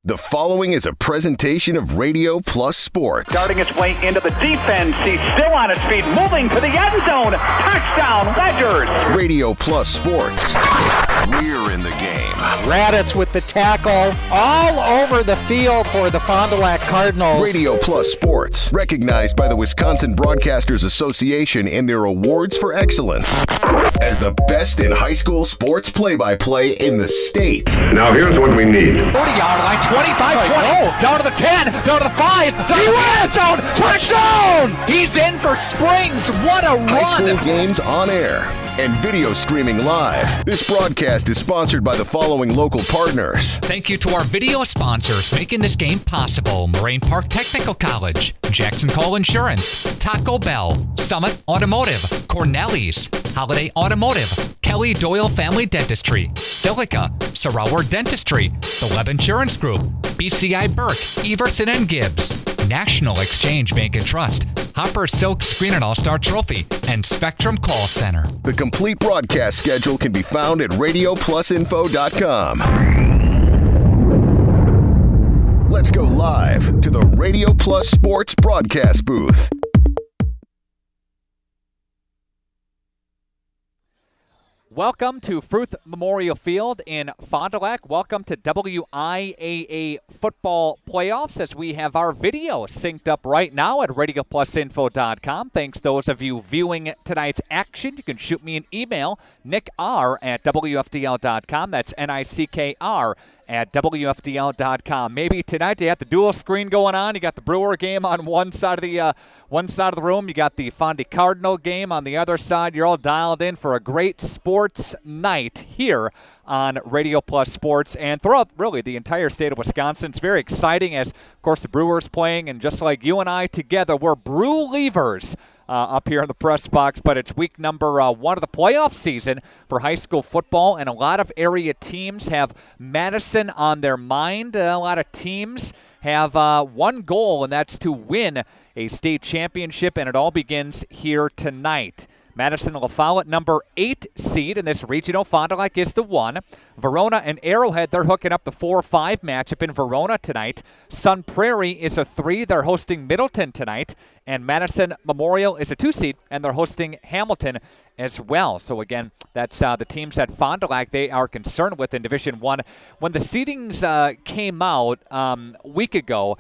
The following is a presentation of Radio Plus Sports. Darting its way into the defense. He's still on his feet, moving to the end zone. Touchdown, Ledgers. Radio Plus Sports. We're in the game. Raditz with the tackle all over the field for the Fond du Lac Cardinals. Radio Plus Sports, recognized by the Wisconsin Broadcasters Association in their awards for excellence as the best in high school sports play-by-play in the state. Now here's what we need. 40-yard line, 25, 20, down to the 10, down to the 5, he went down, touchdown! He's in for Springs, what a run! High school games on air and video streaming live. This broadcast is sponsored by the following local partners. Thank you to our video sponsors making this game possible. Moraine Park Technical College, Jackson Cole Insurance, Taco Bell, Summit Automotive, Cornelli's, Holiday Automotive, Kelly Doyle Family Dentistry, Silica, Sarower Dentistry, the Webb Insurance Group, BCI Burke, Everson and Gibbs, National Exchange Bank and Trust, Hopper Silk Screen and All-Star Trophy, and Spectrum Call Center. The complete broadcast schedule can be found at radioplusinfo.com. Let's go live to the Radio Plus Sports broadcast booth. Welcome to Fruth Memorial Field in Fond du Lac. Welcome to WIAA football playoffs as we have our video synced up right now at radioplusinfo.com. Thanks those of you viewing tonight's action. You can shoot me an email, nickr@wfdl.com. That's NICKR at WFDL.com. Maybe tonight you have the dual screen going on. You got the Brewer game on one side of the room. You got the Fondy Cardinal game on the other side. You're all dialed in for a great sports night here on Radio Plus Sports and throughout really the entire state of Wisconsin. It's very exciting as, of course, the Brewers playing, and just like you and I together, we're Brew-Leavers up here in the press box, but it's week number 1 of the playoff season for high school football, and a lot of area teams have Madison on their mind. A lot of teams have one goal, and that's to win a state championship, and it all begins here tonight. Madison and Follette, number 8 seed in this regional. Fond du Lac is the 1. Verona and Arrowhead, they're hooking up the 4-5 matchup in Verona tonight. Sun Prairie is a 3. They're hosting Middleton tonight. And Madison Memorial is a 2 seed, and they're hosting Hamilton as well. So again, that's the teams that Fond du Lac they are concerned with in Division 1. When the seedings came out a week ago,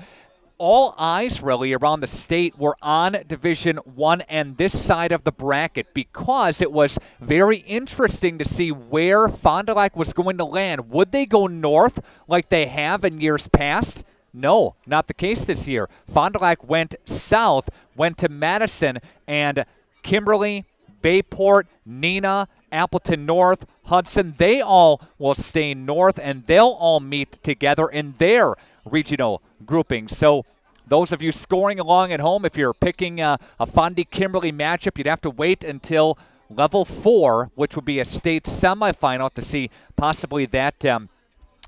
all eyes really around the state were on Division 1 and this side of the bracket because it was very interesting to see where Fond du Lac was going to land. Would they go north like they have in years past? No, not the case this year. Fond du Lac went south, went to Madison, and Kimberly, Bayport, Neenah, Appleton North, Hudson, they all will stay north, and they'll all meet together in their regional grouping. So those of you scoring along at home, if you're picking a Fondy-Kimberly matchup, you'd have to wait until level 4, which would be a state semifinal, to see possibly that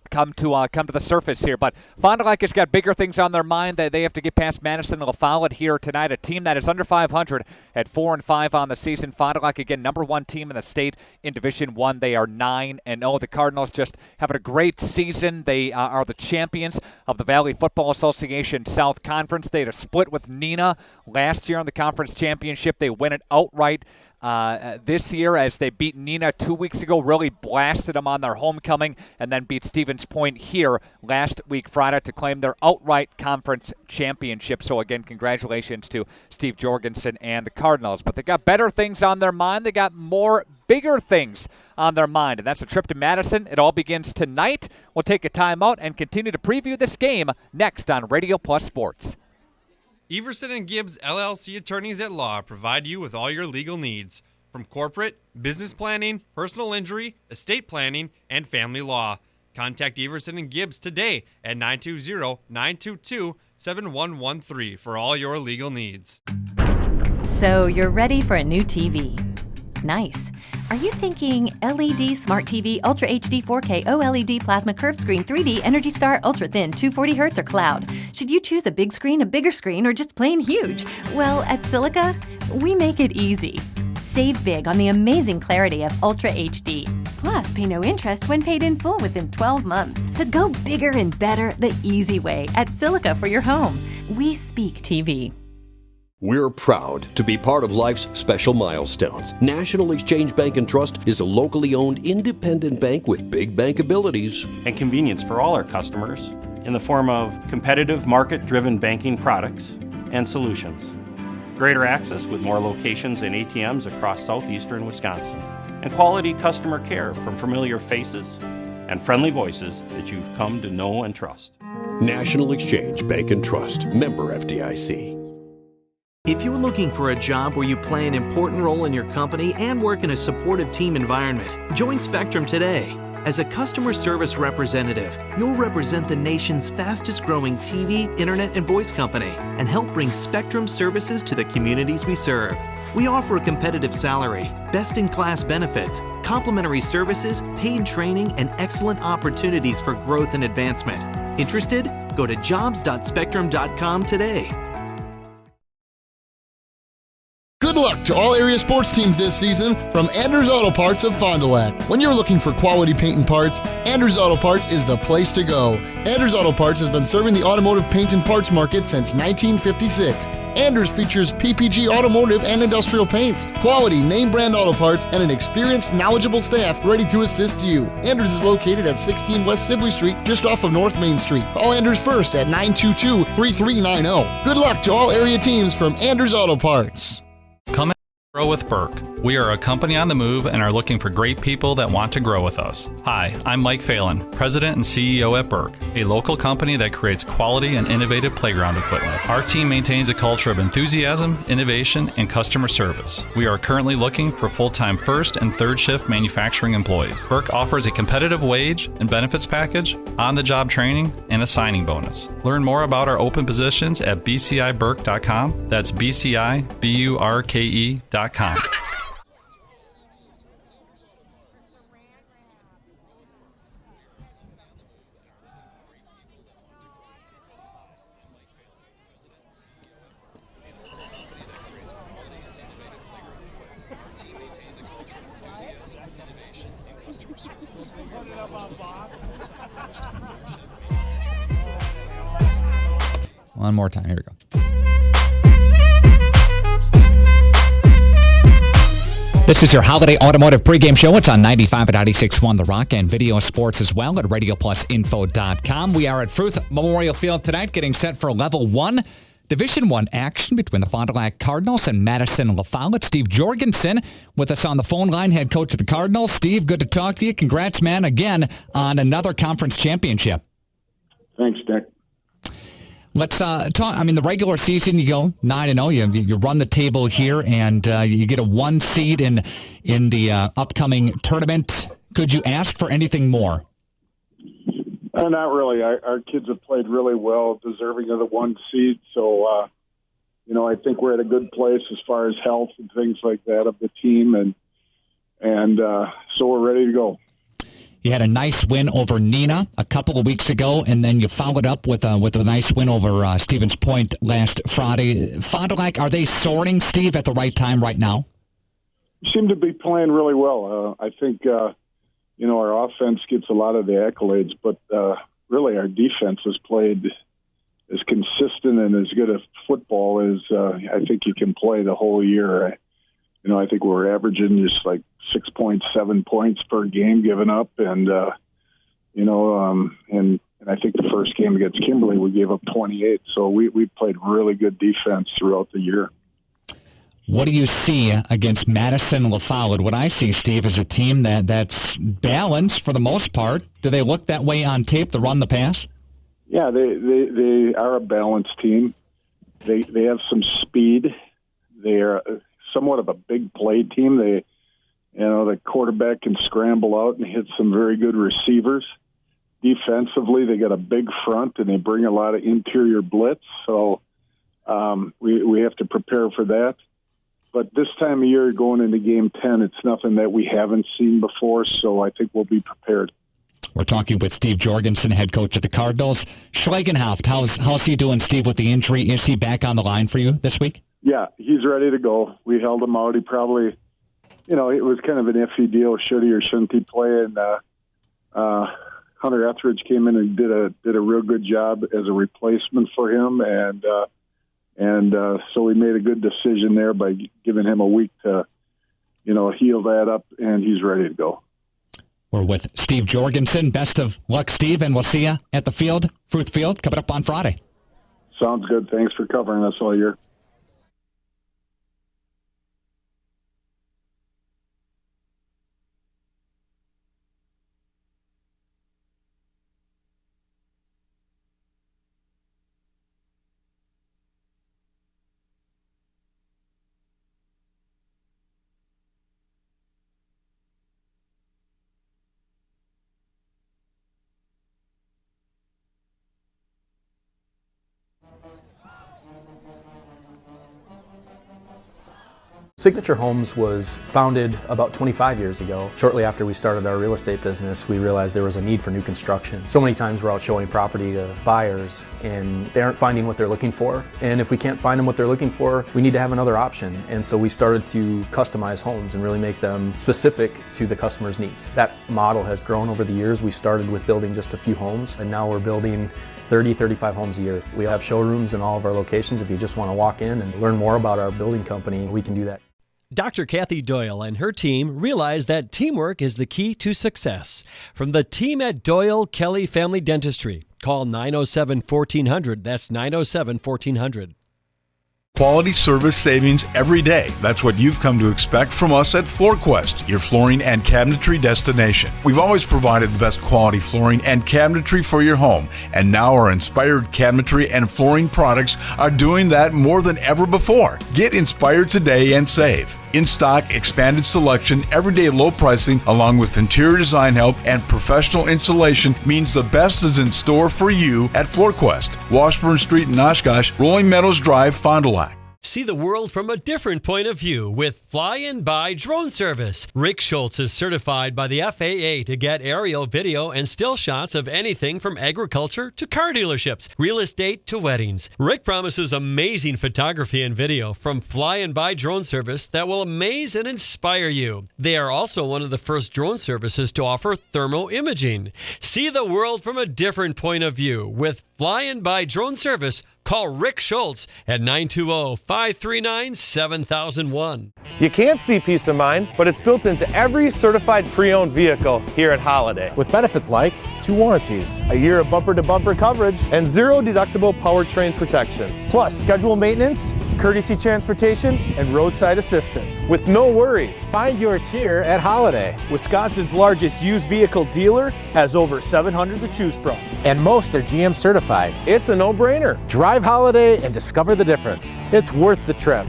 come to the surface here. But Fond du Lac has got bigger things on their mind. They have to get past Madison and Follette here tonight, a team that is under 500 at 4-5 on the season. Fond du Lac, again, number 1 team in the state in Division 1. They are 9-0. The Cardinals just having a great season. They are the champions of the Valley Football Association South Conference. They had a split with Neenah last year in the conference championship. They win it outright this year as they beat Neenah 2 weeks ago, really blasted them on their homecoming, and then beat Stevens Point here last week Friday to claim their outright conference championship. So again, congratulations to Steve Jorgensen and the Cardinals. But they got better things on their mind. They got bigger things on their mind, and that's a trip to Madison. It all begins tonight. We'll take a timeout and continue to preview this game next on Radio Plus Sports. Everson and Gibbs LLC attorneys at law provide you with all your legal needs, from corporate, business planning, personal injury, estate planning, and family law. Contact Everson and Gibbs today at 920-922-7113 for all your legal needs. So you're ready for a new TV. Nice. Are you thinking LED Smart TV, Ultra HD 4K, OLED Plasma Curved Screen, 3D, Energy Star, Ultra Thin, 240 Hz, or Cloud? Should you choose a big screen, a bigger screen, or just plain huge? Well, at Silica, we make it easy. Save big on the amazing clarity of Ultra HD. Plus, pay no interest when paid in full within 12 months. So go bigger and better the easy way at Silica for your home. We speak TV. We're proud to be part of life's special milestones. National Exchange Bank and Trust is a locally owned independent bank with big bank abilities and convenience for all our customers in the form of competitive market-driven banking products and solutions. Greater access with more locations and ATMs across southeastern Wisconsin. And quality customer care from familiar faces and friendly voices that you've come to know and trust. National Exchange Bank and Trust, member FDIC. If you're looking for a job where you play an important role in your company and work in a supportive team environment, join Spectrum today. As a customer service representative, you'll represent the nation's fastest growing TV, internet, and voice company and help bring Spectrum services to the communities we serve. We offer a competitive salary, best-in-class benefits, complimentary services, paid training, and excellent opportunities for growth and advancement. Interested? Go to jobs.spectrum.com today. Good luck to all area sports teams this season from Anders Auto Parts of Fond du Lac. When you're looking for quality paint and parts, Anders Auto Parts is the place to go. Anders Auto Parts has been serving the automotive paint and parts market since 1956. Anders features PPG automotive and industrial paints, quality name brand auto parts, and an experienced, knowledgeable staff ready to assist you. Anders is located at 16 West Sibley Street, just off of North Main Street. Call Anders first at 922-3390. Good luck to all area teams from Anders Auto Parts. Come and grow with Burke. We are a company on the move and are looking for great people that want to grow with us. Hi, I'm Mike Phelan, President and CEO at Burke, a local company that creates quality and innovative playground equipment. Our team maintains a culture of enthusiasm, innovation, and customer service. We are currently looking for full-time first and third shift manufacturing employees. Burke offers a competitive wage and benefits package, on-the-job training, and a signing bonus. Learn more about our open positions at bciburke.com. That's bciburke.com. One more time. Here we go. This is your Holiday Automotive Pregame Show. It's on 95.961 The Rock and video sports as well at RadioPlusInfo.com. We are at Fruth Memorial Field tonight getting set for Level 1 Division 1 action between the Fond du Lac Cardinals and Madison La Follette. Steve Jorgensen with us on the phone line, head coach of the Cardinals. Steve, good to talk to you. Congrats, man, again on another conference championship. Thanks, Dick. Let's talk. I mean, the regular season, you go 9-0. You run the table here, and you get a 1 seed in the upcoming tournament. Could you ask for anything more? Not really. Our kids have played really well, deserving of the 1 seed. So, I think we're at a good place as far as health and things like that of the team, and so we're ready to go. You had a nice win over Neenah a couple of weeks ago, and then you followed up with a nice win over Stevens Point last Friday. Fond du Lac, are they soaring, Steve, at the right time right now? Seem to be playing really well. I think, our offense gets a lot of the accolades, but really our defense has played as consistent and as good a football as I think you can play the whole year. I think we're averaging just like 6.7 points per game given up, and I think the first game against Kimberly we gave up 28. So we played really good defense throughout the year. What do you see against Madison La Follette? What I see, Steve, is a team that's balanced for the most part. Do they look that way on tape, the run, the pass? Yeah, they are a balanced team. They have some speed. They are somewhat of a big play team. The quarterback can scramble out and hit some very good receivers. Defensively, they got a big front, and they bring a lot of interior blitz. So we have to prepare for that. But this time of year, going into Game 10, it's nothing that we haven't seen before, so I think we'll be prepared. We're talking with Steve Jorgensen, head coach of the Cardinals. Schleigenhaft, how's he doing, Steve, with the injury? Is he back on the line for you this week? Yeah, he's ready to go. We held him out. He probably, it was kind of an iffy deal. Should he or shouldn't he play? And Hunter Etheridge came in and did a real good job as a replacement for him, and so we made a good decision there by giving him a week to, heal that up, and he's ready to go. We're with Steve Jorgensen. Best of luck, Steve, and we'll see you at the field, Fruth Field, coming up on Friday. Sounds good. Thanks for covering us all year. Signature Homes was founded about 25 years ago. Shortly after we started our real estate business, we realized there was a need for new construction. So many times we're out showing property to buyers and they aren't finding what they're looking for. And if we can't find them what they're looking for, we need to have another option. And so we started to customize homes and really make them specific to the customer's needs. That model has grown over the years. We started with building just a few homes, and now we're building 30, 35 homes a year. We have showrooms in all of our locations. If you just want to walk in and learn more about our building company, we can do that. Dr. Kathy Doyle and her team realize that teamwork is the key to success. From the team at Doyle Kelly Family Dentistry, call 907-1400. That's 907-1400. Quality service savings every day. That's what you've come to expect from us at FloorQuest, your flooring and cabinetry destination. We've always provided the best quality flooring and cabinetry for your home, and now our inspired cabinetry and flooring products are doing that more than ever before. Get inspired today and save. In stock, expanded selection, everyday low pricing, along with interior design help and professional installation means the best is in store for you at FloorQuest, Washburn Street in Oshkosh, Rolling Meadows Drive, Fond du Lac. See the world from a different point of view with Fly-In-By Drone Service. Rick Schultz is certified by the FAA to get aerial video and still shots of anything from agriculture to car dealerships, real estate to weddings. Rick promises amazing photography and video from Fly-In-By Drone Service that will amaze and inspire you. They are also one of the first drone services to offer thermal imaging. See the world from a different point of view with Fly-In-By Drone Service. Call Rick Schultz at 920-539-7001. You can't see peace of mind, but it's built into every certified pre-owned vehicle here at Holiday. With benefits like 2 warranties, a year of bumper-to-bumper coverage, and 0 deductible powertrain protection. Plus, scheduled maintenance, courtesy transportation, and roadside assistance. With no worries. Find yours here at Holiday. Wisconsin's largest used vehicle dealer has over 700 to choose from. And most are GM certified. It's a no-brainer. Drive Holiday and discover the difference. It's worth the trip.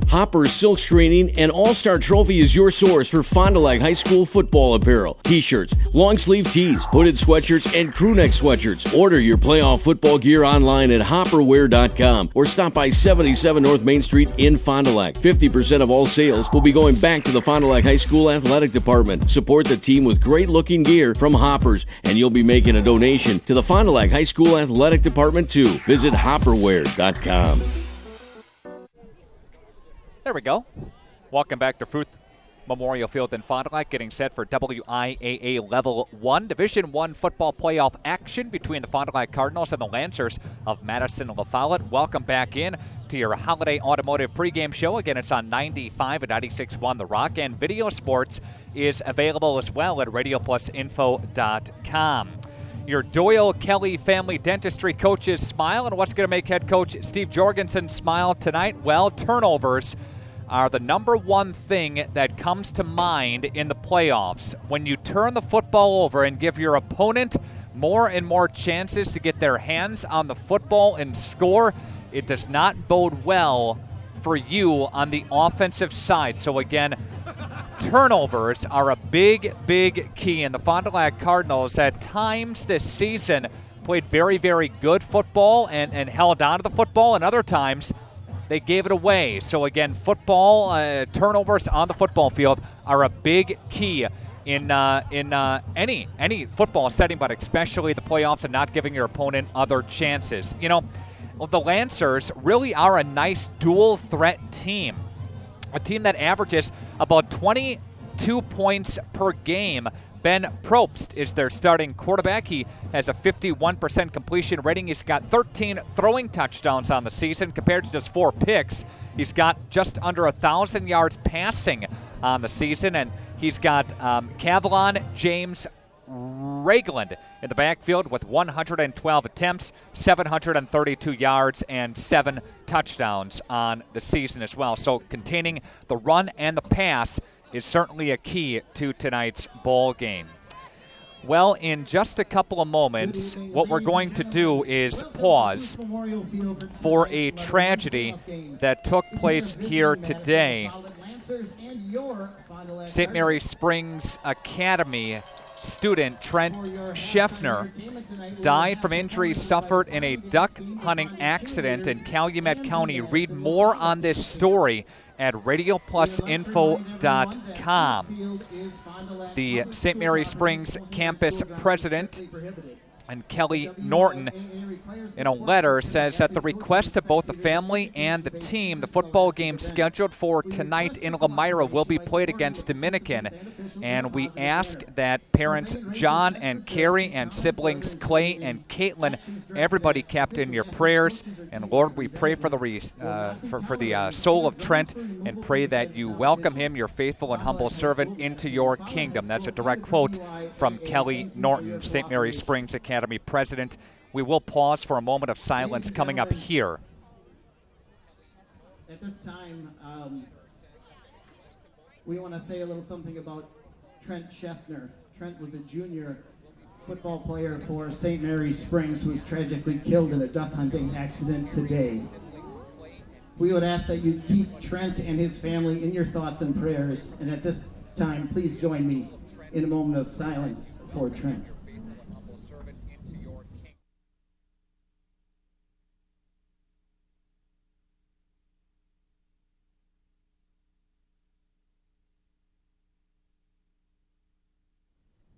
Hopper's Silk Screening and All-Star Trophy is your source for Fond du Lac High School football apparel, t-shirts, long-sleeve tees, hooded sweatshirts, and crew neck sweatshirts. Order your playoff football gear online at hopperwear.com or stop by 77 North Main Street in Fond du Lac. 50% of all sales will be going back to the Fond du Lac High School athletic department. Support the team with great-looking gear from Hoppers, and you'll be making a donation to the Fond du Lac High School athletic department too. Visit hopperwear.com. There we go. Welcome back to Fruth Memorial Field in Fond du Lac, getting set for WIAA Level 1 Division I football playoff action between the Fond du Lac Cardinals and the Lancers of Madison and Follette. Welcome back in to your Holiday Automotive pregame show. Again, it's on 95 and 96.1 The Rock, and Video Sports is available as well at radioplusinfo.com. Your Doyle Kelly Family Dentistry coaches smile, and what's going to make head coach Steve Jorgensen smile tonight? Well, turnovers are the number one thing that comes to mind in the playoffs. When you turn the football over and give your opponent more and more chances to get their hands on the football and score, it does not bode well for you on the offensive side. So again, turnovers are a big, big key. And the Fond du Lac Cardinals at times this season played very, very good football and held on to the football, and other times they gave it away. So again, football turnovers on the football field are a big key in any football setting, but especially the playoffs, and not giving your opponent other chances. You know, the Lancers really are a nice dual threat team. a team that averages about 22 points per game. Ben Probst is their starting quarterback. He has a 51% completion rating. He's got 13 throwing touchdowns on the season compared to just 4 picks. He's got just under 1,000 yards passing on the season, and he's got Cavalon James Ragland in the backfield with 112 attempts, 732 yards, and 7 touchdowns on the season as well. So containing the run and the pass is certainly a key to tonight's ball game. Well, in just a couple of moments, what we're going to do is pause for a tragedy that took place here today. St. Mary Springs Academy student Trent Scheffner died from injuries suffered in a duck hunting accident in Calumet County. Read more on this story at radioplusinfo.com. The St. Mary Springs campus president and Kelly Norton, in a letter, says at the request of both the family and the team, the football game scheduled for tonight in Lamira will be played against Dominican. And we ask that parents John and Carrie and siblings Clay and Caitlin, everybody kept in your prayers. And Lord, we pray for the soul of Trent and pray that you welcome him, your faithful and humble servant, into your kingdom. That's a direct quote from Kelly Norton, St. Mary Springs Academy president. We will pause for a moment of silence coming up here. At this time, we want to say a little something about Trent Scheffner. Trent was a junior football player for St. Mary Springs who was tragically killed in a duck hunting accident today. We would ask that you keep Trent and his family in your thoughts and prayers. And at this time, please join me in a moment of silence for Trent.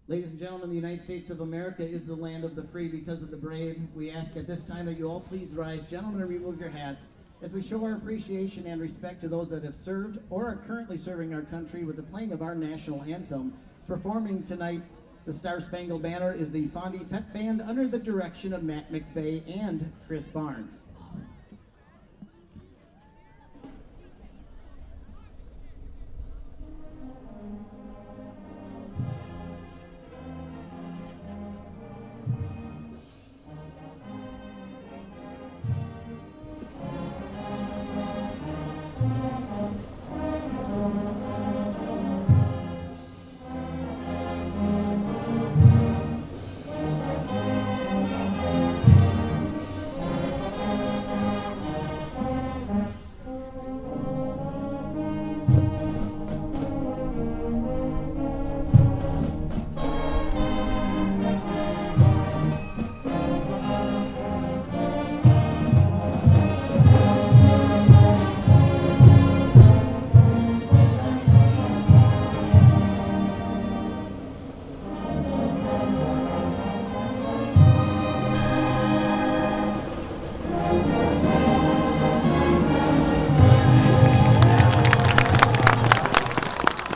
Ladies and gentlemen, the United States of America is the land of the free because of the brave. We ask at this time that you all please rise. Gentlemen, remove your hats as we show our appreciation and respect to those that have served or are currently serving our country with the playing of our national anthem. Performing tonight, the Star Spangled Banner, is the Fondy Pep Band under the direction of Matt McVeigh and Chris Barnes.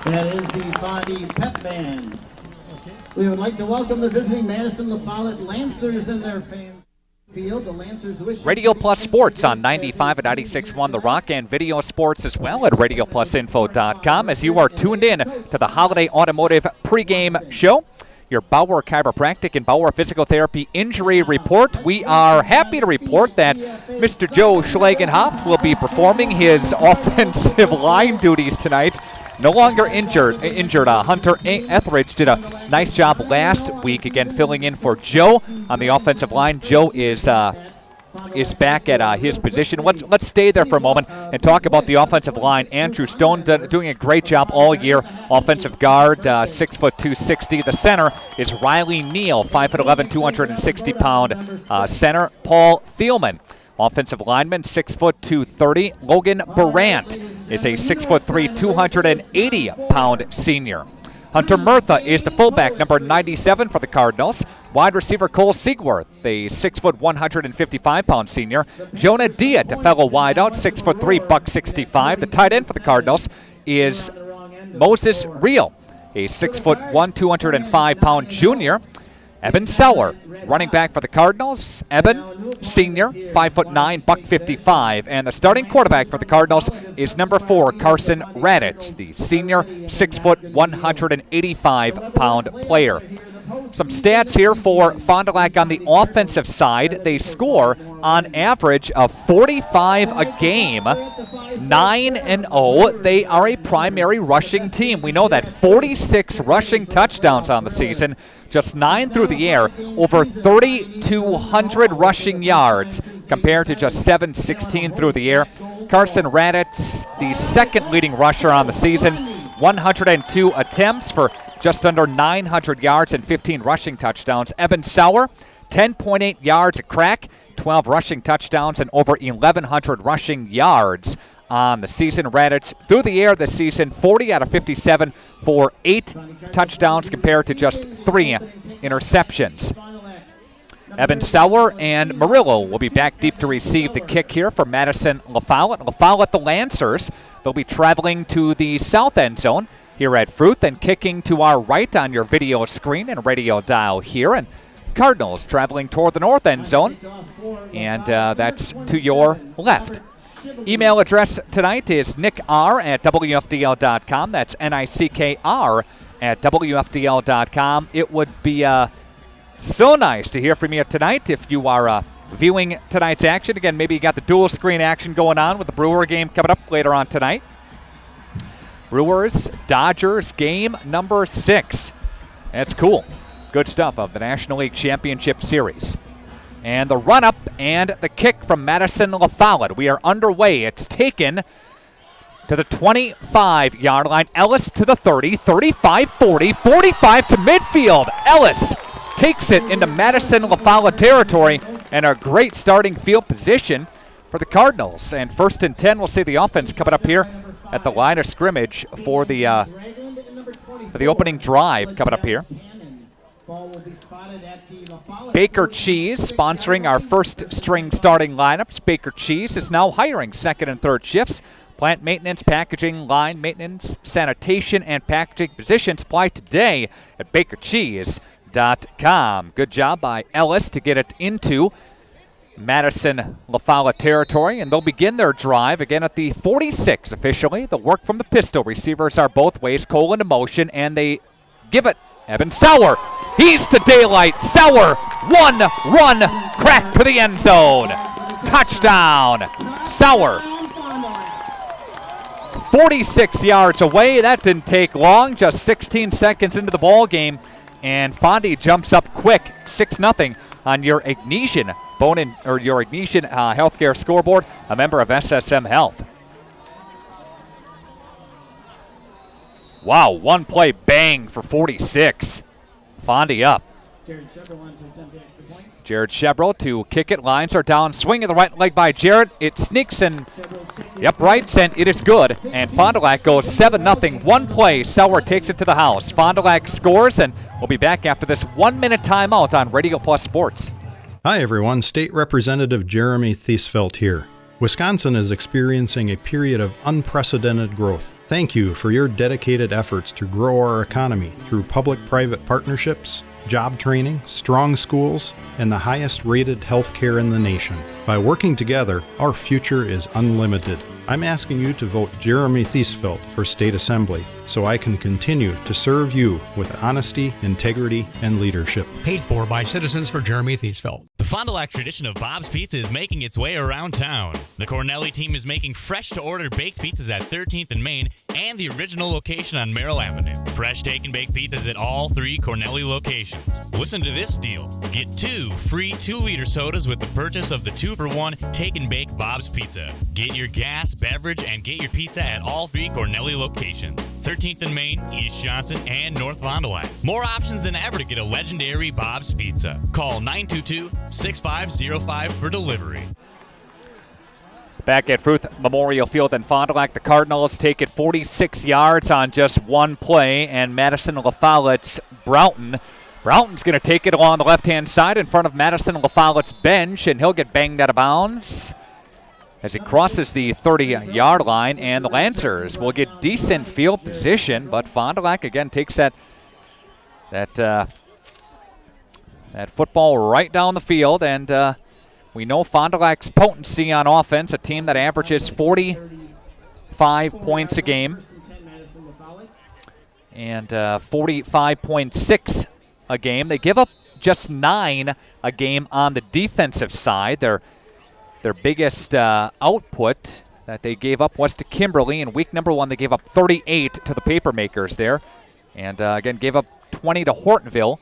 That is the Fondy Pep Band. We would like to welcome the visiting Madison, the Follette Lancers in their fans field. The Lancers wish Radio Plus Sports on 95 and 96.1 The Rock, and video sports as well at radioplusinfo.com as you are tuned in to the Holiday Automotive pregame show. Your Bauer Chiropractic and Bauer Physical Therapy injury report. We are happy to report that Mr. Joe Schlagenhoff will be performing his offensive line duties tonight. No longer injured. Hunter Etheridge did a nice job last week, again filling in for Joe on the offensive line. Joe is back at his position. Let's stay there for a moment and talk about the offensive line. Andrew Stone doing a great job all year. Offensive guard, 6'2", 260. The center is Riley Neal, 5'11", 260-pound center. Paul Thielman, offensive lineman, 6', 230. Logan Barant is a 6'3", 280-pound senior. Hunter Murtha is the fullback, number 97 for the Cardinals. Wide receiver Cole Siegworth, the 6', 155-pound senior. Jonah Diet, a fellow wideout, 6'3", $165. The tight end for the Cardinals is Moses Reel, a 6'1", 205-pound junior. Evan Seller, running back for the Cardinals. Evan, senior, 5'9", $155. And the starting quarterback for the Cardinals is number 4, Carson Radich, the senior, 6', 185-pound player. Some stats here for Fond du Lac on the offensive side. They score on average of 45 a game, 9-0. They are a primary rushing team. We know that 46 rushing touchdowns on the season, just 9 through the air, over 3,200 rushing yards compared to just 716 through the air. Carson Radich, the second leading rusher on the season, 102 attempts for just under 900 yards and 15 rushing touchdowns. Evan Sauer, 10.8 yards a crack, 12 rushing touchdowns, and over 1,100 rushing yards on the season. Radich through the air this season, 40 out of 57 for 8 touchdowns compared to just 3 interceptions. Evan Sauer and Murillo will be back deep to receive the kick here for Madison LaFollette. LaFollette, the Lancers, they'll be traveling to the south end zone here at Fruth and kicking to our right on your video screen and radio dial here. And Cardinals traveling toward the north end zone, and that's to your left. Email address tonight is nickr@wfdl.com. That's nickr@wfdl.com. It would be so nice to hear from you tonight if you are viewing tonight's action. Again, maybe you got the dual screen action going on with the Brewer game coming up later on tonight. Brewers, Dodgers, game number 6. That's cool. Good stuff of the National League Championship Series. And the run-up and the kick from Madison LaFollette. We are underway. It's taken to the 25-yard line. Ellis to the 30, 35, 40, 45 to midfield. Ellis takes it into Madison LaFollette territory, and a great starting field position for the Cardinals. And 1st and 10, we'll see the offense coming up here at the line of scrimmage for the opening drive coming up here. Baker Cheese sponsoring our first string starting lineups. Baker Cheese is now hiring 2nd and 3rd shifts. Plant maintenance, packaging, line maintenance, sanitation, and packaging positions apply today at bakercheese.com. Good job by Ellis to get it into Madison LaFollette territory, and they'll begin their drive again at the 46 officially. The work from the pistol. Receivers are both ways. Cole into motion, and they give it. Evan Sauer. He's to daylight. Sauer, one run, crack to the end zone. Touchdown. Sauer. 46 yards away. That didn't take long. Just 16 seconds into the ball game, and Fondy jumps up quick, 6-0 on your Ignition Healthcare scoreboard, a member of SSM Health. Wow, one play bang for 46. Fondy up. Jared Chevrolet to kick it. Lines are down. Swing of the right leg by Jared. It sneaks in. Yep, right, and it is good. And Fond du Lac goes 7-0. One play. Sauer takes it to the house. Fond du Lac scores, and we'll be back after this 1-minute timeout on Radio Plus Sports. Hi everyone, State Representative Jeremy Thiesfeld here. Wisconsin is experiencing a period of unprecedented growth. Thank you for your dedicated efforts to grow our economy through public-private partnerships, job training, strong schools, and the highest-rated health care in the nation. By working together, our future is unlimited. I'm asking you to vote Jeremy Thiesfeld for State Assembly so I can continue to serve you with honesty, integrity, and leadership. Paid for by Citizens for Jeremy Thiesfeld. The Fond du Lac tradition of Bob's Pizza is making its way around town. The Cornelli team is making fresh-to-order baked pizzas at 13th and Main and the original location on Merrill Avenue. Fresh take and bake pizzas at all 3 Cornelli locations. Listen to this deal. Get 2 free 2-liter sodas with the purchase of the 2-for-1 take and bake Bob's Pizza. Get your gas, beverage, and get your pizza at all 3 Cornelli locations. 13th and Main, East Johnson, and North Fond du Lac. More options than ever to get a legendary Bob's Pizza. Call 922-6505 for delivery. Back at Fruth Memorial Field in Fond du Lac, the Cardinals take it 46 yards on just one play, and Madison LaFollette's Broughton. Broughton's going to take it along the left-hand side in front of Madison LaFollette's bench, and he'll get banged out of bounds as he crosses the 30-yard line, and the Lancers will get decent field position, but Fond du Lac again takes that football right down the field, and we know Fond du Lac's potency on offense, a team that averages 45 points a game and 45.6 a game. They give up just 9 a game on the defensive side. Their biggest output that they gave up was to Kimberly. In week number 1, they gave up 38 to the Papermakers there, and again gave up 20 to Hortonville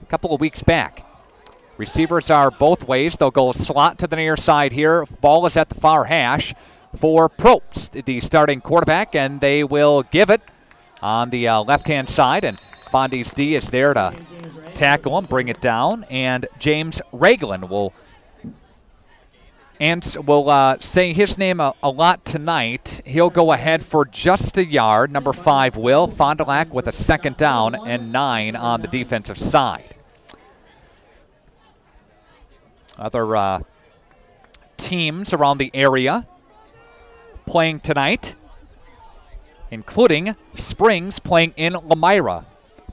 a couple of weeks back. Receivers are both ways. They'll go slot to the near side here. Ball is at the far hash for Probst, the starting quarterback, and they will give it on the left-hand side, and Fondy's D is there to tackle him, bring it down, and James Ragland will say his name a lot tonight. He'll go ahead for just a yard. Number 5 will. Fond du Lac with a second down and 9 on the defensive side. Other teams around the area playing tonight, including Springs playing in Lamira.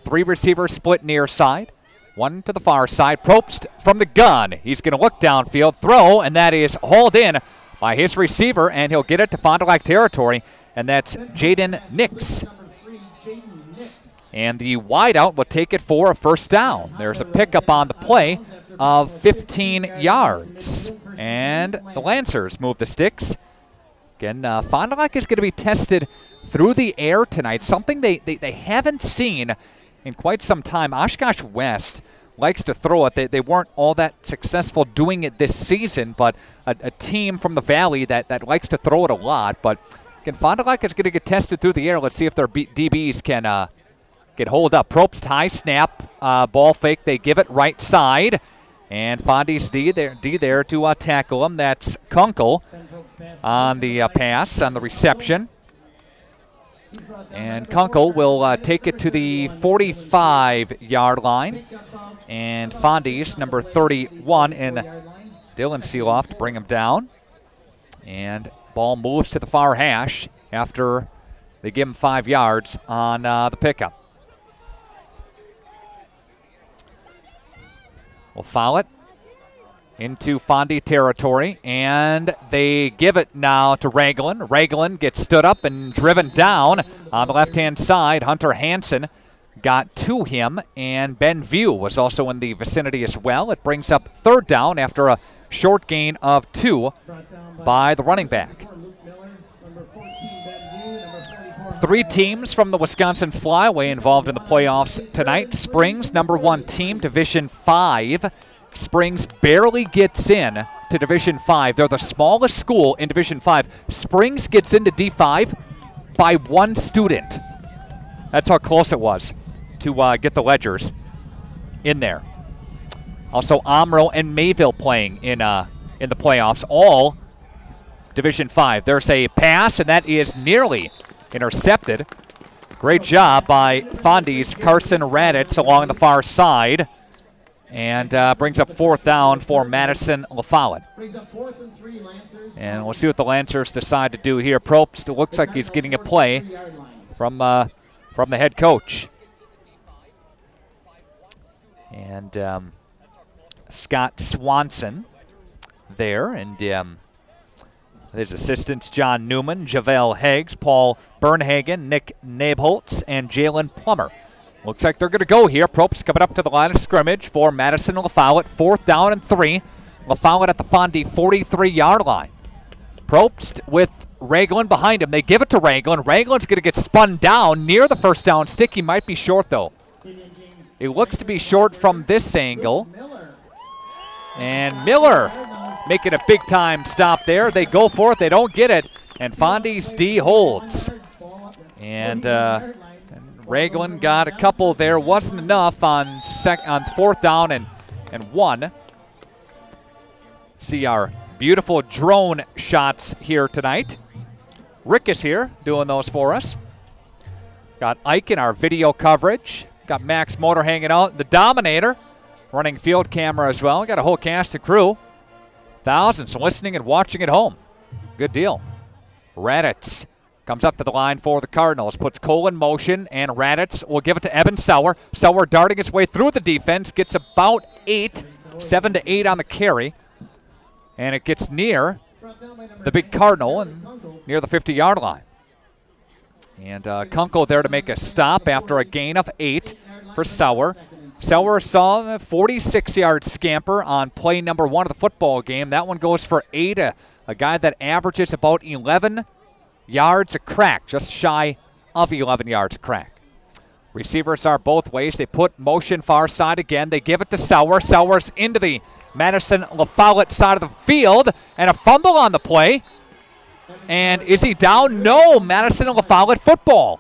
3 receivers split near side, 1 to the far side. Probst from the gun. He's going to look downfield, throw, and that is hauled in by his receiver, and he'll get it to Fond du Lac territory, and that's Jaden Nix. And the wideout will take it for a first down. There's a pickup on the play of 15 yards. And the Lancers move the sticks. Again, Fond du Lac is going to be tested through the air tonight, something they haven't seen in quite some time. Oshkosh West likes to throw it. They weren't all that successful doing it this season, but a team from the Valley that likes to throw it a lot. But again, Fond du Lac is going to get tested through the air. Let's see if their DBs can get hold up. Probst high snap, ball fake. They give it right side. And Fondy's D there to tackle him. That's Kunkel on the pass, on the reception. And Kunkel will take it to the 45-yard line. And Fondy's number 31 in Dylan Seeloff to bring him down. And ball moves to the far hash after they give him 5 yards on the pickup. Well, Follette into Fondy territory, and they give it now to Ragland. Ragland gets stood up and driven down on the left-hand side. Hunter Hansen got to him, and Ben View was also in the vicinity as well. It brings up third down after a short gain of 2 by the running back. 3 teams from the Wisconsin Flyway involved in the playoffs tonight. Springs, number 1 team, Division 5. Springs barely gets in to Division 5. They're the smallest school in Division 5. Springs gets into D5 by 1 student. That's how close it was to get the Ledgers in there. Also, Omro and Mayville playing in the playoffs, all Division 5. There's a pass, and that is nearly intercepted. Great job by Fondy's Carson Raditz along the far side. And brings up 4th down for Madison LaFollette. And we'll see what the Lancers decide to do here. Probst, it looks like he's getting a play from the head coach. And Scott Swanson there. And his assistants, John Newman, Javel Heggs, Paul Bernhagen, Nick Nabholtz, and Jalen Plummer. Looks like they're going to go here. Probst coming up to the line of scrimmage for Madison LaFollette. 4th down and 3. LaFollette at the Fondy 43-yard line. Probst with Ragland behind him. They give it to Ragland. Ragland's going to get spun down near the first down stick. He might be short, though. He looks to be short from this angle. And Miller making a big-time stop there. They go for it. They don't get it. And Fondy's D holds. And Ragland got a couple there. Wasn't enough on 4th down and 1. See our Beautiful drone shots here tonight. Rick is here doing those for us. Got Ike in our video coverage. Got Max Motor hanging out. The Dominator running field camera as well. Got a whole cast and crew. Thousands listening and watching at home. Good deal. Raditz comes up to the line for the Cardinals. Puts Cole in motion, and Raditz will give it to Evan Sauer. Sauer darting his way through the defense. Gets about 7 to 8 on the carry. And it gets near the big Cardinal and near the 50-yard line. And Kunkel there to make a stop after a gain of 8 for Sauer. Sauer saw a 46-yard scamper on play number 1 of the football game. That one goes for 8, a guy that averages about 11 yards a crack, just shy of 11 yards a crack. Receivers are both ways. They put motion far side again. They give it to Sauer. Sauer's into the Madison Follette side of the field, and a fumble on the play. And is he down? No, Madison Follette football.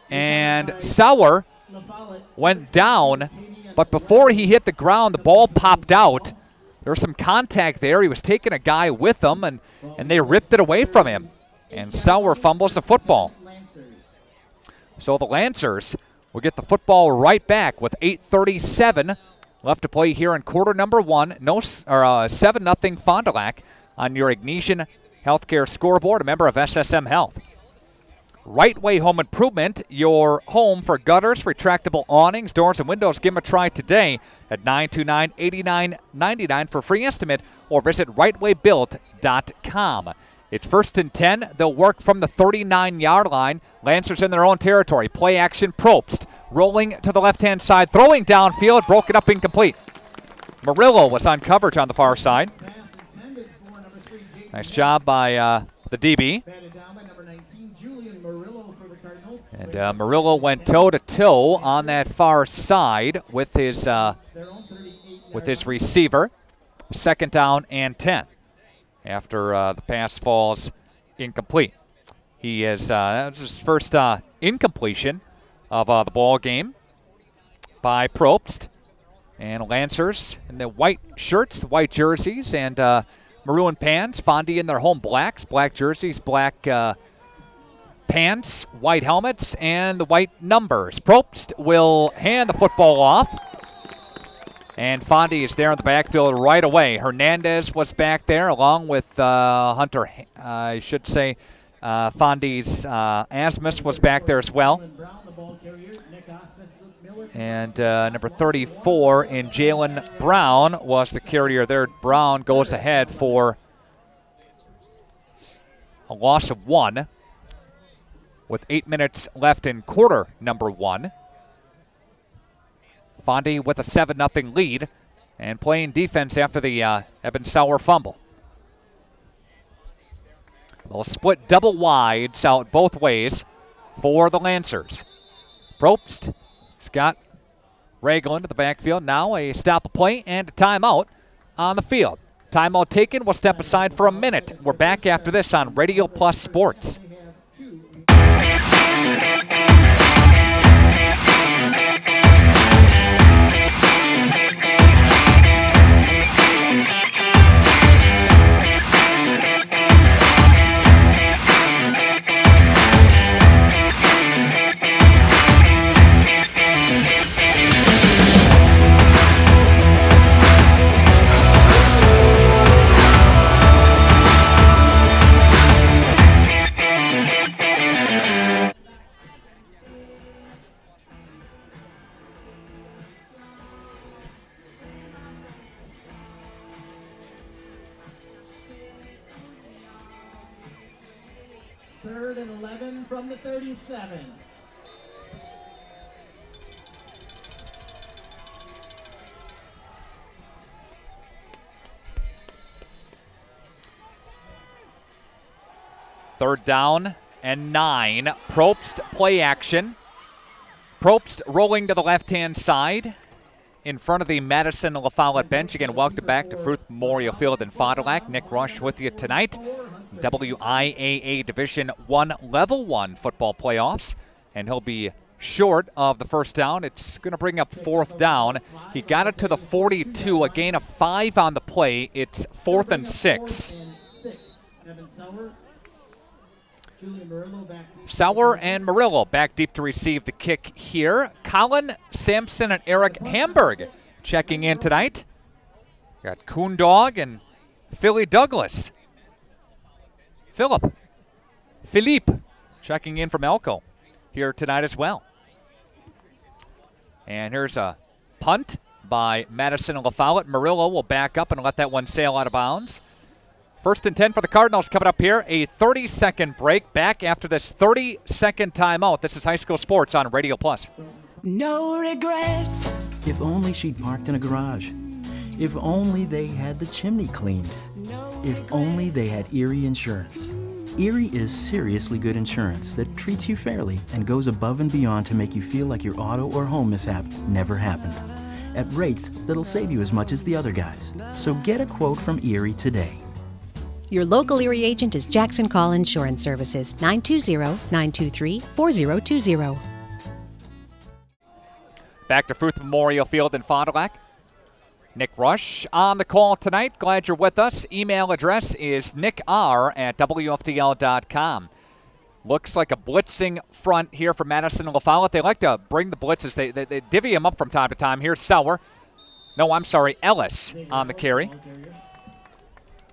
And Sauer went down, but before he hit the ground, the ball popped out. There was some contact there. He was taking a guy with him, and they ripped it away from him. And Sauer fumbles the football. So the Lancers will get the football right back with 8:37 left to play here in quarter number 1. 7-0 Fond du Lac on your Ignatian Healthcare scoreboard, a member of SSM Health. Right Way Home Improvement, your home for gutters, retractable awnings, doors, and windows. Give them a try today at 929-8999 for a free estimate, or visit rightwaybuilt.com. It's 1st and 10. They'll work from the 39-yard line. Lancers in their own territory. Play action, Probst rolling to the left-hand side, throwing downfield, broken up, incomplete. Murillo was on coverage on the far side. Nice job by the DB. And Murillo went toe-to-toe on that far side with his receiver. 2nd down and 10 after the pass falls incomplete. He is that was his first incompletion of the ball game by Probst. And Lancers in the white shirts, the white jerseys, and maroon pants. Fondy in their home blacks, black jerseys, black pants, white helmets, and the white numbers. Probst will hand the football off. And Fondy is there in the backfield right away. Hernandez was back there along with Hunter, I should say, Fondy's Asmus was back there as well. And number 34 in Jalen Brown was the carrier there. Brown goes ahead for a loss of 1 with 8 minutes left in quarter number 1. Fondy with a 7-0 lead and playing defense after the Evan Sauer fumble. They'll split double wides out both ways for the Lancers. Probst, Scott Ragland to the backfield. Now a stop of play and a timeout on the field. Timeout taken. We'll step aside for a minute. We're back after this on Radio Plus Sports. Third and 11 from the 37. Third down and 9. Probst play action. Probst rolling to the left-hand side in front of the Madison Follette bench. Again, welcome back to Fruth Memorial Field in Fond du Lac. Nick Rush with you tonight. WIAA Division I Level 1 football playoffs. And he'll be short of the first down. It's going to bring up 4th down. He got it to the 42, a gain of 5 on the play. It's 4th and 6. Sauer and Murillo back deep to receive the kick here. Colin Sampson and Eric Hamburg checking in tonight. Got Koondog and Philly Douglas. Philippe checking in from Elko here tonight as well. And here's a punt by Madison and Follette. Murillo will back up and let that one sail out of bounds. 1st and 10 for the Cardinals coming up here. A 30-second break back after this 30-second timeout. This is High School Sports on Radio Plus. No regrets. If only she'd parked in a garage. If only they had the chimney cleaned. If only they had Erie Insurance. Erie is seriously good insurance that treats you fairly and goes above and beyond to make you feel like your auto or home mishap never happened. At rates that'll save you as much as the other guys. So get a quote from Erie today. Your local Erie agent is Jackson Call Insurance Services, 920-923-4020. Back to Fruth Memorial Field in Fond du Lac. Nick Rush on the call tonight. Glad you're with us. Email address is nickr@wfdl.com. Looks like a blitzing front here for Madison and Follette. They like to bring the blitzes. They divvy them up from time to time. Here's Sauer. No, I'm sorry, Ellis on the carry.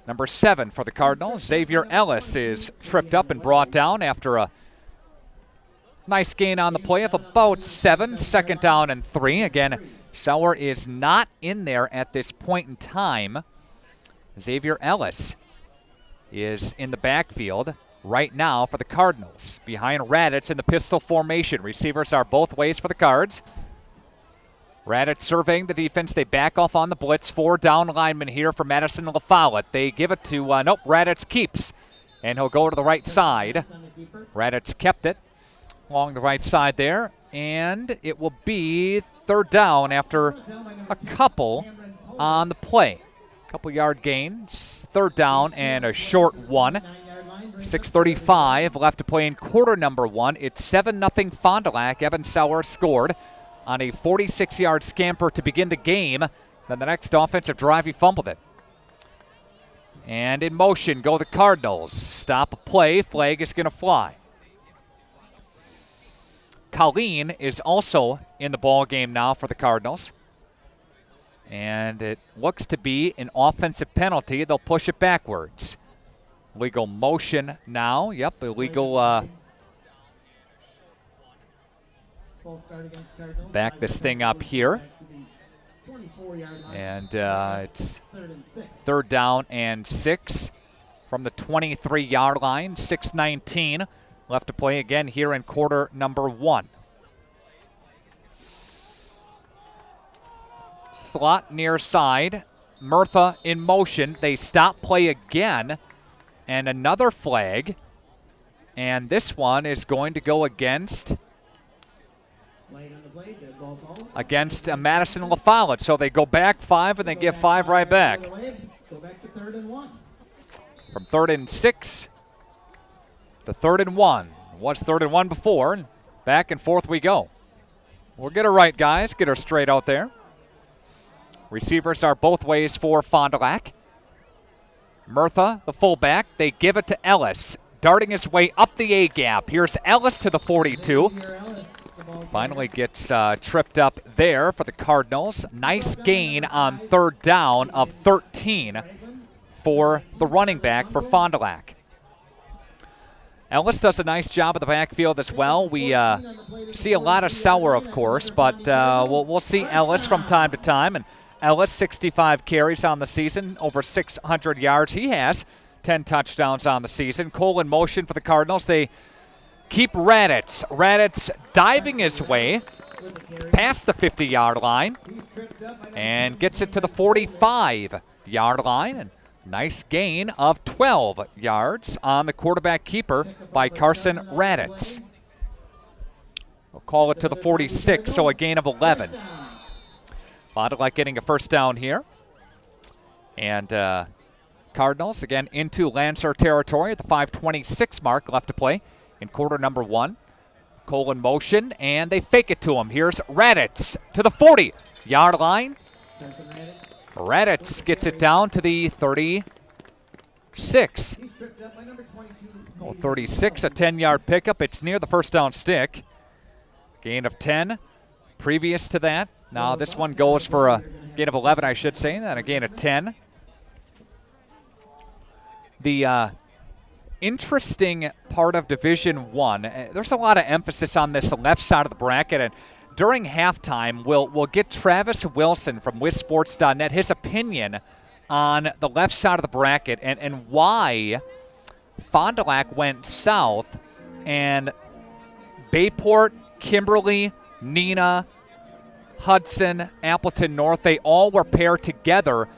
Number 7 for the Cardinals. Xavier Ellis is tripped up and brought down after a nice gain on the play of about 7. 2nd down and 3. Again, Sauer is not in there at this point in time. Xavier Ellis is in the backfield right now for the Cardinals. Behind Raditz in the pistol formation. Receivers are both ways for the Cards. Raditz surveying the defense. They back off on the blitz. 4 down linemen here for Madison and Follette. They give it to, Raditz keeps. And he'll go to the right side. Raditz kept it along the right side there. And it will be 3rd down after a couple on the play. Couple yard gains. 3rd down and a short one. 6:35 left to play in quarter number 1. It's 7-0 Fond du Lac. Evan Sauer scored on a 46-yard scamper to begin the game. Then the next offensive drive, he fumbled it. And in motion go the Cardinals. Stop a play. Flag is going to fly. Colleen is also in the ball game now for the Cardinals. And it looks to be an offensive penalty. They'll push it backwards. Illegal motion now. Yep, illegal. Back this thing up here. And it's 3rd down and 6 from the 23-yard line. 6:19 left to play again here in quarter number 1. Slot near side. Murtha in motion. They stop play again. And another flag. And this one is going to go against Madison and Follette. So they go back 5 and they give 5 right back. From 3rd and 6 to 3rd and 1. It was 3rd and 1 before, and back and forth we go. We'll get her right, guys. Get her straight out there. Receivers are both ways for Fond du Lac. Murtha, the fullback. They give it to Ellis, darting his way up the A-gap. Here's Ellis to the 42. Finally gets tripped up there for the Cardinals. Nice gain on 3rd down of 13 for the running back for Fond du Lac. Ellis does a nice job of the backfield as well. We see a lot of Sauer, of course, but we'll see Ellis from time to time. And Ellis, 65 carries on the season, over 600 yards. He has 10 touchdowns on the season. Cole in motion for the Cardinals. They keep Raditz. Raditz diving his way past the 50-yard line and gets it to the 45-yard line. And nice gain of 12 yards on the quarterback keeper by Carson Raditz. We'll call it to the 46, so a gain of 11. Fond du Lac getting a first down here. And Cardinals, again, into Lancer territory at the 5:26 mark left to play in quarter number 1. Cole in motion, and they fake it to him. Here's Raditz to the 40-yard line. Raditz gets it down to the 36. 36, a 10-yard pickup. It's near the first down stick. Gain of 10. Previous to that, now this one goes for a gain of 11, I should say, and a gain of 10. The interesting part of Division I, there's a lot of emphasis on this left side of the bracket, and during halftime, we'll get Travis Wilson from WisSports.net, his opinion on the left side of the bracket and why Fond du Lac went south and Bayport, Kimberly, Neenah, Hudson, Appleton North, they all were paired together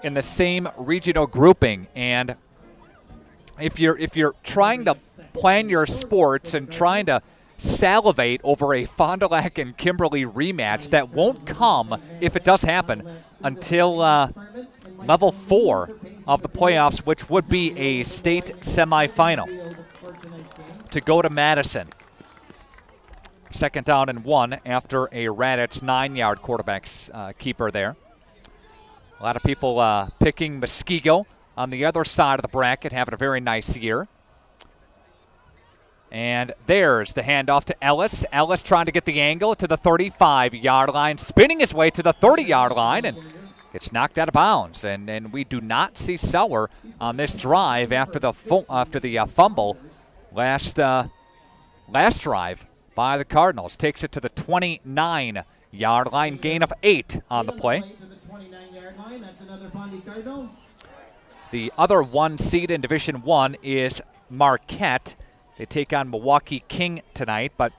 in the same regional grouping. And if you're trying to plan your sports and trying to salivate over a Fond du Lac and Kimberly rematch, that won't come, if it does happen, until level 4 of the playoffs, which would be a state semifinal to go to Madison. Second down and 1 after a Raditz 9-yard quarterback's keeper there. A lot of people picking Muskego on the other side of the bracket, having a very nice year. And there's the handoff to Ellis. Ellis trying to get the angle to the 35-yard line, spinning his way to the 30-yard line, and it's knocked out of bounds. And we do not see Seller on this drive after the fumble last drive by the Cardinals. Takes it to the 29-yard line, gain of 8 on the play. The other 1 seed in Division I is Marquette. They take on Milwaukee King tonight, but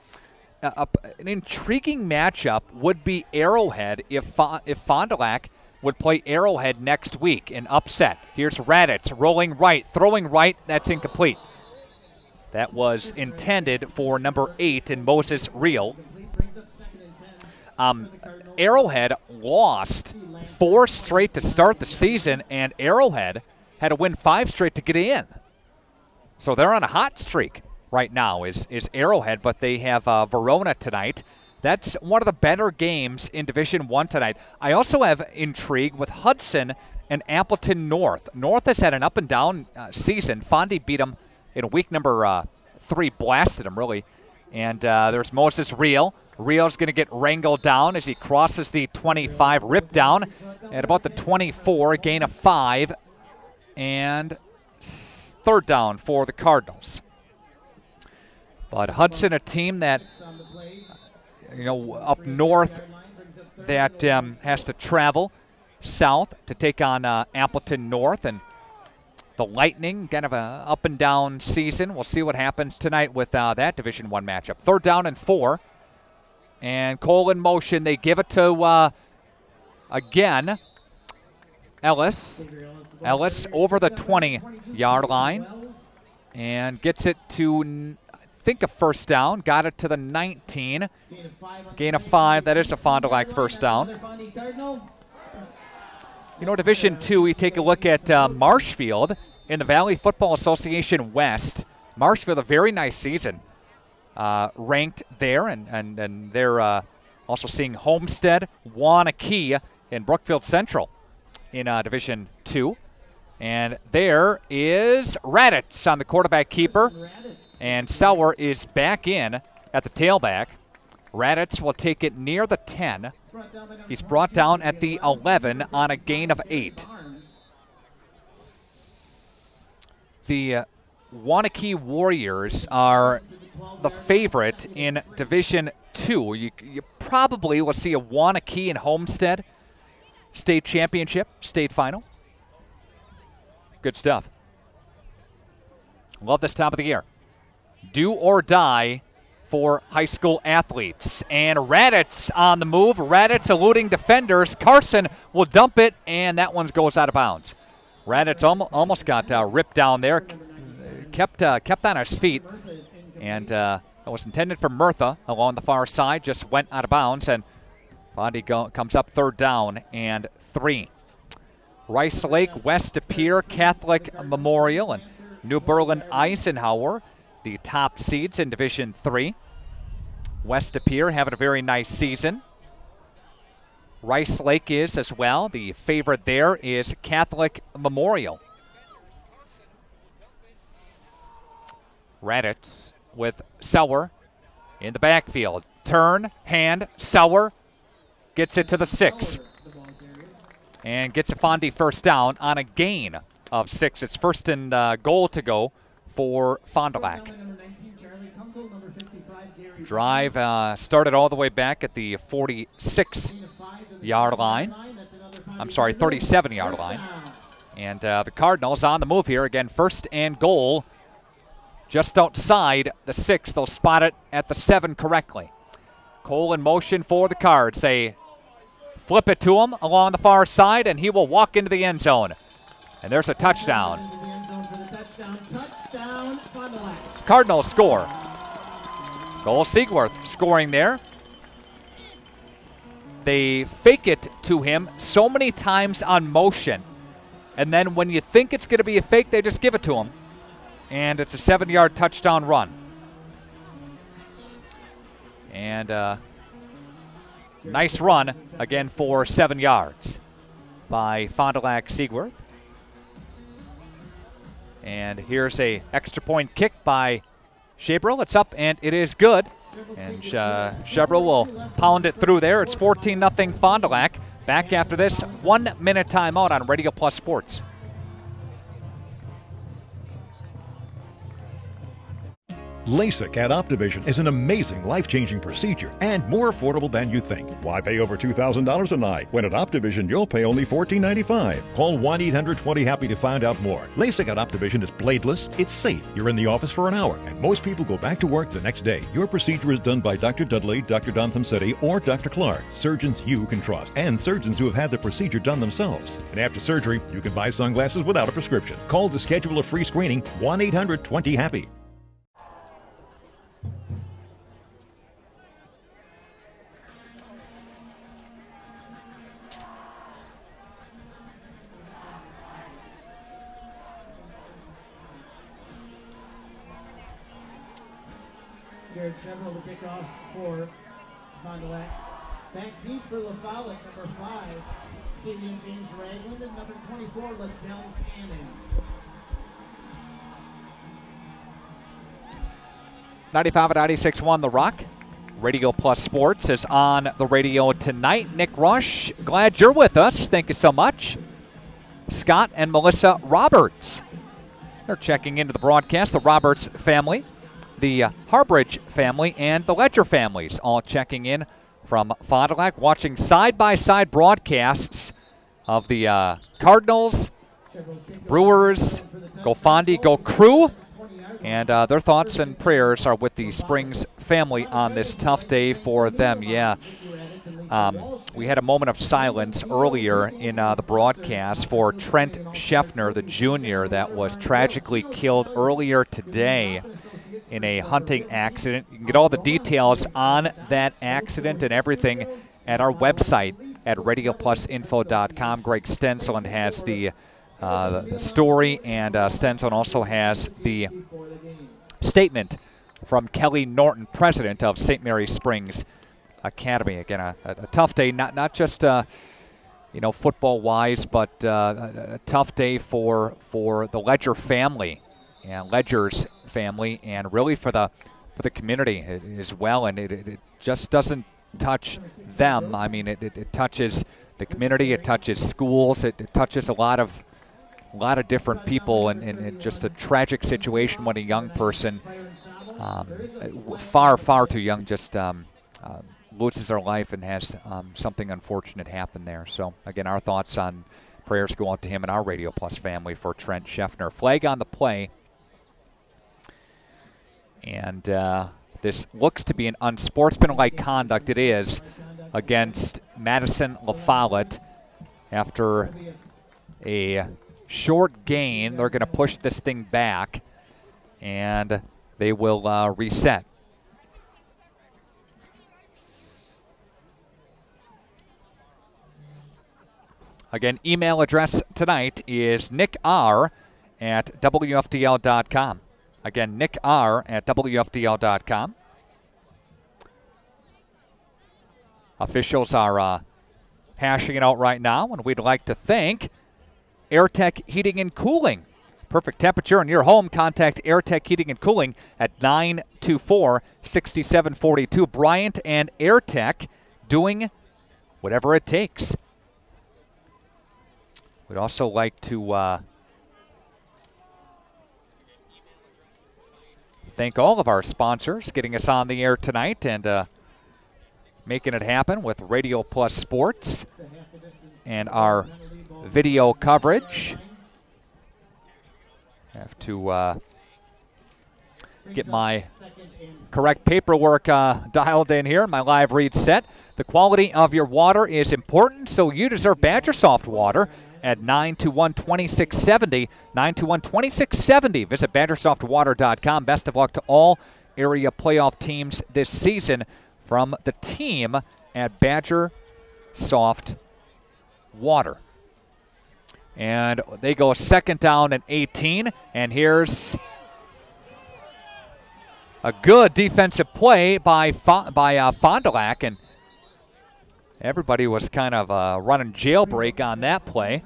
an intriguing matchup would be Arrowhead if Fond du Lac would play Arrowhead next week, an upset. Here's Raditz rolling right, throwing right, that's incomplete. That was intended for number 8 in Moses Reel. Arrowhead lost 4 straight to start the season, and Arrowhead had to win 5 straight to get in. So they're on a hot streak right now is Arrowhead, but they have Verona tonight. That's one of the better games in Division I tonight. I also have intrigue with Hudson and Appleton North. North has had an up-and-down season. Fondy beat them in week number 3, blasted them, really. And there's Moses Reel. Reel's going to get wrangled down as he crosses the 25, ripped down at about the 24, gain of 5, and third down for the Cardinals. But Hudson, a team that, up north, that has to travel south to take on Appleton North, and the Lightning, kind of a up and down season. We'll see what happens tonight with that Division I matchup. Third down and 4. And Cole in motion. They give it to, again, Ellis. Ellis over the 20-yard line and gets it to, I think, a first down. Got it to the 19. Gain of 5. That is a Fond du Lac first down. Division II, we take a look at Marshfield in the Valley Football Association West. Marshfield, a very nice season. Ranked there, and they're also seeing Homestead, Wanakee, and Brookfield Central in Division II. And there is Raditz on the quarterback keeper, and Sauer is back in at the tailback. Raditz will take it near the 10. He's brought down at the 11 on a gain of 8. The Wanakee Warriors are the favorite in Division II. You probably will see a Wanakee and Homestead state championship, state final. Good stuff. Love this time of the year. Do or die for high school athletes. And Raditz on the move. Raditz eluding defenders. Carson will dump it, and that one goes out of bounds. Raditz almost got ripped down there. Kept on his feet. And it was intended for Murtha along the far side. Just went out of bounds, and Fondy comes up third down and 3. Rice Lake, West De Pere, Catholic Memorial, and New Berlin Eisenhower, the top seeds in Division III. West Appear having a very nice season. Rice Lake is as well. The favorite there is Catholic Memorial. Raditz with Sauer in the backfield. Turn, hand, Sauer gets it to the 6. And gets a Fondy first down on a gain of 6. It's first and goal to go for Fond du Lac. Drive started all the way back at the 46-yard line. I'm sorry, 37-yard line. And the Cardinals on the move here. Again, first and goal just outside the 6. They'll spot it at the 7 correctly. Cole in motion for the Cards. They flip it to him along the far side, and he will walk into the end zone. And there's a touchdown. Cardinals score. Cole Siegworth scoring there. They fake it to him so many times on motion. And then when you think it's going to be a fake, they just give it to him. And it's a 7-yard touchdown run. And nice run, again, for 7 yards by Fond du Lac Siegworth. And here's a extra point kick by Shabril. It's up, and it is good. And Shabril will pound it through there. It's 14-0 Fond du Lac. Back after this 1-minute timeout on Radio Plus Sports. LASIK at Optivision is an amazing, life-changing procedure and more affordable than you think. Why pay over $2,000 a night when at Optivision you'll pay only $14.95? Call 1-800-20-HAPPY to find out more. LASIK at Optivision is bladeless, it's safe. You're in the office for an hour, and most people go back to work the next day. Your procedure is done by Dr. Dudley, Dr. Dontham-City, or Dr. Clark, surgeons you can trust, and surgeons who have had the procedure done themselves. And after surgery, you can buy sunglasses without a prescription. Call to schedule a free screening, 1-800-20-HAPPY. Jared Chevrolet will kick off for Fond du Lac. Back deep for Follette, number 5. Keegan James Ragland, and number 24, Liddell Cannon. 95 at 96.1 The Rock. Radio Plus Sports is on the radio tonight. Nick Rush, glad you're with us. Thank you so much. Scott and Melissa Roberts. They're checking into the broadcast. The Roberts family, the Harbridge family, and the Ledger families all checking in from Fond du Lac, watching side-by-side broadcasts of the Cardinals, Brewers, go Fondy, go Crew. And their thoughts and prayers are with the Springs family on this tough day for them. Yeah, we had a moment of silence earlier in the broadcast for Trent Scheffner, the junior, that was tragically killed earlier today in a hunting accident. You can get all the details on that accident and everything at our website at radioplusinfo.com. Greg Stenson has the story, and Stenson also has the statement from Kelly Norton, president of St. Mary Springs Academy. Again, a tough day, not just football-wise, but a tough day for the Ledger family and Ledger's family, and really for the community as well. And it just doesn't touch them. I mean, it touches the community, it touches schools, it touches a lot of different people, and just a tragic situation when a young person, far too young, just loses their life and has something unfortunate happen there. So again, our thoughts on prayers go out to him and our Radio Plus family for Trent Scheffner. Flag on the play. And this looks to be an unsportsmanlike conduct. It is against Madison LaFollette. After a short gain, they're going to push this thing back, and they will reset. Again, email address tonight is nickr@wfdl.com. Again, nickr@wfdl.com. Officials are hashing it out right now, and we'd like to thank AirTech Heating and Cooling. Perfect temperature in your home. Contact AirTech Heating and Cooling at 924-6742. Bryant and AirTech doing whatever it takes. We'd also like to thank all of our sponsors getting us on the air tonight and making it happen with Radio Plus Sports and our video coverage. Have to get my correct paperwork dialed in here, my live read set. The quality of your water is important, so you deserve BadgerSoft water at 921-2670. 921-2670. Visit BadgerSoftWater.com. Best of luck to all area playoff teams this season from the team at BadgerSoft Water. And they go second down and 18. And here's a good defensive play by Fond du Lac. And everybody was kind of running jailbreak on that play.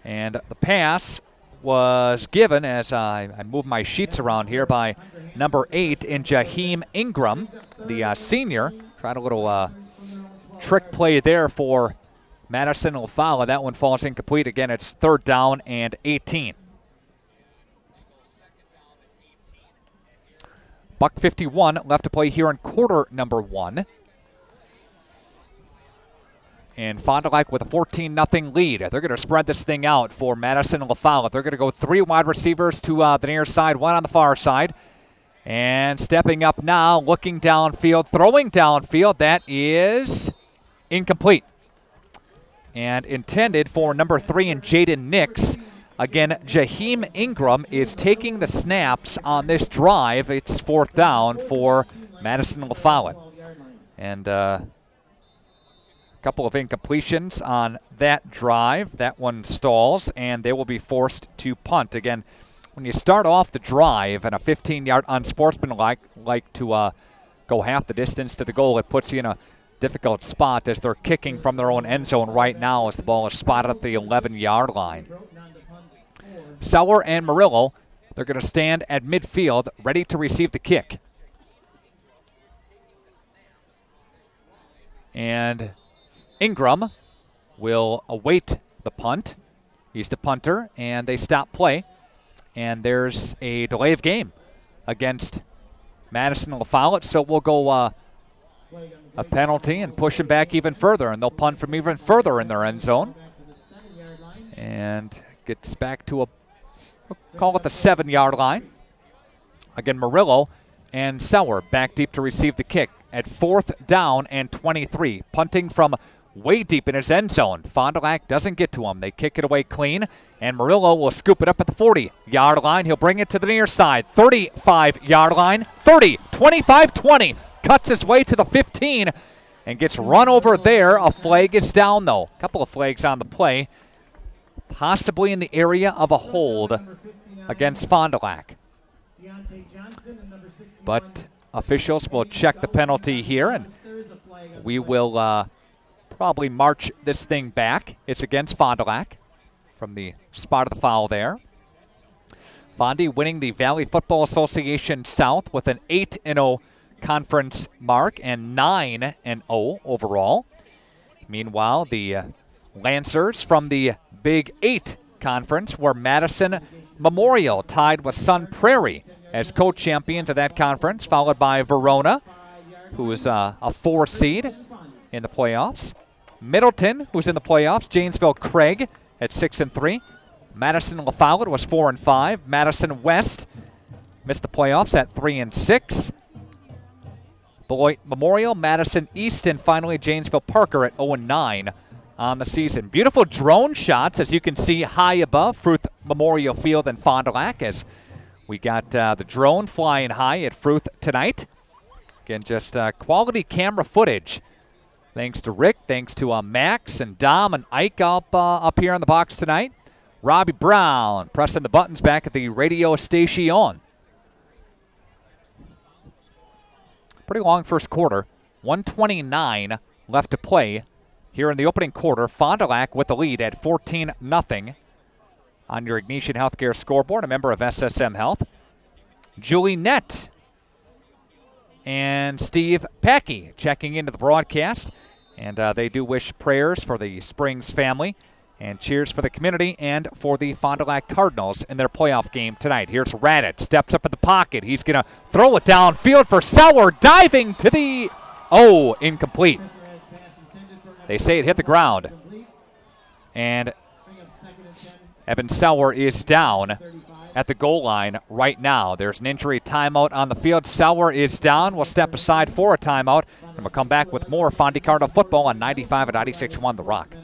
And the pass was given, as I move my sheets around here, by number 8 in Jaheim Ingram, the senior. Tried a little trick play there for Madison LaFolla. That one falls incomplete. Again, it's third down and 18. $1:51 left to play here in quarter number 1. And Fond du Lac with a 14-0 lead. They're going to spread this thing out for Madison LaFolla. They're going to go 3 wide receivers to the near side, 1 on the far side. And stepping up now, looking downfield, throwing downfield. That is incomplete. And intended for number 3 in Jaden Nix. Again, Jaheim Ingram is taking the snaps on this drive. It's fourth down for Madison LaFolla. And a couple of incompletions on that drive. That one stalls, and they will be forced to punt. Again, when you start off the drive and a 15-yard unsportsmanlike to go half the distance to the goal, it puts you in a difficult spot as they're kicking from their own end zone right now as the ball is spotted at the 11-yard line. Sauer and Murillo, they're going to stand at midfield, ready to receive the kick. And Ingram will await the punt. He's the punter, and they stop play. And there's a delay of game against Madison LaFolla, so we'll go a penalty and push them back even further, and they'll punt from even further in their end zone. And gets back to we'll call it the 7-yard line. Again, Murillo and Sauer back deep to receive the kick at 4th down and 23. Punting from way deep in his end zone. Fond du Lac doesn't get to him. They kick it away clean, and Murillo will scoop it up at the 40-yard line. He'll bring it to the near side. 35-yard line. 30, 25, 20. Cuts his way to the 15 and gets run over there. A flag is down, though. A couple of flags on the play. Possibly in the area of a hold against Fond du Lac. But officials will check the penalty here, and we will probably march this thing back. It's against Fond du Lac from the spot of the foul there. Fondy winning the Valley Football Association South with an 8-0 conference mark and 9-0 overall. Meanwhile, the Lancers from the Big 8 Conference were Madison Memorial, tied with Sun Prairie as co-champions of that conference, followed by Verona, who is a 4 seed in the playoffs. Middleton, who's in the playoffs. Janesville Craig at 6-3. Madison LaFollette was 4-5. Madison West missed the playoffs at 3-6. Beloit Memorial, Madison East, and finally Janesville Parker at 0-9 on the season. Beautiful drone shots, as you can see high above Fruth Memorial Field in Fond du Lac, as we got the drone flying high at Fruth tonight. Again, just quality camera footage. Thanks to Rick, thanks to Max and Dom and Ike up here in the box tonight. Robbie Brown pressing the buttons back at the radio station. Pretty long first quarter. 1:29 left to play here in the opening quarter. Fond du Lac with the lead at 14-0 on your Ignition Healthcare scoreboard, a member of SSM Health. Julie Nett and Steve Packey checking into the broadcast. And they do wish prayers for the Springs family and cheers for the community and for the Fond du Lac Cardinals in their playoff game tonight. Here's Raditz, steps up in the pocket. He's going to throw it downfield for Sauer, diving to the... Oh, incomplete. They say it hit the ground. And Evan Sauer is down at the goal line right now. There's an injury timeout on the field. Sauer is down. We'll step aside for a timeout, and we'll come back with more Fondy Cardinal football on 95 and 96.1 The Rock.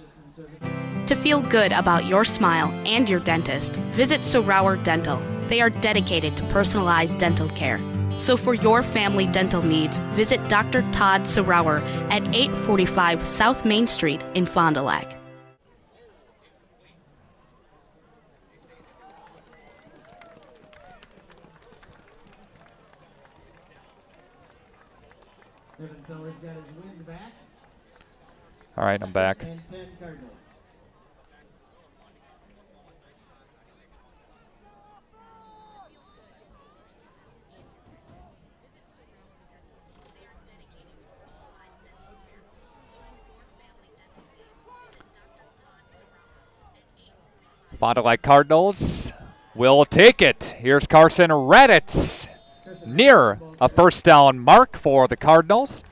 To feel good about your smile and your dentist, visit Sorauer Dental. They are dedicated to personalized dental care. So for your family dental needs, visit Dr. Todd Sorauer at 845 South Main Street in Fond du Lac. All right, I'm back. Fond du Lac Cardinals will take it. Here's Carson Raditz near a first down mark for the Cardinals.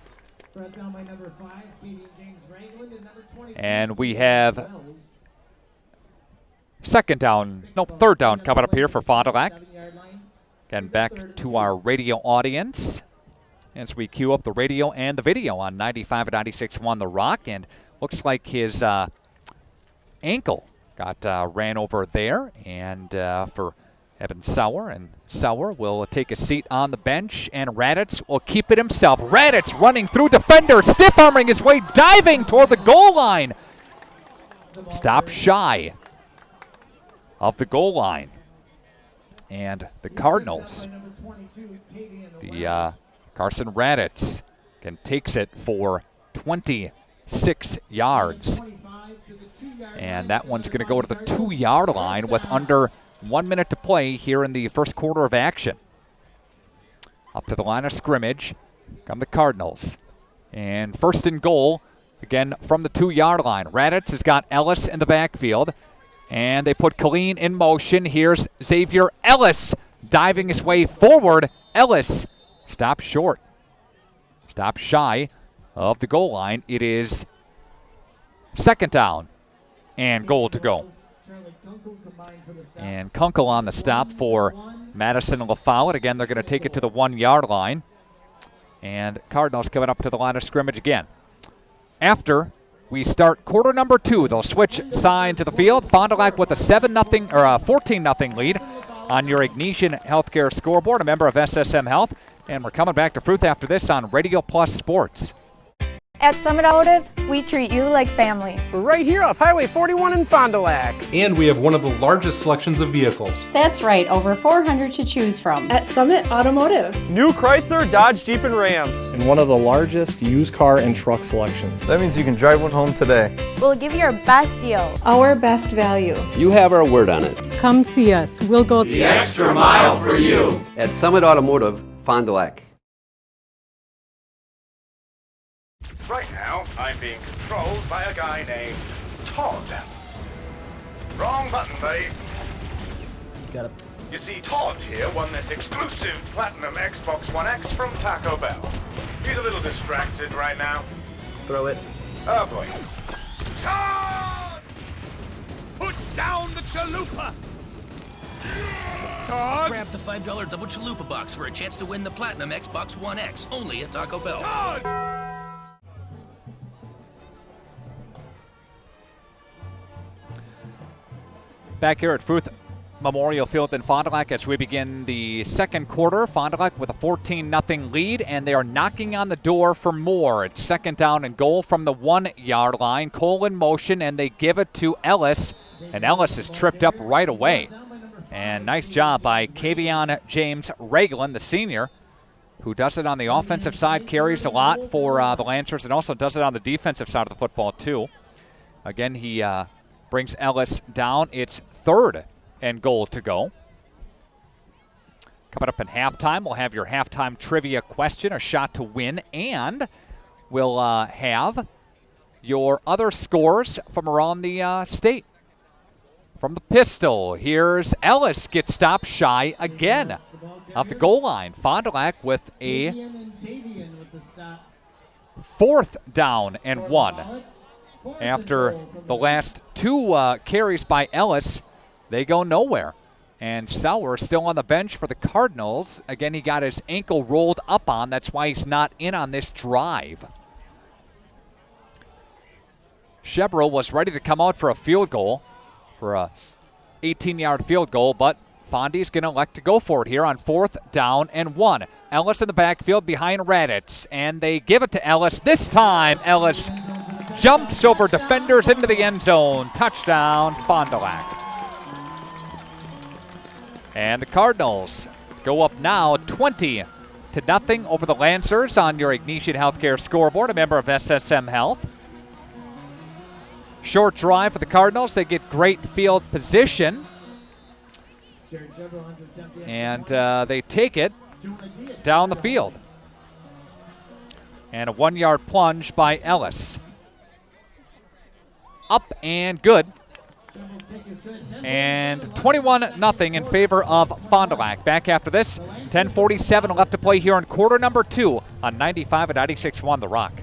And we have third down coming up here for Fond du Lac. Again, back to our radio audience as we queue up the radio and the video on 95 and 96.1 The Rock. And looks like his ankle got ran over there, and for Evan Sauer, and Sauer will take a seat on the bench, and Raditz will keep it himself. Raditz running through defenders, stiff-arming his way, diving toward the goal line. Stop shy of the goal line. And the Cardinals, the Carson Raditz, takes it for 26 yards. And that one's going to go to the 2-yard line with under 1 minute to play here in the first quarter of action. Up to the line of scrimmage come the Cardinals. And first and goal, again from the 2-yard line. Raditz has got Ellis in the backfield. And they put Colleen in motion. Here's Xavier Ellis diving his way forward. Ellis stops short. Stops shy of the goal line. It is second down and goal to go. And Kunkel on the stop for Madison and Follette. Again, they're going to take it to the 1-yard line. And Cardinals coming up to the line of scrimmage again. After we start quarter number 2, they'll switch side to the field. Fond du Lac with a 7-0 or a 14-0 lead on your Ignition Healthcare scoreboard, a member of SSM Health. And we're coming back to Fruth after this on Radio Plus Sports. At Summit Automotive, we treat you like family. We're right here off Highway 41 in Fond du Lac. And we have one of the largest selections of vehicles. That's right, over 400 to choose from. At Summit Automotive. New Chrysler, Dodge, Jeep, and Rams. And one of the largest used car and truck selections. That means you can drive one home today. We'll give you our best deal. Our best value. You have our word on it. Come see us. We'll go the extra mile for you. At Summit Automotive, Fond du Lac. Right now, I'm being controlled by a guy named Todd. Wrong button, babe. Got it. You see, Todd here won this exclusive Platinum Xbox One X from Taco Bell. He's a little distracted right now. Throw it. Oh, boy. Todd! Put down the chalupa! Todd! Grab the $5 double chalupa box for a chance to win the Platinum Xbox One X, only at Taco Bell. Todd! Back here at Fruth Memorial Field in Fond du Lac as we begin the second quarter. Fond du Lac with a 14-0 lead, and they are knocking on the door for more. It's second down and goal from the 1-yard line. Cole in motion, and they give it to Ellis, and Ellis is tripped up right away. And nice job by Kavion James Raglan, the senior, who does it on the offensive side, carries a lot for the Lancers, and also does it on the defensive side of the football, too. Again, he brings Ellis down. It's 3rd and goal to go. Coming up in halftime, we'll have your halftime trivia question, a shot to win, and we'll have your other scores from around the state. From the pistol, here's Ellis, gets stopped shy again of the goal line. Fond du Lac with a 4th down and 1. After the last 2 carries by Ellis, they go nowhere. And Sauer still on the bench for the Cardinals. Again, he got his ankle rolled up on. That's why he's not in on this drive. Chevrolet was ready to come out for a field goal, for a 18-yard field goal, but Fondy's going to elect to go for it here on 4th down and 1. Ellis in the backfield behind Raditz, and they give it to Ellis. This time, Ellis jumps over defenders into the end zone. Touchdown, Fond du Lac. And the Cardinals go up now 20-0 over the Lancers on your Ignatian Healthcare scoreboard, a member of SSM Health. Short drive for the Cardinals. They get great field position. And they take it down the field. And a 1-yard plunge by Ellis. Up and good. And 21-0 in favor of Fond du Lac. Back after this, 10:47 left to play here in quarter number 2 on 95 at 96.1 The Rock.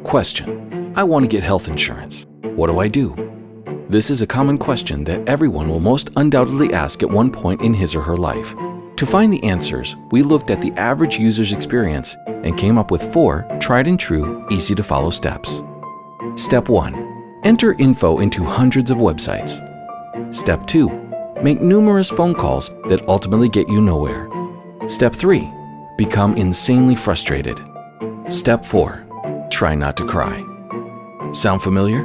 Question: I want to get health insurance. What do I do? This is a common question that everyone will most undoubtedly ask at one point in his or her life. To find the answers, we looked at the average user's experience and came up with 4 tried and true, easy to follow steps. Step 1. Enter info into hundreds of websites. Step 2. Make numerous phone calls that ultimately get you nowhere. Step 3. Become insanely frustrated. Step 4. Try not to cry. Sound familiar?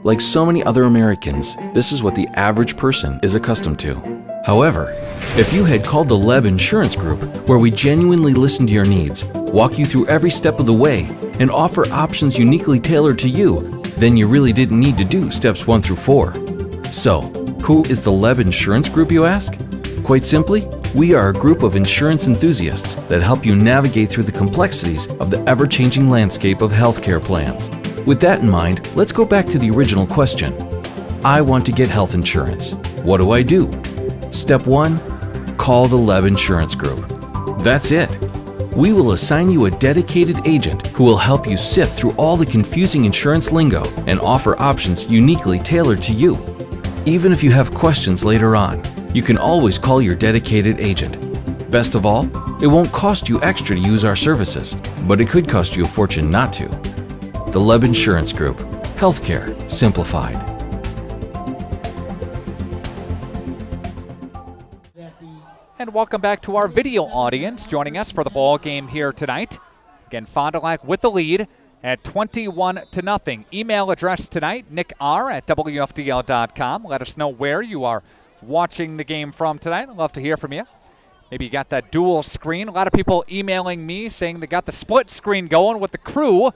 Like so many other Americans, this is what the average person is accustomed to. However, if you had called the Leb Insurance Group, where we genuinely listen to your needs, walk you through every step of the way, and offer options uniquely tailored to you, then you really didn't need to do steps 1 through 4. So, who is the Leb Insurance Group, you ask? Quite simply, we are a group of insurance enthusiasts that help you navigate through the complexities of the ever-changing landscape of healthcare plans. With that in mind, let's go back to the original question. I want to get health insurance. What do I do? Step 1, call the Leb Insurance Group. That's it. We will assign you a dedicated agent who will help you sift through all the confusing insurance lingo and offer options uniquely tailored to you. Even if you have questions later on, you can always call your dedicated agent. Best of all, it won't cost you extra to use our services, but it could cost you a fortune not to. The Leb Insurance Group. Healthcare simplified. And welcome back to our video audience joining us for the ball game here tonight. Again, Fond du Lac with the lead at 21-0. Email address tonight, nickr@wfdl.com. Let us know where you are watching the game from tonight. I'd love to hear from you. Maybe you got that dual screen. A lot of people emailing me saying they got the split screen going with the Crew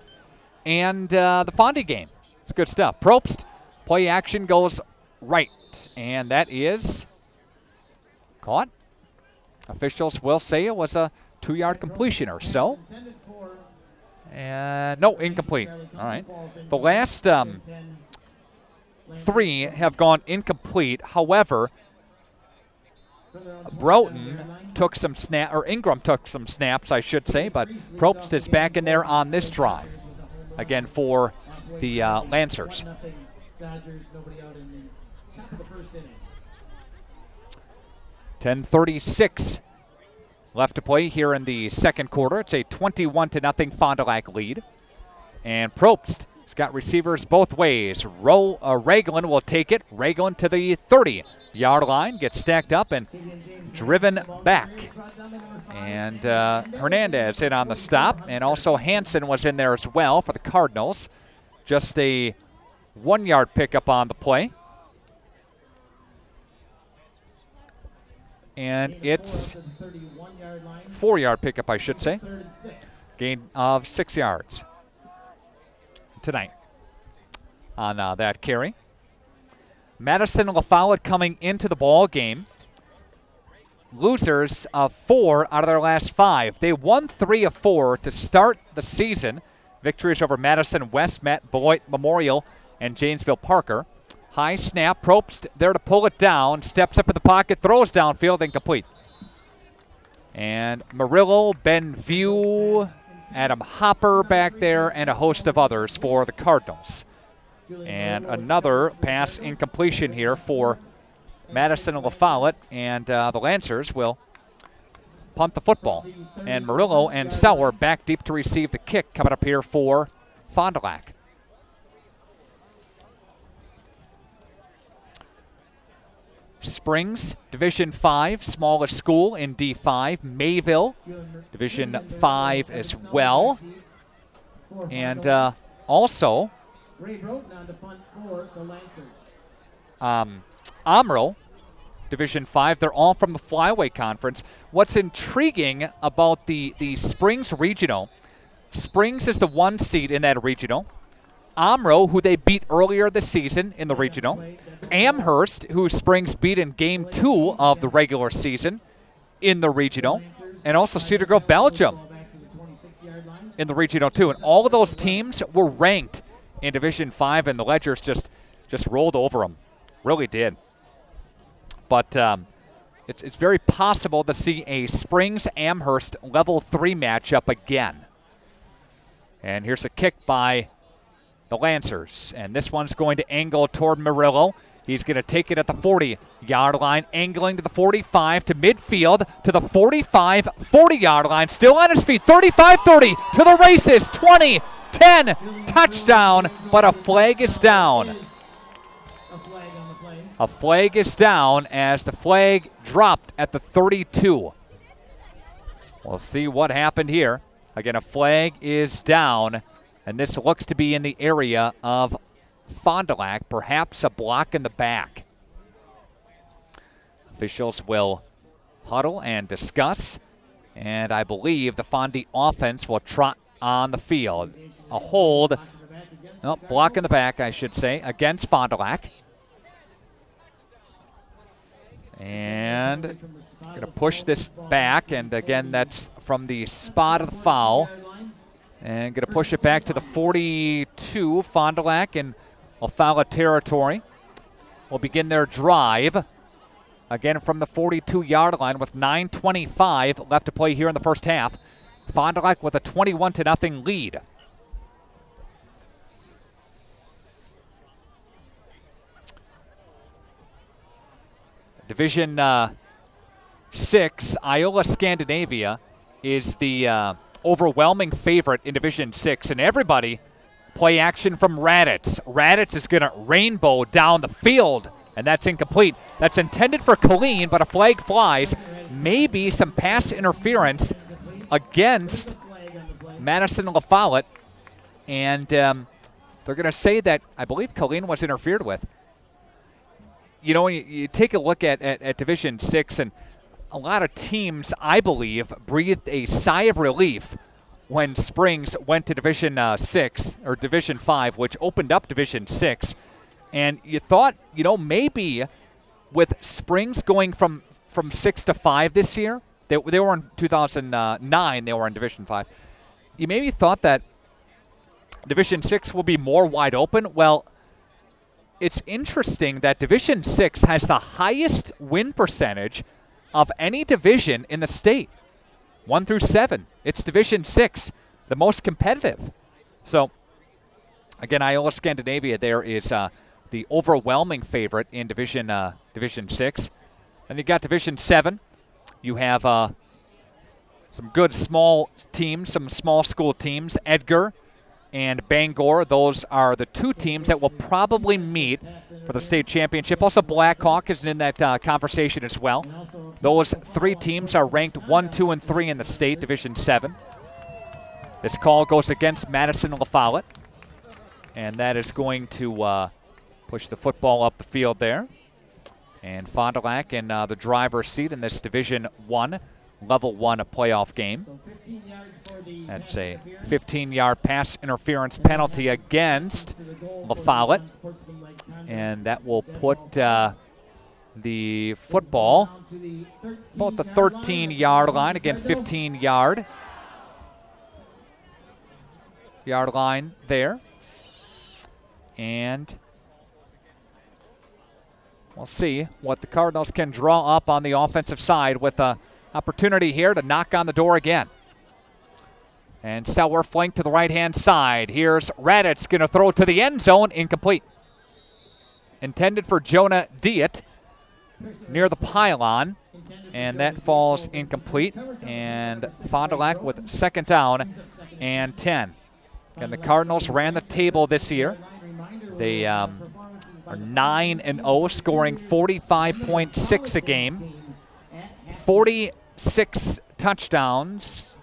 and the Fondy game. It's good stuff. Probst, play action goes right, and that is caught. Officials will say it was a 2-yard completion or so. And no, incomplete. All right. The last 3 have gone incomplete. However, Broughton took some Ingram took some snaps, I should say, but Probst is back in there on this drive. Again for the Lancers. 10:36 left to play here in the second quarter. It's a 21-0 Fond du Lac lead. And Probst has got receivers both ways. Raglan will take it. Raglan to the 30-yard line, gets stacked up and driven back. And Hernandez in on the stop, and also Hansen was in there as well for the Cardinals. Just a 1-yard pickup on the play. And it's 4-yard pickup, I should say. Gain of 6 yards tonight on that carry. Madison and Follette coming into the ball game. Losers of 4 out of their last 5. They won 3 of 4 to start the season. Victories over Madison, West, Beloit Memorial, and Janesville Parker. High snap. Probst there to pull it down. Steps up in the pocket, throws downfield, incomplete. And Murillo, Ben View, Adam Hopper back there, and a host of others for the Cardinals. And another pass incompletion here for Madison and Follette, and the Lancers will punt the football. And Murillo and Sauer back deep to receive the kick coming up here for Fond du Lac. Springs, Division 5, smallest school in D5. Mayville, Division 5 as well. And also, Amro, Division 5. They're all from the Flyway Conference. What's intriguing about the Springs Regional, Springs is the 1 seed in that regional. Amro, who they beat earlier this season in the regional. Amherst, who Springs beat in Game 2 of the regular season in the regional. And also Cedar Grove, Belgium in the regional too. And all of those teams were ranked in Division 5, and the Ledgers just rolled over them. Really did. But it's very possible to see a Springs-Amherst Level 3 matchup again. And here's a kick by the Lancers. And this one's going to angle toward Murillo. He's going to take it at the 40-yard line, angling to the 45, to midfield, to the 45, 40-yard line. Still on his feet, 35-30, to the races, 20, 10, touchdown, but a flag is down. A flag is down as the flag dropped at the 32. We'll see what happened here. Again, a flag is down, and this looks to be in the area of Fond du Lac, perhaps a block in the back. Officials will huddle and discuss, and I believe the Fondy offense will trot on the field. A hold, block in the back, I should say, against Fond du Lac. And going to push this back, and again, that's from the spot of the foul. And going to push it back to the 42, Fond du Lac in Follette territory. Will begin their drive, again from the 42-yard line with 9:25 left to play here in the first half. Fond du Lac with a 21-0 lead. Division 6, Iola Scandinavia is the overwhelming favorite in Division 6, and everybody play action from Raditz. Raditz is going to rainbow down the field, and that's incomplete. That's intended for Colleen, but a flag flies. Maybe some pass interference against Madison and Follette, and they're going to say that I believe Colleen was interfered with. You know, you take a look at Division 6, and a lot of teams, I believe, breathed a sigh of relief when Springs went to Division 6, or Division 5, which opened up Division 6. And you thought, you know, maybe with Springs going from 6 to 5 this year, they were in 2009, they were in Division 5. You maybe thought that Division 6 will be more wide open. Well, it's interesting that Division 6 has the highest win percentage of any division in the state. 1 through 7. It's Division 6, the most competitive. So, again, Iola Scandinavia there is the overwhelming favorite in Division 6. Then you got Division 7. You have some good small teams, some small school teams. Edgar and Bangor, those are the 2 teams that will probably meet for the state championship. Also, Blackhawk is in that conversation as well. Those 3 teams are ranked 1, 2, and 3 in the state, Division 7. This call goes against Madison and Follette, and that is going to push the football up the field there. And Fond du Lac in the driver's seat in this Division I, Level 1 playoff game. That's a 15-yard pass interference penalty against Follette. And that will put the football about the 13-yard line. Again, 15-yard line there. And we'll see what the Cardinals can draw up on the offensive side with an opportunity here to knock on the door again. And Sauer flanked to the right-hand side. Here's Raditz going to throw to the end zone. Incomplete. Intended for Jonah Diet near the pylon. And that falls incomplete. And Fond du Lac with second down and 10. And the Cardinals ran the table this year. They are 9-0, scoring 45.6 a game. 46 touchdowns,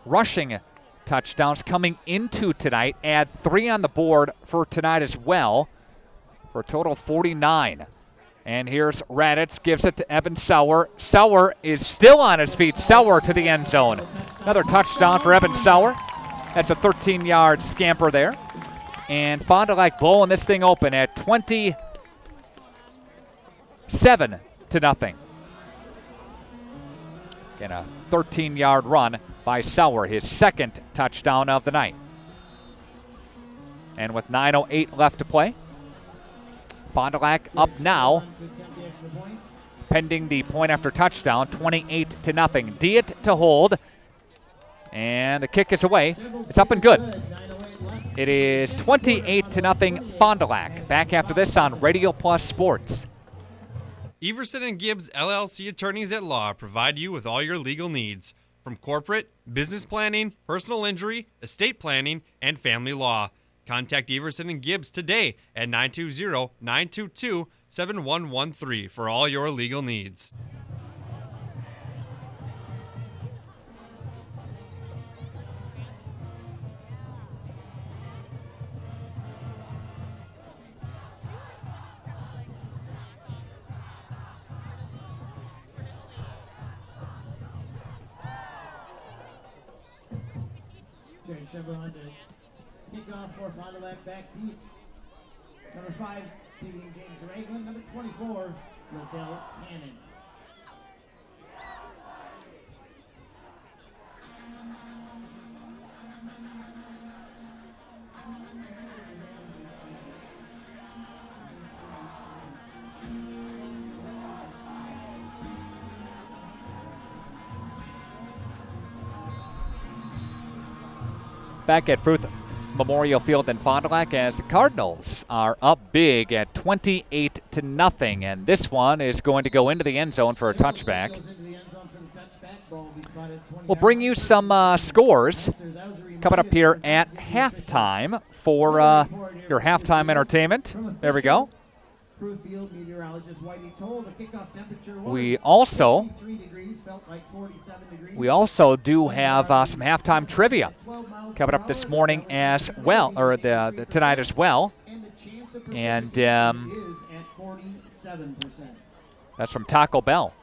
rushing touchdowns coming into tonight. Add 3 on the board for tonight as well, for a total of 49. And here's Raditz, gives it to Evan Sauer. Sauer is still on his feet. Sauer to the end zone. Another touchdown for Evan Sauer. That's a 13-yard scamper there. And Fond du Lac blowing this thing open at 27-0. Again, a 13-yard run by Sauer, his second touchdown of the night. And with 9:08 left to play, Fond du Lac up now, pending the point after touchdown, 28-0. Diet to hold, and the kick is away. It's up and good. It is 28-0 Fond du Lac. Back after this on Radio Plus Sports. Everson and Gibbs LLC attorneys at law provide you with all your legal needs, from corporate, business planning, personal injury, estate planning, and family law. Contact Everson and Gibbs today at 920-922-7113 for all your legal needs. Chevron to kickoff for Fond du Lac, back deep. Number 5, taking James Ragland. Number 24, Liddell Cannon. Back at Fruth Memorial Field in Fond du Lac as the Cardinals are up big at 28-0, and this one is going to go into the end zone for a touchback. We'll bring you some scores coming up here at halftime for your halftime entertainment. There we go. We also do have some halftime trivia coming up this morning as well, or tonight as well. And that's from Taco Bell.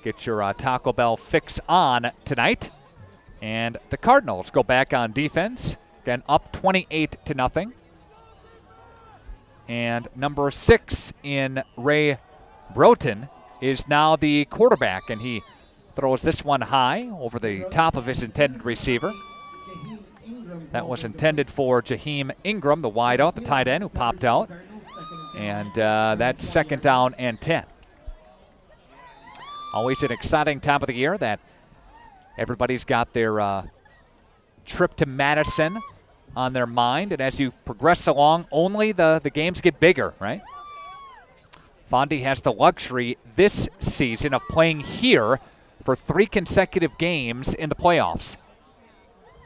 Get your Taco Bell fix on tonight. And the Cardinals go back on defense, again up 28-0. And number 6 in Ray Broughton is now the quarterback, and he throws this one high over the top of his intended receiver. That was intended for Jaheim Ingram, the wideout, the tight end who popped out. And that's second down and 10. Always an exciting time of the year that everybody's got their trip to Madison on their mind, and as you progress along, only the games get bigger, right? Fondy has the luxury this season of playing here for 3 consecutive games in the playoffs.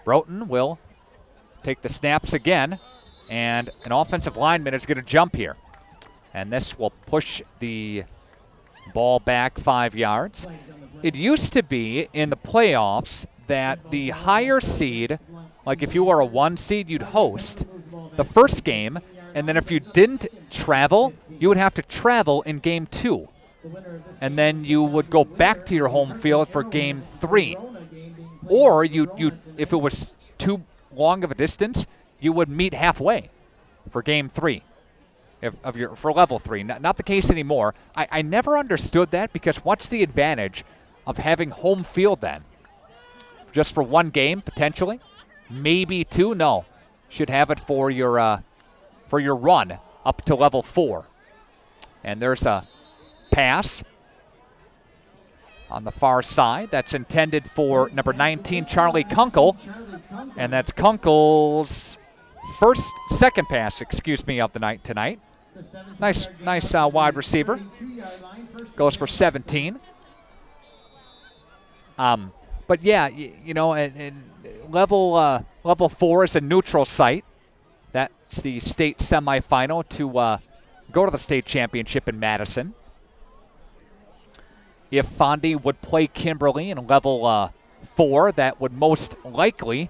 Broughton will take the snaps again, and an offensive lineman is going to jump here. And this will push the ball back 5 yards. It used to be in the playoffs that the higher seed, like if you were a 1 seed, you'd host the first game, and then if you didn't travel, you would have to travel in game 2. and then you would go back to your home field for game 3. Or you if it was too long of a distance, you would meet halfway for game 3 for level 3. Not the case anymore. I never understood that, because what's the advantage of having home field then? Just for one game potentially, maybe 2. No, should have it for your run up to level 4. And there's a pass on the far side that's intended for number 19, Charlie Kunkel, and that's Kunkel's second pass of the night tonight. Nice wide receiver. Goes for 17. But yeah, and level 4 is a neutral site. That's the state semifinal to go to the state championship in Madison. If Fondy would play Kimberly in level 4, that would most likely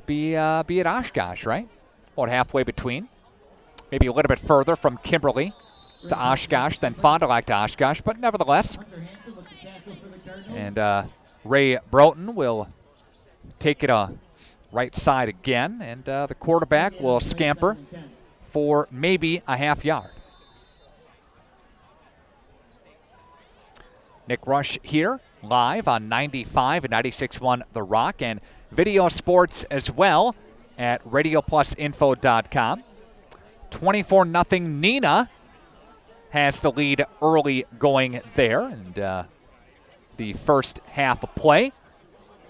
be at Oshkosh, right? About halfway between. Maybe a little bit further from Kimberly to Oshkosh than Fond du Lac to Oshkosh, but nevertheless. And Ray Broughton will take it right side again, and the quarterback will scamper for maybe a half yard. Nick Rush here, live on 95 and 96.1 The Rock, and video sports as well at radioplusinfo.com. 24-0 Neenah has the lead early going there, and the first half of play.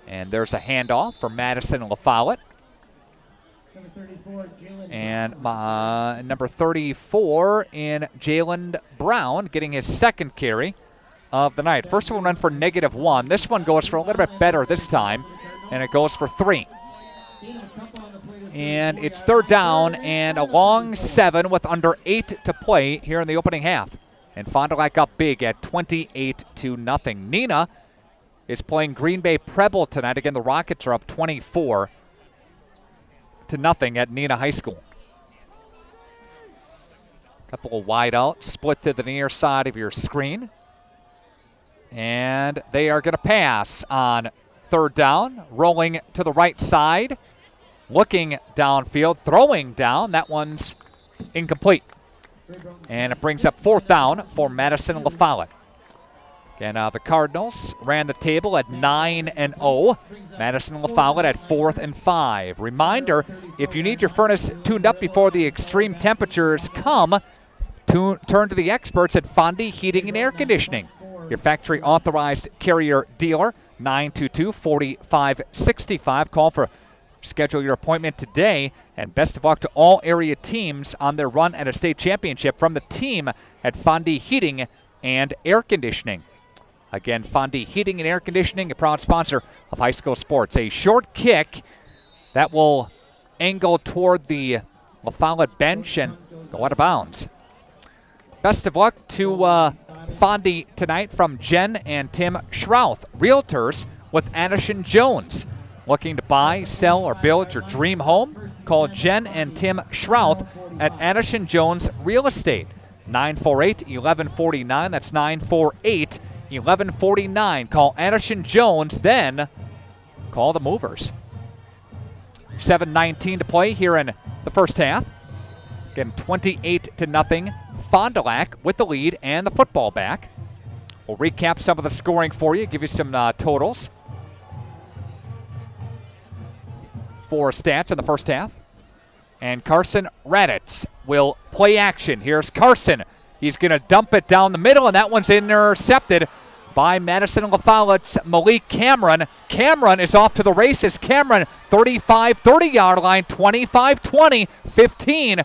And there's a handoff for Madison and Follette. And number 34 in Jalen Brown getting his second carry of the night. First one went for -1. This one goes for a little bit better this time, and it goes for 3. And it's third down and a long 7 with under 8 to play here in the opening half. And Fond du Lac up big at 28-0. Neenah is playing Green Bay Preble tonight. Again, the Rockets are up 24-0 at Neenah High School. Couple of wide out, split to the near side of your screen. And they are going to pass on third down, rolling to the right side, looking downfield, throwing down. That one's incomplete. And it brings up fourth down for Madison and Follette. Again, the Cardinals ran the table at 9-0. Madison and Follette at 4th and 5. Reminder, if you need your furnace tuned up before the extreme temperatures come, turn to the experts at Fondy Heating and Air Conditioning. Your factory authorized carrier dealer, 922-4565. Schedule your appointment today, and best of luck to all area teams on their run at a state championship from the team at Fondy Heating and Air Conditioning. Again, Fondy Heating and Air Conditioning, a proud sponsor of high school sports. A short kick that will angle toward the Follette bench and go out of bounds. Best of luck to Fondy tonight from Jen and Tim Schrouth, realtors with Addison Jones. Looking to buy, sell, or build your dream home? Call Jen and Tim Schrouth at Addison Jones Real Estate. 948-1149. That's 948-1149. Call Addison Jones, then call the movers. 7:19 to play here in the first half. Again, 28-0. Fond du Lac with the lead and the football back. We'll recap some of the scoring for you, give you some totals for stats in the first half. And Carson Raditz will play action. Here's Carson. He's going to dump it down the middle, and that one's intercepted by Madison and Follette's Malik Cameron. Cameron is off to the races. Cameron, 35, 30-yard line, 25, 20, 15,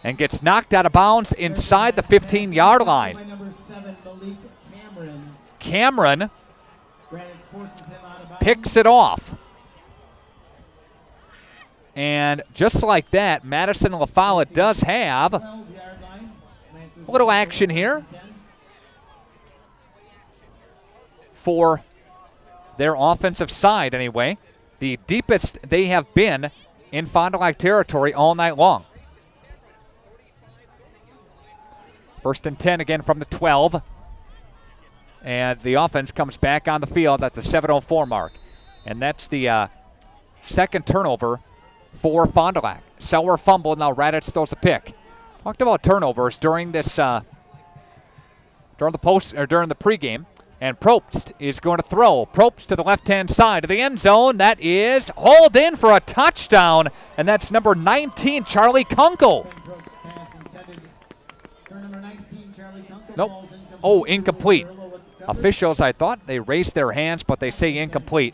and gets knocked out of bounds inside the 15-yard line. Cameron picks it off. And just like that, Madison and Follette does have a little action here for their offensive side anyway. The deepest they have been in Fond du Lac territory all night long. 1st and 10 again from the 12. And the offense comes back on the field at the 7:04 mark. And that's the second turnover for Fond du Lac. Seller fumbled, now Raditz throws a pick. Talked about turnovers during this during the pregame. And Probst is going to throw. Probst to the left-hand side of the end zone. That is hauled in for a touchdown, and that's number 19, Charlie Kunkel. Nope. Oh, incomplete. Officials, I thought they raised their hands, but they say incomplete.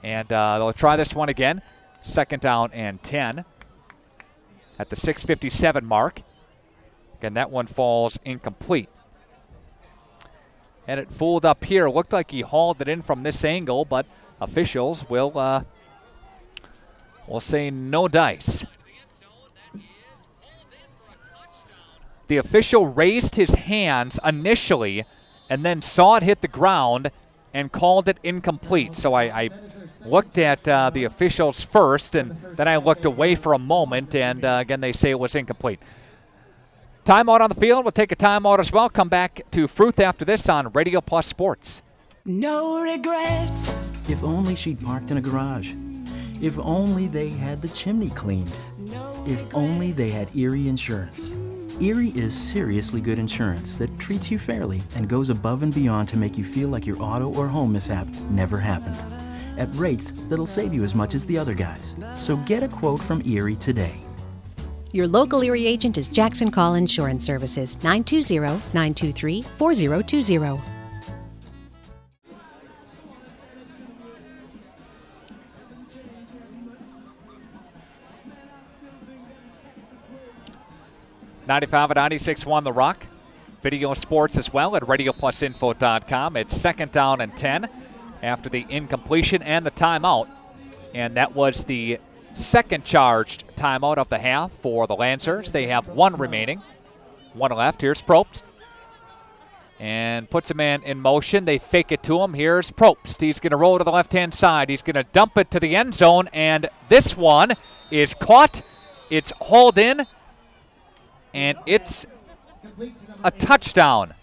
And they'll try this one again. 2nd down and 10 at the 6:57 mark. Again, that one falls incomplete. And it fooled up here. Looked like he hauled it in from this angle, but officials will say no dice. The official raised his hands initially and then saw it hit the ground and called it incomplete. So I looked at the officials first, and then I looked away for a moment, and again, they say it was incomplete. Timeout on the field. We'll take a timeout as well. Come back to Fruth after this on Radio Plus Sports. No regrets. If only she'd parked in a garage. If only they had the chimney cleaned. If only they had Erie Insurance. Erie is seriously good insurance that treats you fairly and goes above and beyond to make you feel like your auto or home mishap never happened. At rates that'll save you as much as the other guys. So get a quote from Erie today. Your local Erie agent is Jackson Call Insurance Services, 920-923-4020. '95 and 96.1 The Rock. Video sports as well at RadioPlusInfo.com. It's 2nd down and 10 after the incompletion and the timeout. And that was the second charged timeout of the half for the Lancers. They have one remaining. One left. Here's Probst. And puts a man in motion. They fake it to him. Here's Probst. He's going to roll to the left-hand side. He's going to dump it to the end zone. And this one is caught. It's hauled in. And it's a touchdown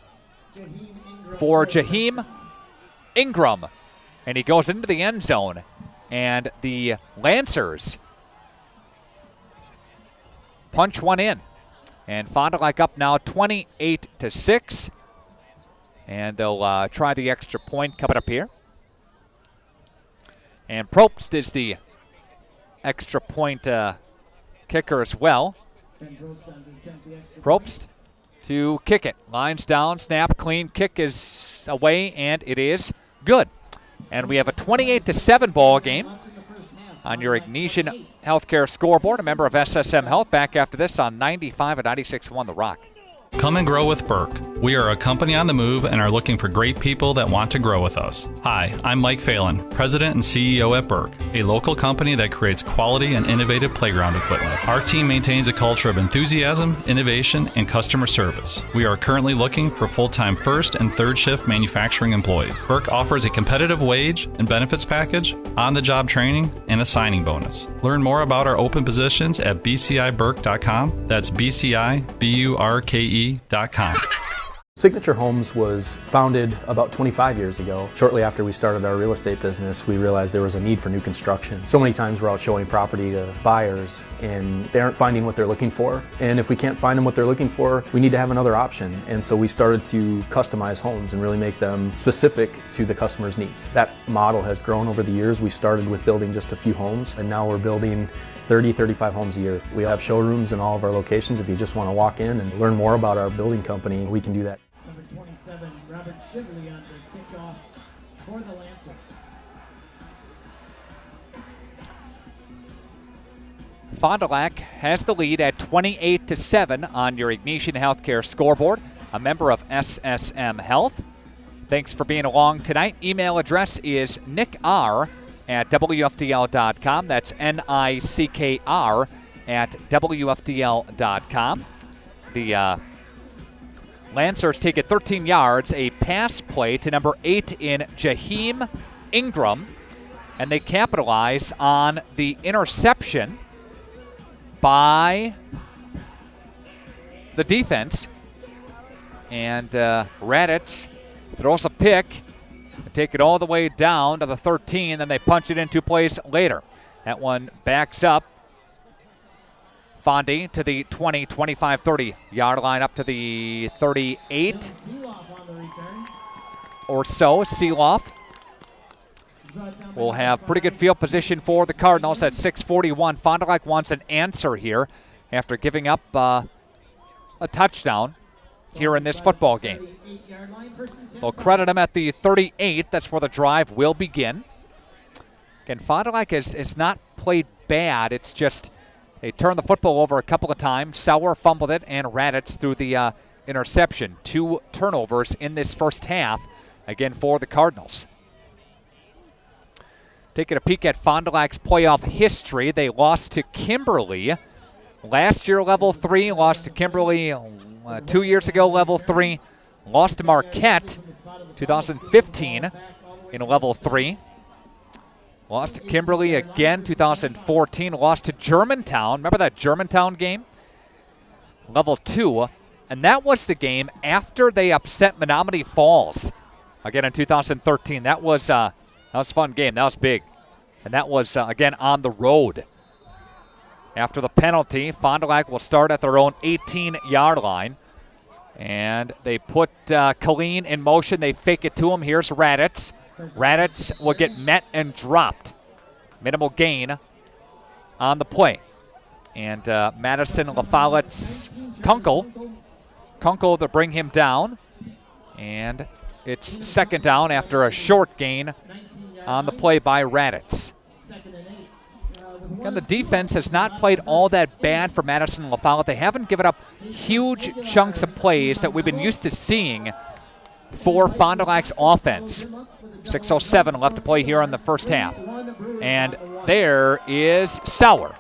for Jaheim Ingram. And he goes into the end zone. And the Lancers punch one in. And Fond du Lac up now 28-6. And they'll try the extra point coming up here. And Probst is the extra point kicker as well. Probst to kick it. Lines down, snap, clean, kick is away, and it is good. And we have a 28-7 ball game on your Ignesian Healthcare scoreboard. A member of SSM Health. Back after this on 95 and 96.1 The Rock. Come and grow with Burke. We are a company on the move and are looking for great people that want to grow with us. Hi, I'm Mike Phelan, President and CEO at Burke, a local company that creates quality and innovative playground equipment. Our team maintains a culture of enthusiasm, innovation, and customer service. We are currently looking for full-time first and third shift manufacturing employees. Burke offers a competitive wage and benefits package, on-the-job training, and a signing bonus. Learn more about our open positions at bciburke.com. That's BCIBURKE.com. Signature Homes was founded about 25 years ago. Shortly after we started our real estate business, we realized there was a need for new construction. So many times we're out showing property to buyers and they aren't finding what they're looking for. And if we can't find them what they're looking for, we need to have another option. And so we started to customize homes and really make them specific to the customer's needs. That model has grown over the years. We started with building just a few homes, and now we're building 30, 35 homes a year. We have showrooms in all of our locations. If you just want to walk in and learn more about our building company, we can do that. Number 27, Robert Shibley on the kickoff for the Lancers. Fond du Lac has the lead at 28-7 on your Ignesian Healthcare scoreboard. A member of SSM Health. Thanks for being along tonight. Email address is nickr@wfdl.com. That's NICKR at WFDL.com. The Lancers take it 13 yards, a pass play to number 8 in Jaheim Ingram, and they capitalize on the interception by the defense. And Raditz throws a pick, take it all the way down to the 13, then they punch it in 2 plays later. That one backs up. Fondy to the 20, 25, 30 yard line, up to the 38 or so. Seeloff will have pretty good field position for the Cardinals at 6:41. Fond du Lac wants an answer here after giving up a touchdown here in this football game. They'll credit him at the 38. That's where the drive will begin. Again, Fond du Lac has not played bad. It's just they turned the football over a couple of times. Sauer fumbled it, and Raditz threw the interception. 2 turnovers in this first half, again, for the Cardinals. Taking a peek at Fond du Lac's playoff history, they lost to Kimberly last year, level 3. Lost to Kimberly 2 years ago, level 3. Lost to Marquette 2015 in level 3. Lost to Kimberly again 2014. Lost to Germantown. Remember that Germantown game? Level 2. And that was the game after they upset Menominee Falls again in 2013. That was a fun game. That was big. And that was, again, on the road. After the penalty, Fond du Lac will start at their own 18-yard line. And they put Colleen in motion. They fake it to him. Here's Raditz. Raditz will get met and dropped. Minimal gain on the play. And Madison LaFollette's Kunkel to bring him down. And it's second down after a short gain on the play by Raditz. And the defense has not played all that bad for Madison LaFollette. They haven't given up huge chunks of plays that we've been used to seeing for Fond du Lac's offense. 6:07 left to play here in the first half. And there is Sauer.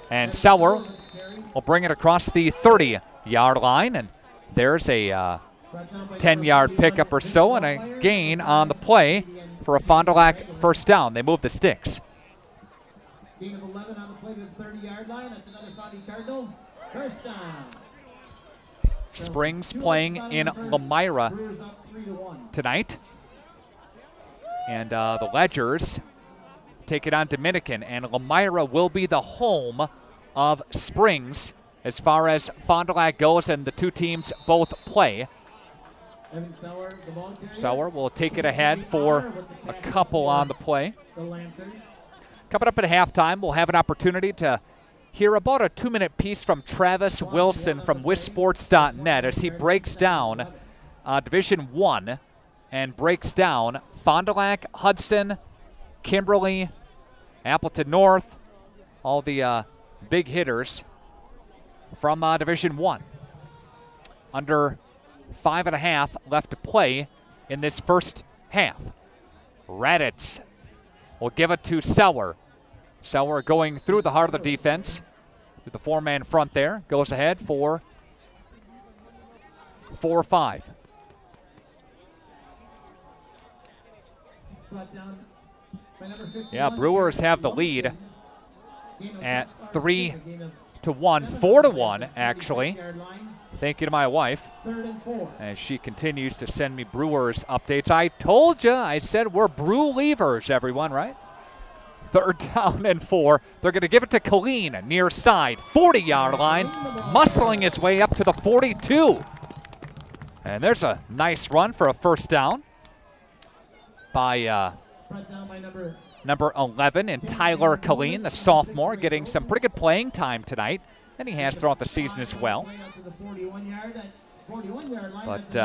And Sauer will bring it across the 30-yard line. And there's a 10-yard pickup or so and a gain on the play for a Fond du Lac first down. They move the sticks. Gain of 11 on the play to the 30-yard line. That's another Fondy Cardinals. First down. Springs playing in Lemira tonight. And the Ledgers take it on Dominican. And Lemira will be the home of Springs as far as Fond du Lac goes, and the two teams both play. Sauer will take it ahead for a couple on the play. Coming up at halftime, we'll have an opportunity to hear about a 2-minute piece from Travis Wilson from WisSports.net as he breaks down Division I and breaks down Fond du Lac, Hudson, Kimberly, Appleton North, all the big hitters from Division I. Under 5.5 left to play in this first half. Raditz will give it to Sauer. Sauer going through the heart of the defense. With the 4-man front there. Goes ahead for 4-5. Yeah, Brewers have the lead at 3-1, 4-1 actually. Thank you to my wife as she continues to send me Brewers updates. I told you, I said we're Brew Leavers, everyone, right? 3rd down and 4. They're going to give it to Colleen, near side, 40-yard line, muscling his way up to the 42. And there's a nice run for a first down by number 11 and Tyler Colleen, the sophomore, getting some pretty good playing time tonight. And he has throughout the season as well. But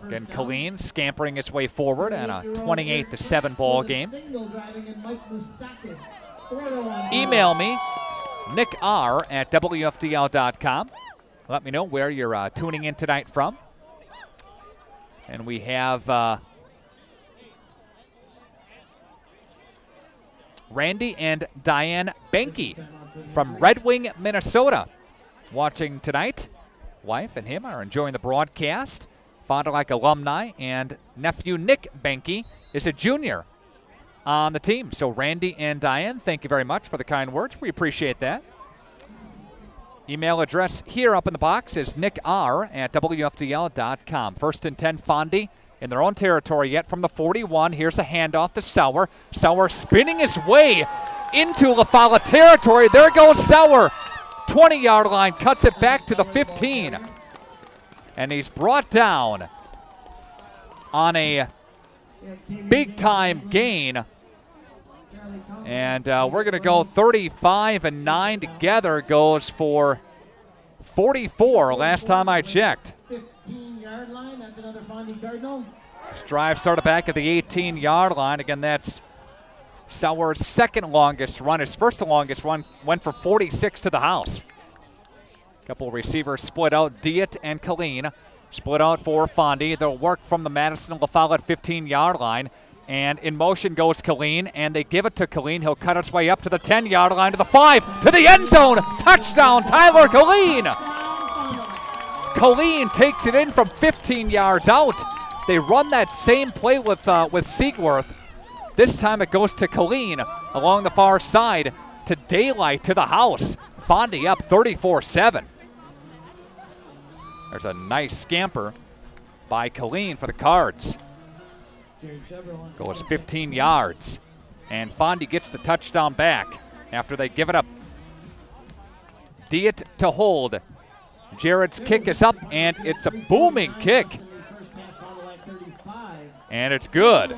again, Colleen scampering his way forward and a 28-7 ball game. Email me, nickr@wfdl.com. Let me know where you're tuning in tonight from. And we have Randy and Diane Benke from Red Wing, Minnesota, watching tonight. Wife and him are enjoying the broadcast. Fond du Lac alumni, and nephew Nick Benke is a junior on the team. So Randy and Diane, thank you very much for the kind words. We appreciate that. Email address here up in the box is nickr@wfdl.com. 1st and 10, Fondy in their own territory yet from the 41. Here's a handoff to Sauer. Sauer spinning his way into La Follette territory. There goes Sauer. 20-yard line, cuts it back to the 15. And he's brought down on a big-time gain. And we're going to go 35 and 9 together. Goes for 44 last time I checked. 15-yard line, that's another Fondy Cardinal. This drive started back at the 18-yard line. Again, that's Sauer's second longest run. His first longest run went for 46 to the house. Couple of receivers split out. Diet and Colleen split out for Fondy. They'll work from the Madison La Follette 15-yard line. And in motion goes Colleen, and they give it to Colleen. He'll cut his way up to the 10-yard line, to the 5, to the end zone. Touchdown, Tyler Colleen. Colleen takes it in from 15 yards out. They run that same play with Siegworth. This time it goes to Colleen along the far side to daylight to the house. Fondy up 34-7. There's a nice scamper by Colleen for the Cards. Goes 15 yards. And Fondy gets the touchdown back after they give it up. Diet to hold. Jared's kick is up, and it's a booming kick. And it's good.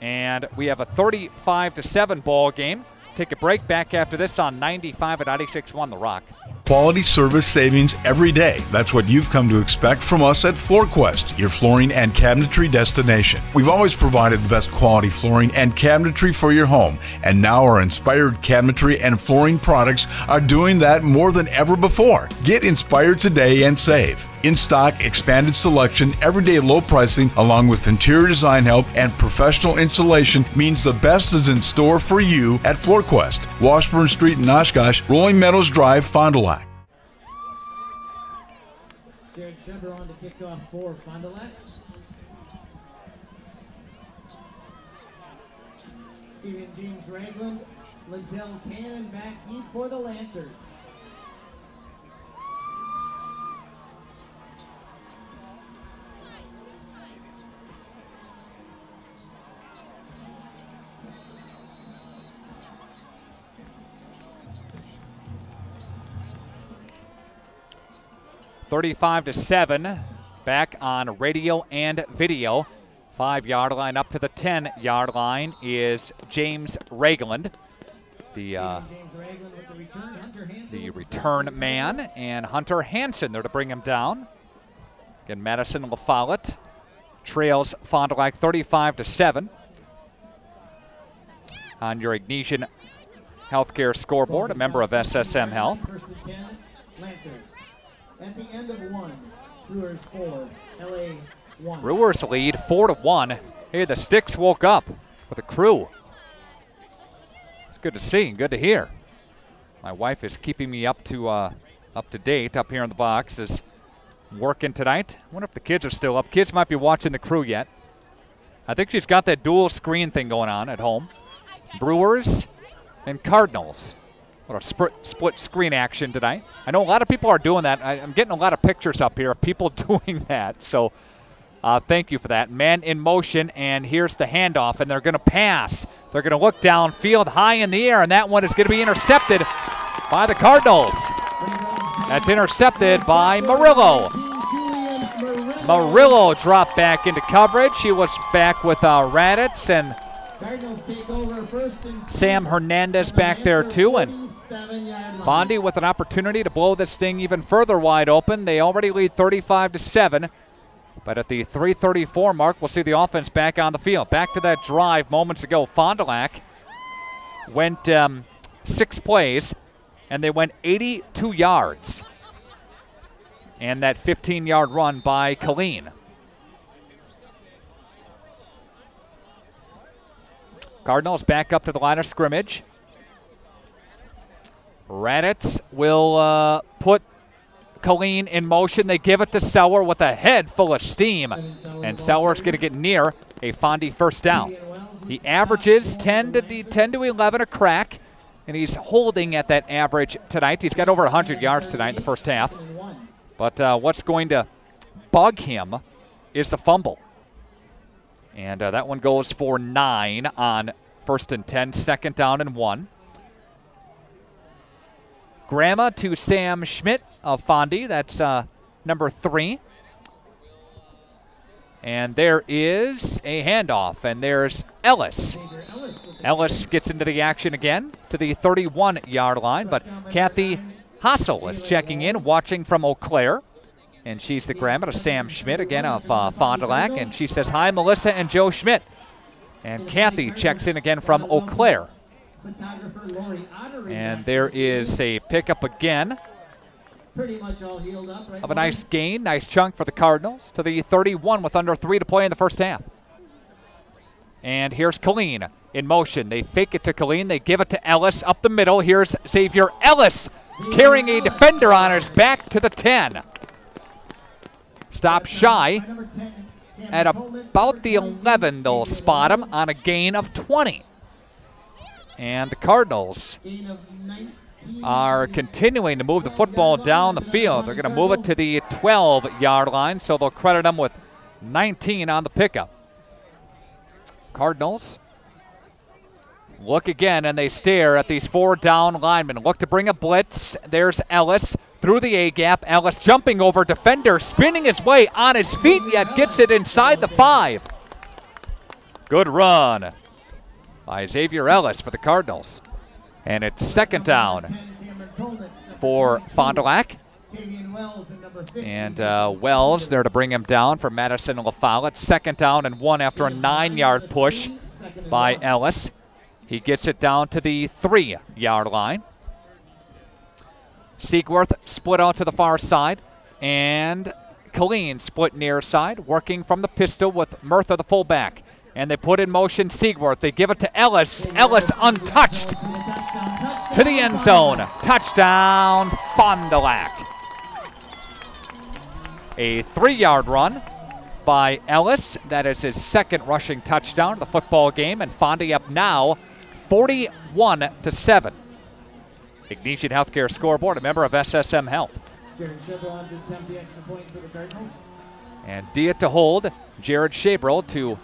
And we have a 35-7 ball game. Take a break. Back after this on 95 at 96.1 The Rock. Quality service savings every day. That's what you've come to expect from us at FloorQuest, your flooring and cabinetry destination. We've always provided the best quality flooring and cabinetry for your home, and now our inspired cabinetry and flooring products are doing that more than ever before. Get inspired today and save. In stock, expanded selection, everyday low pricing, along with interior design help and professional installation means the best is in store for you at FloorQuest, Washburn Street in Oshkosh, Rolling Meadows Drive, Fond du Lac. Jared Sheber on to kick off for Fond du Lac. Steven James Ragland, Liddell Cannon back deep for the Lancers. (35-7), back on radio and video. 5-yard line up to the 10-yard line is James Ragland, the return man, and Hunter Hansen there to bring him down. Again, Madison La Follette trails Fond du Lac 35-7 on your Ignesian Healthcare scoreboard, a member of SSM Health. At the end of 1, Brewers 4, LA 1. Brewers lead 4-1. Hey, the Sticks woke up with a crew. It's good to see, good to hear. My wife is keeping me up to date up here in the box. Is working tonight. I wonder if the kids are still up. Kids might be watching the crew yet. I think she's got that dual screen thing going on at home. Brewers and Cardinals. What a split screen action tonight. I know a lot of people are doing that. I'm getting a lot of pictures up here of people doing that. So thank you for that. Man in motion, and here's the handoff, and they're going to pass. They're going to look downfield high in the air, and that one is going to be intercepted by the Cardinals. That's intercepted by Murillo. Murillo dropped back into coverage. He was back with Raditz and Sam Hernandez back there too, and Fondy with an opportunity to blow this thing even further wide open. They already lead 35-7, but at the 3:34 mark, we'll see the offense back on the field. Back to that drive moments ago. Fond du Lac went 6 plays, and they went 82 yards. And that 15-yard run by Colleen. Cardinals back up to the line of scrimmage. Raditz will put Colleen in motion. They give it to Sauer with a head full of steam. And Sauer's going to get near a Fondy first down. He averages 10 to 11 a crack, and he's holding at that average tonight. He's got over 100 yards tonight in the first half. But what's going to bug him is the fumble. And that one goes for 9 on 1st and 10, 2nd down and 1. Grandma to Sam Schmidt of Fondy. That's number 3. And there is a handoff, and there's Ellis. Ellis gets into the action again to the 31-yard line, but Kathy Hassel is checking in, watching from Eau Claire. And she's the grandma to Sam Schmidt, again, of Fond du Lac. And she says, hi, Melissa and Joe Schmidt. And Kathy checks in again from Eau Claire. And there is a pickup again of a nice gain, nice chunk for the Cardinals to the 31 with under 3 to play in the first half. And here's Colleen in motion. They fake it to Colleen. They give it to Ellis up the middle. Here's Xavier Ellis carrying a defender on his back to the 10. Stop shy at about the 11. They'll spot him on a gain of 20. And the Cardinals are continuing to move the football down the field. They're going to move it to the 12-yard line, so they'll credit them with 19 on the pickup. Cardinals look again, and they stare at these 4 down linemen. Look to bring a blitz. There's Ellis through the A-gap. Ellis jumping over defender, spinning his way on his feet, yet gets it inside the 5. Good run by Xavier Ellis for the Cardinals. And it's 2nd down for Fond du Lac. And Wells there to bring him down for Madison and Follette. 2nd down and 1 after a 9-yard push by Ellis. He gets it down to the 3-yard line. Siegworth split out to the far side. And Colleen split near side, working from the pistol with Murtha, the fullback. And they put in motion Siegworth. They give it to Ellis. Ellis untouched to the end zone. Touchdown, Fond du Lac. A 3-yard run by Ellis. That is his 2nd rushing touchdown of the football game. And Fondy up now 41-7. Ignatian Healthcare scoreboard, a member of SSM Health. And Dia to hold. Jared Shabril to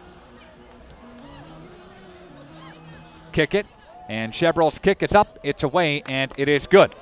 kick it. And Shebril's kick is up, it's away, and it is good.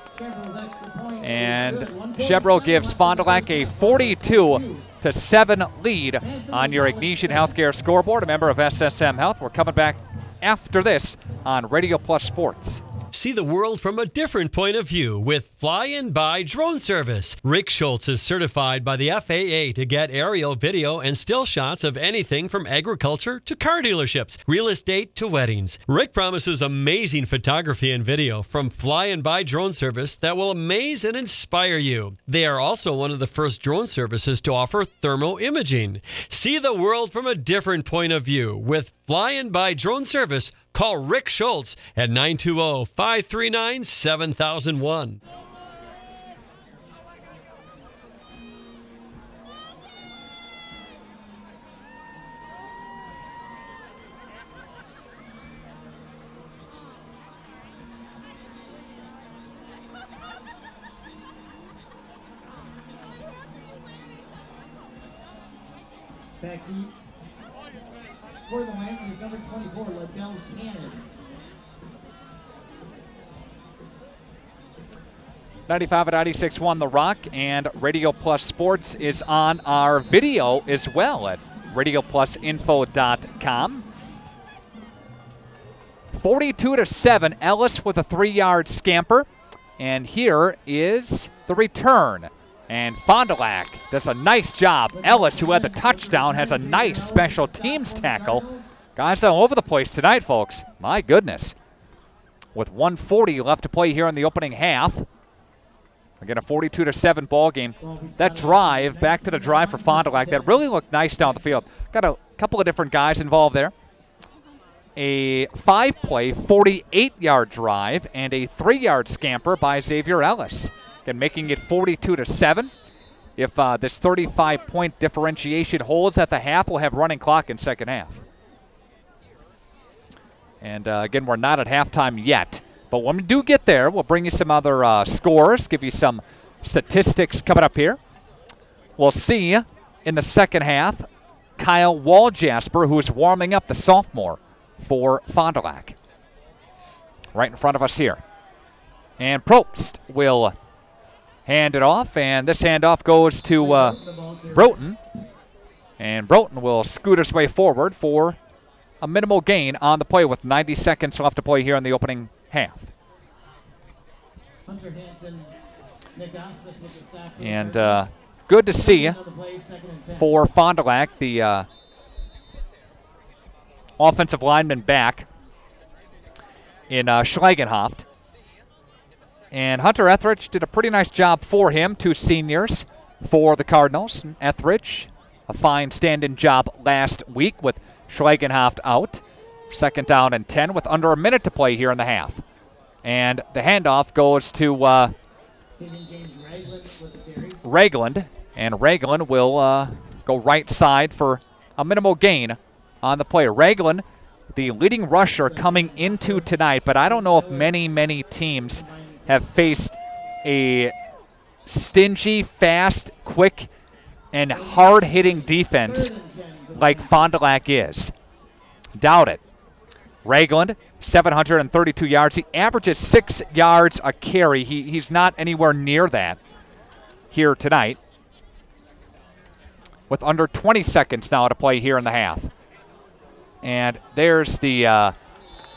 And Shebril gives Fond du Lac a 42-7 lead on your Ignatian Healthcare scoreboard, a member of SSM Health. We're coming back after this on Radio Plus Sports. See the world from a different point of view with Fly and Buy Drone Service. Rick Schultz is certified by the FAA to get aerial, video, and still shots of anything from agriculture to car dealerships, real estate to weddings. Rick promises amazing photography and video from Fly and Buy Drone Service that will amaze and inspire you. They are also one of the first drone services to offer thermal imaging. See the world from a different point of view with Fly and Buy Drone Service. Call Rick Schultz at 920-539-7001. Back deep. For the Lancers, number 24, Liddell Cannon. 95 at 96.1 The Rock, and Radio Plus Sports is on our video as well at radioplusinfo.com. 42-7, Ellis with a 3-yard scamper, and here is the return. And Fond du Lac does a nice job. Ellis, who had the touchdown, has a nice special teams tackle. Guys all over the place tonight, folks. My goodness. With 1:40 left to play here in the opening half. Again, a 42-7 ball game. That drive, back to the drive for Fond du Lac, that really looked nice down the field. Got a couple of different guys involved there. A 5-play, 48-yard drive, and a 3-yard scamper by Xavier Ellis. Again, making it 42-7. If this 35-point differentiation holds at the half, we'll have running clock in second half. And again, we're not at halftime yet. But when we do get there, we'll bring you some other scores, give you some statistics coming up here. We'll see in the second half Kyle Waljasper, who's warming up, the sophomore for Fond du Lac. Right in front of us here. And Probst will hand it off, and this handoff goes to Broughton. And Broughton will scoot his way forward for a minimal gain on the play with 90 seconds left to play here in the opening half. And good to see for Fond du Lac, the offensive lineman back in Schlegenhoft. And Hunter Etheridge did a pretty nice job for him, 2 seniors for the Cardinals. And Etheridge, a fine stand-in job last week with Schlegenhoft out. 2nd down and 10 with under a minute to play here in the half. And the handoff goes to Ragland. And Ragland will go right side for a minimal gain on the play. Ragland, the leading rusher coming into tonight, but I don't know if many teams have faced a stingy, fast, quick, and hard-hitting defense like Fond du Lac is. Doubt it. Ragland, 732 yards. He averages 6 yards a carry. He's not anywhere near that here tonight. With under 20 seconds now to play here in the half. And there's the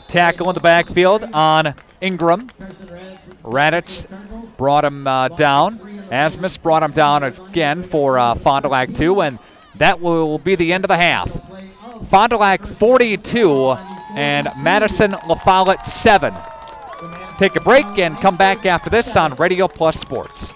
tackle in the backfield on Ingram. Raditz brought him down. Asmus brought him down again for Fond du Lac 2, and that will be the end of the half. Fond du Lac 42 and Madison La Follette 7. Take a break and come back after this on Radio Plus Sports.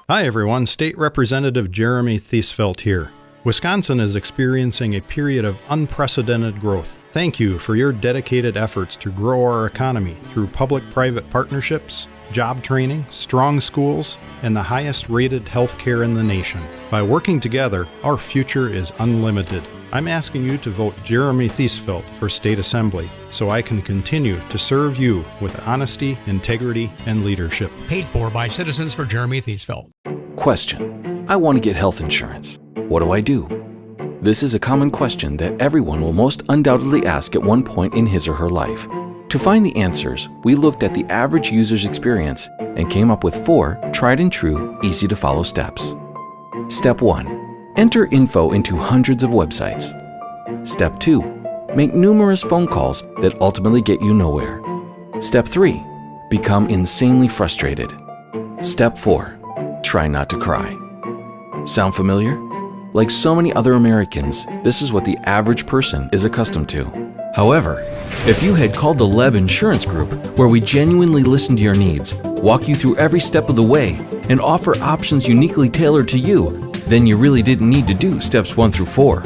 Hi everyone, State Representative Jeremy Thiesfeld here. Wisconsin is experiencing a period of unprecedented growth. Thank you for your dedicated efforts to grow our economy through public-private partnerships, job training, strong schools, and the highest-rated health care in the nation. By working together, our future is unlimited. I'm asking you to vote Jeremy Thiesfeld for State Assembly so I can continue to serve you with honesty, integrity, and leadership. Paid for by Citizens for Jeremy Thiesfeld. Question: I want to get health insurance. What do I do? This is a common question that everyone will most undoubtedly ask at one point in his or her life. To find the answers, we looked at the average user's experience and came up with 4 tried and true, easy to follow steps. Step 1. Enter info into hundreds of websites. Step 2. Make numerous phone calls that ultimately get you nowhere. Step 3. Become insanely frustrated. Step 4. Try not to cry. Sound familiar? Like so many other Americans, this is what the average person is accustomed to. However, if you had called the Leb Insurance Group, where we genuinely listen to your needs, walk you through every step of the way, and offer options uniquely tailored to you, then you really didn't need to do steps 1 through 4.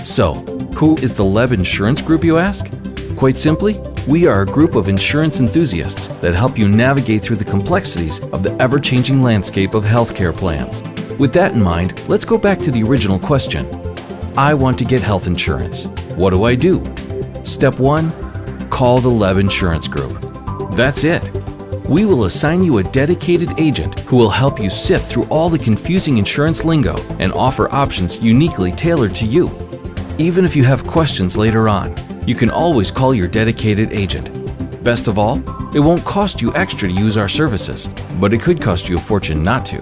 So, who is the Leb Insurance Group, you ask? Quite simply, we are a group of insurance enthusiasts that help you navigate through the complexities of the ever-changing landscape of healthcare plans. With that in mind, let's go back to the original question. I want to get health insurance. What do I do? Step 1, call the Leb Insurance Group. That's it. We will assign you a dedicated agent who will help you sift through all the confusing insurance lingo and offer options uniquely tailored to you. Even if you have questions later on, you can always call your dedicated agent. Best of all, it won't cost you extra to use our services, but it could cost you a fortune not to.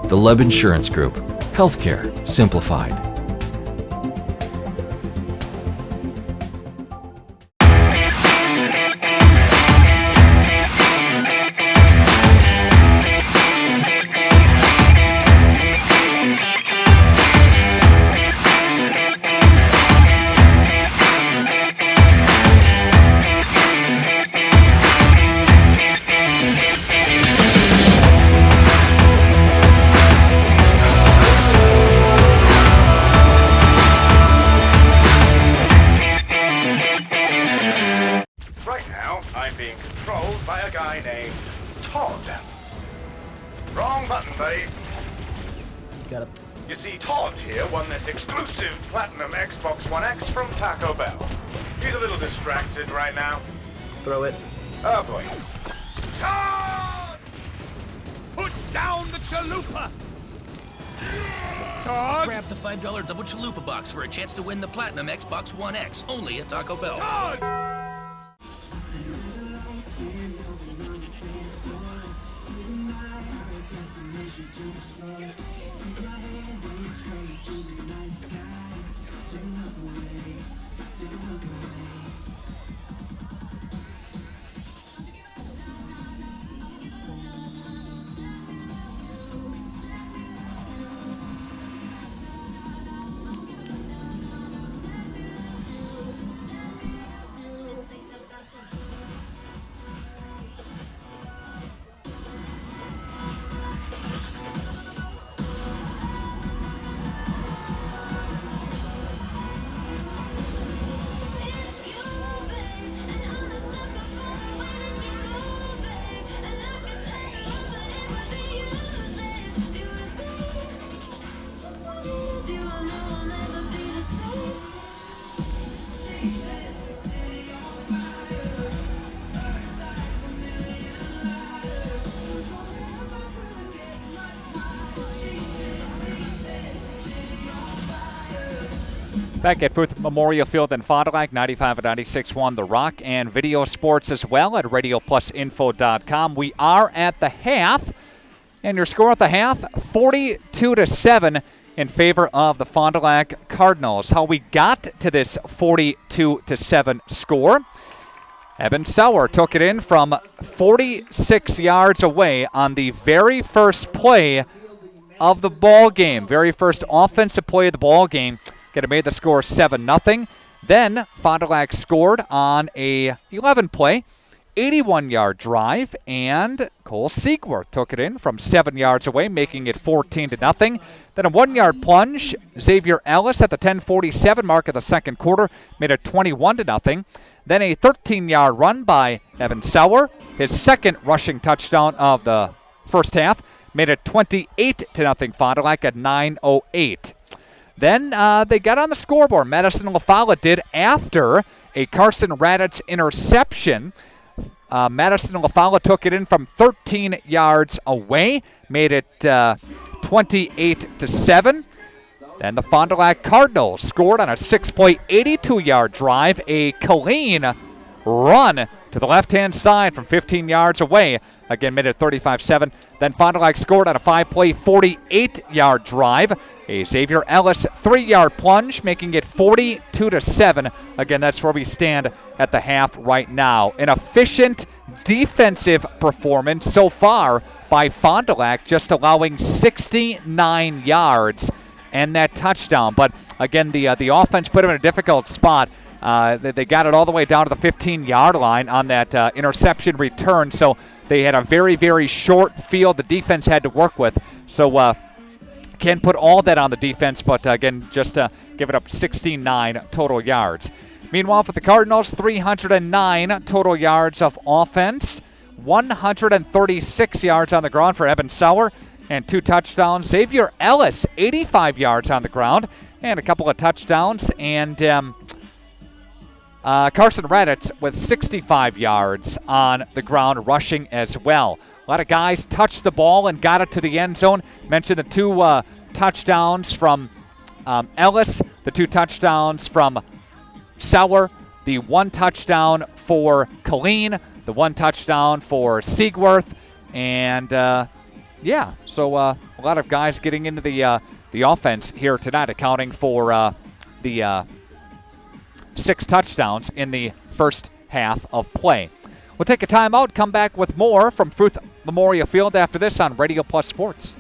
The Leb Insurance Group. Healthcare simplified. Throw it. Oh boy. Put down the chalupa! Todd! Grab the $5 double chalupa box for a chance to win the Platinum Xbox One X, only at Taco Bell. Todd! Back at Fruth Memorial Field in Fond du Lac, 95 and 96.1 The Rock, and video sports as well at RadioPlusInfo.com. We are at the half, and your score at the half, 42-7 in favor of the Fond du Lac Cardinals. How we got to this 42-7 score. Evan Sauer took it in from 46 yards away on the very first play of the ball game. Very first offensive play of the ball game. Could have made the score 7-0. Then Fond du Lac scored on a 11-play, 81-yard drive, and Cole Siegworth took it in from 7 yards away, making it 14-0. Then a 1-yard plunge. Xavier Ellis at the 10:47 mark of the second quarter made it 21-0. Then a 13-yard run by Evan Sauer, his second rushing touchdown of the first half, made it 28-0 Fond du Lac at 9:08. Then they got on the scoreboard. Madison and Follette did after a Carson Raditz interception. Madison and Follette took it in from 13 yards away, made it 28-7. Then the Fond du Lac Cardinals scored on a 6-play, 82-yard drive, a clean run to the left-hand side from 15 yards away. Again, made it 35-7. Then Fond du Lac scored on a 5-play, 48-yard drive. A Xavier Ellis 3-yard plunge, making it 42-7. Again, that's where we stand at the half right now. An efficient defensive performance so far by Fond du Lac, just allowing 69 yards and that touchdown. But again, the offense put him in a difficult spot. They got it all the way down to the 15-yard line on that interception return. So they had a very, very short field the defense had to work with. So can't put all that on the defense, but again, just give it up 69 total yards. Meanwhile, for the Cardinals, 309 total yards of offense, 136 yards on the ground for Evan Sauer, and 2 touchdowns. Xavier Ellis, 85 yards on the ground, and a couple of touchdowns. And Carson Raditz with 65 yards on the ground, rushing as well. A lot of guys touched the ball and got it to the end zone. Mentioned the 2 touchdowns from Ellis, the 2 touchdowns from Sauer, the 1 touchdown for Colleen, the 1 touchdown for Siegworth, and so a lot of guys getting into the offense here tonight, accounting for the 6 touchdowns in the first half of play. We'll take a timeout, come back with more from Fruth Memorial Field after this on Radio Plus Sports.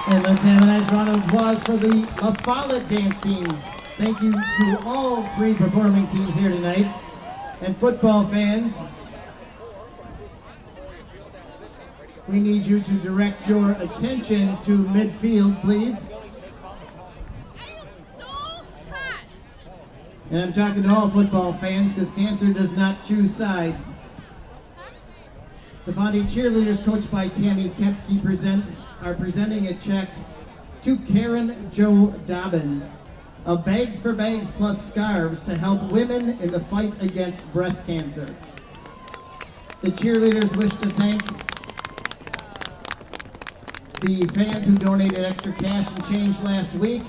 And let's have a nice round of applause for the Follette dance team. Thank you to all 3 performing teams here tonight. And football fans, we need you to direct your attention to midfield, please. And I'm talking to all football fans because cancer does not choose sides. The Fondy cheerleaders, coached by Tammy Kepke, are presenting a check to Karen Jo Dobbins of Bags for Bags plus Scarves to help women in the fight against breast cancer. The cheerleaders wish to thank the fans who donated extra cash and change last week.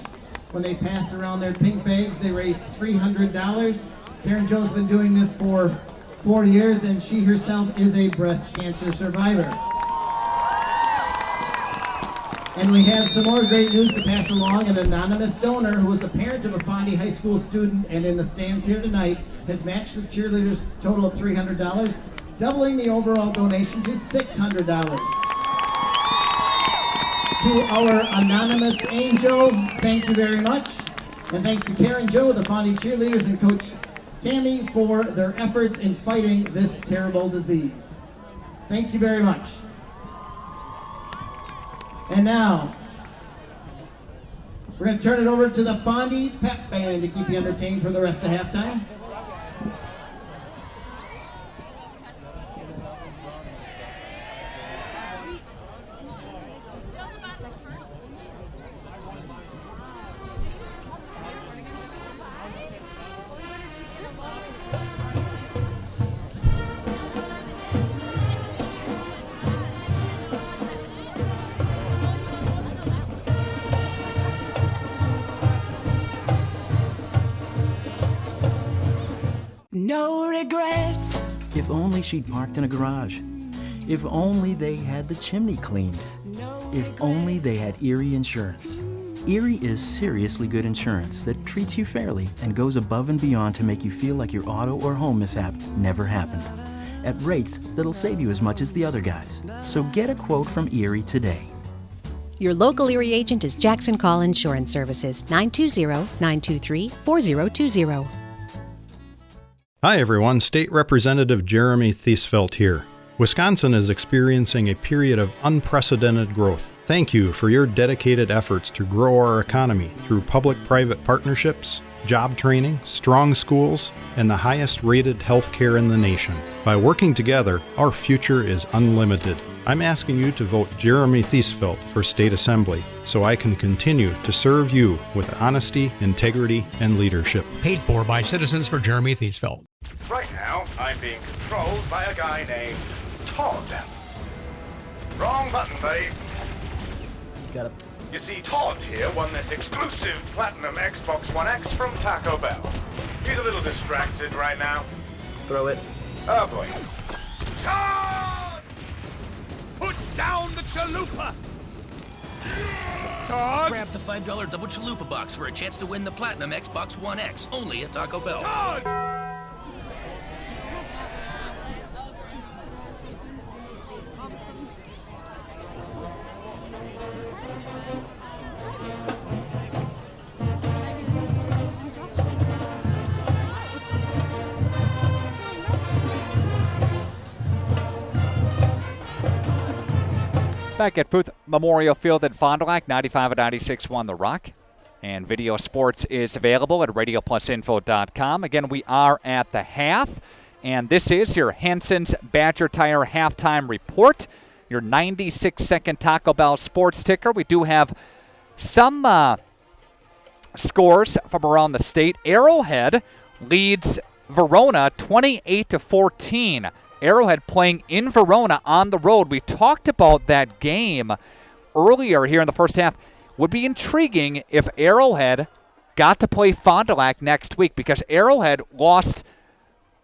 When they passed around their pink bags, they raised $300. Karen Jo's been doing this for 4 years, and she herself is a breast cancer survivor. And we have some more great news to pass along. An anonymous donor who is a parent of a Fondy High School student and in the stands here tonight has matched the cheerleaders' total of $300, doubling the overall donation to $600. To our anonymous angel, thank you very much. And thanks to Karen Jo, the Fondy cheerleaders, and Coach Tammy for their efforts in fighting this terrible disease. Thank you very much. And now, we're going to turn it over to the Fondy Pep Band to keep you entertained for the rest of halftime. No regrets. If only she'd parked in a garage. If only they had the chimney cleaned. If only they had Erie Insurance. Erie is seriously good insurance that treats you fairly and goes above and beyond to make you feel like your auto or home mishap never happened. At rates that'll save you as much as the other guys. So get a quote from Erie today. Your local Erie agent is Jackson Call Insurance Services, 920-923-4020. Hi everyone, State Representative Jeremy Thiesfeld here. Wisconsin is experiencing a period of unprecedented growth. Thank you for your dedicated efforts to grow our economy through public-private partnerships, job training, strong schools, and the highest-rated health care in the nation. By working together, our future is unlimited. I'm asking you to vote Jeremy Thiesfeld for State Assembly so I can continue to serve you with honesty, integrity, and leadership. Paid for by Citizens for Jeremy Thiesfeld. Right now, I'm being controlled by a guy named Todd. Wrong button, buddy. Got it. You see, Todd here won this exclusive Platinum Xbox One X from Taco Bell. He's a little distracted right now. Throw it. Oh boy. Todd! Put down the chalupa! Todd! Grab the $5 double chalupa box for a chance to win the Platinum Xbox One X, only at Taco Bell. Todd! Back at Booth Memorial Field in Fond du Lac, 95 and 96.1 The Rock. And video sports is available at radioplusinfo.com. Again, we are at the half. And this is your Henson's Badger Tire halftime report. Your 96-second Taco Bell sports ticker. We do have some scores from around the state. Arrowhead leads Verona 28-14. Arrowhead playing in Verona on the road. We talked about that game earlier here in the first half. Would be intriguing if Arrowhead got to play Fond du Lac next week, because Arrowhead lost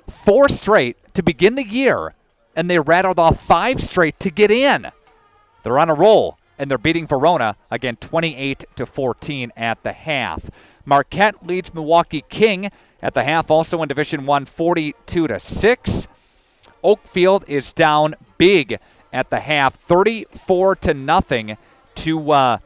4 straight to begin the year, and they rattled off 5 straight to get in. They're on a roll, and they're beating Verona, again, 28-14 at the half. Marquette leads Milwaukee King at the half, also in Division I, 42-6. Oakfield is down big at the half, 34-0 to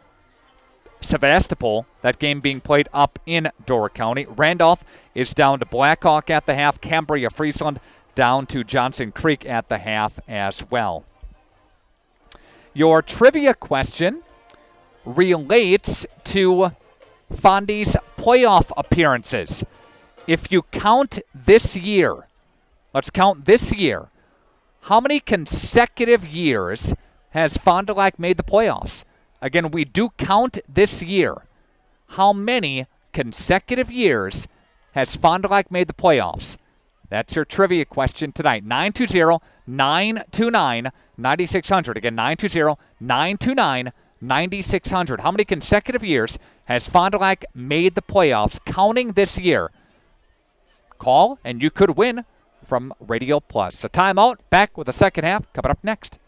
Sevastopol. That game being played up in Door County. Randolph is down to Blackhawk at the half. Cambria Friesland down to Johnson Creek at the half as well. Your trivia question relates to Fondy's playoff appearances. If you count this year, let's count this year, how many consecutive years has Fond du Lac made the playoffs? Again, we do count this year. How many consecutive years has Fond du Lac made the playoffs? That's your trivia question tonight. 920-929-9600. Again, 920-929-9600. How many consecutive years has Fond du Lac made the playoffs, counting this year? Call, and you could win from Radio Plus. A timeout. Back with the second half coming up next.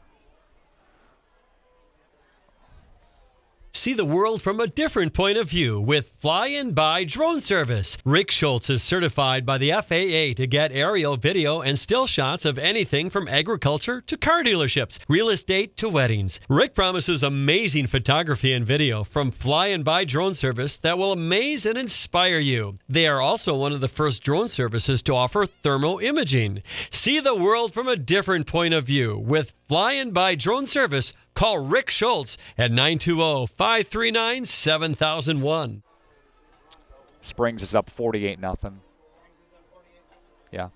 See the world from a different point of view with Fly-In by Drone Service. Rick Schultz is certified by the FAA to get aerial video and still shots of anything from agriculture to car dealerships, real estate to weddings. Rick promises amazing photography and video from Fly-In by Drone Service that will amaze and inspire you. They are also one of the first drone services to offer thermal imaging. See the world from a different point of view with Fly-In by Drone Service. Call Rick Schultz at 920-539-7001. Springs is up 48-0. Yeah.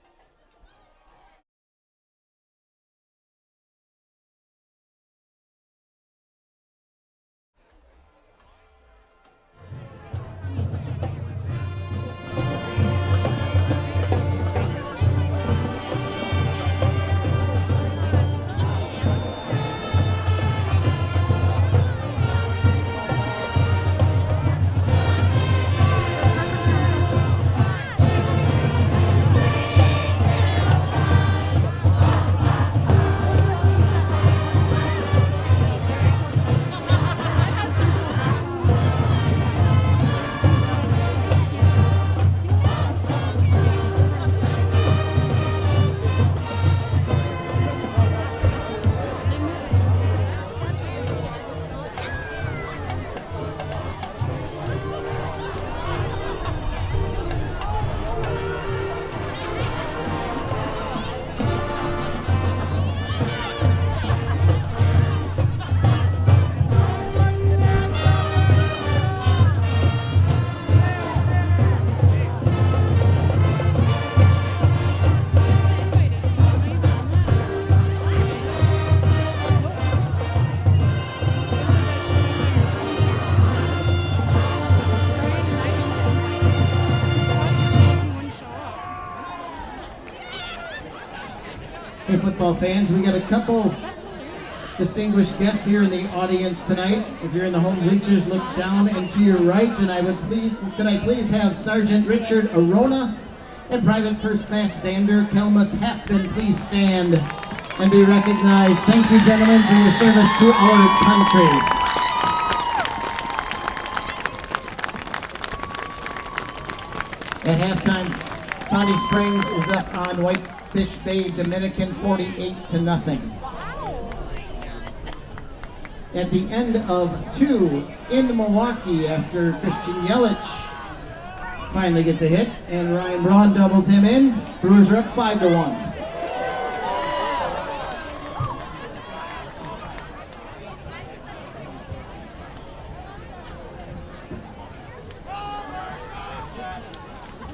Hey, football fans, we got a couple distinguished guests here in the audience tonight. If you're in the home bleachers, look down and to your right, and could I please have Sergeant Richard Arona and Private First Class Xander Kelmus Hapton please stand and be recognized. Thank you, gentlemen, for your service to our country. At halftime, Fondy Springs is up on Whitefish Bay Dominican 48-0. At the end of 2 in Milwaukee after Christian Yelich finally gets a hit and Ryan Braun doubles him in. Brewers are up 5-1.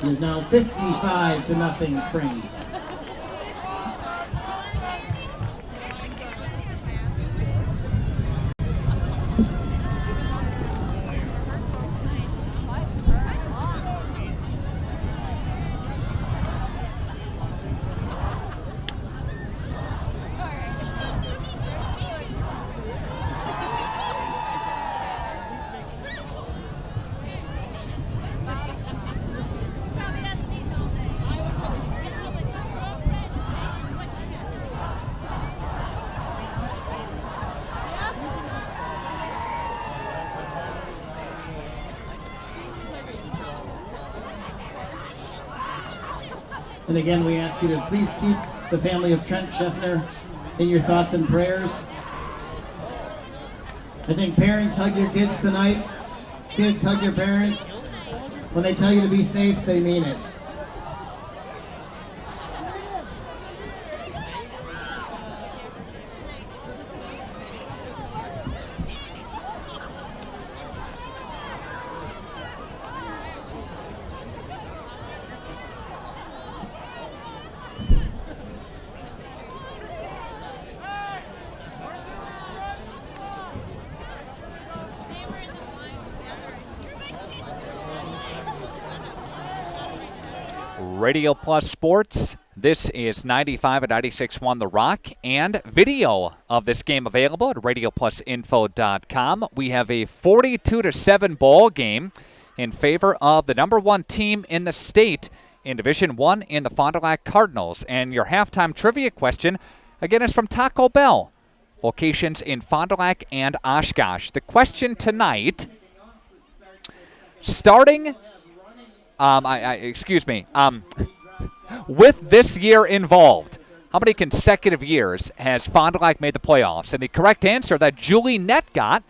It is now 55-0 Springs. And again, we ask you to please keep the family of Trent Scheffner in your thoughts and prayers. I think parents, hug your kids tonight. Kids, hug your parents. When they tell you to be safe, they mean it. Radio Plus Sports. This is 95 and 96.1 The Rock, and video of this game available at radioplusinfo.com. We have a 42-7 ball game in favor of the number one team in the state in Division I in the Fond du Lac Cardinals. And your halftime trivia question, again, is from Taco Bell. Locations in Fond du Lac and Oshkosh. The question tonight, starting, with this year involved, how many consecutive years has Fond du Lac made the playoffs? And the correct answer that Julie Nett got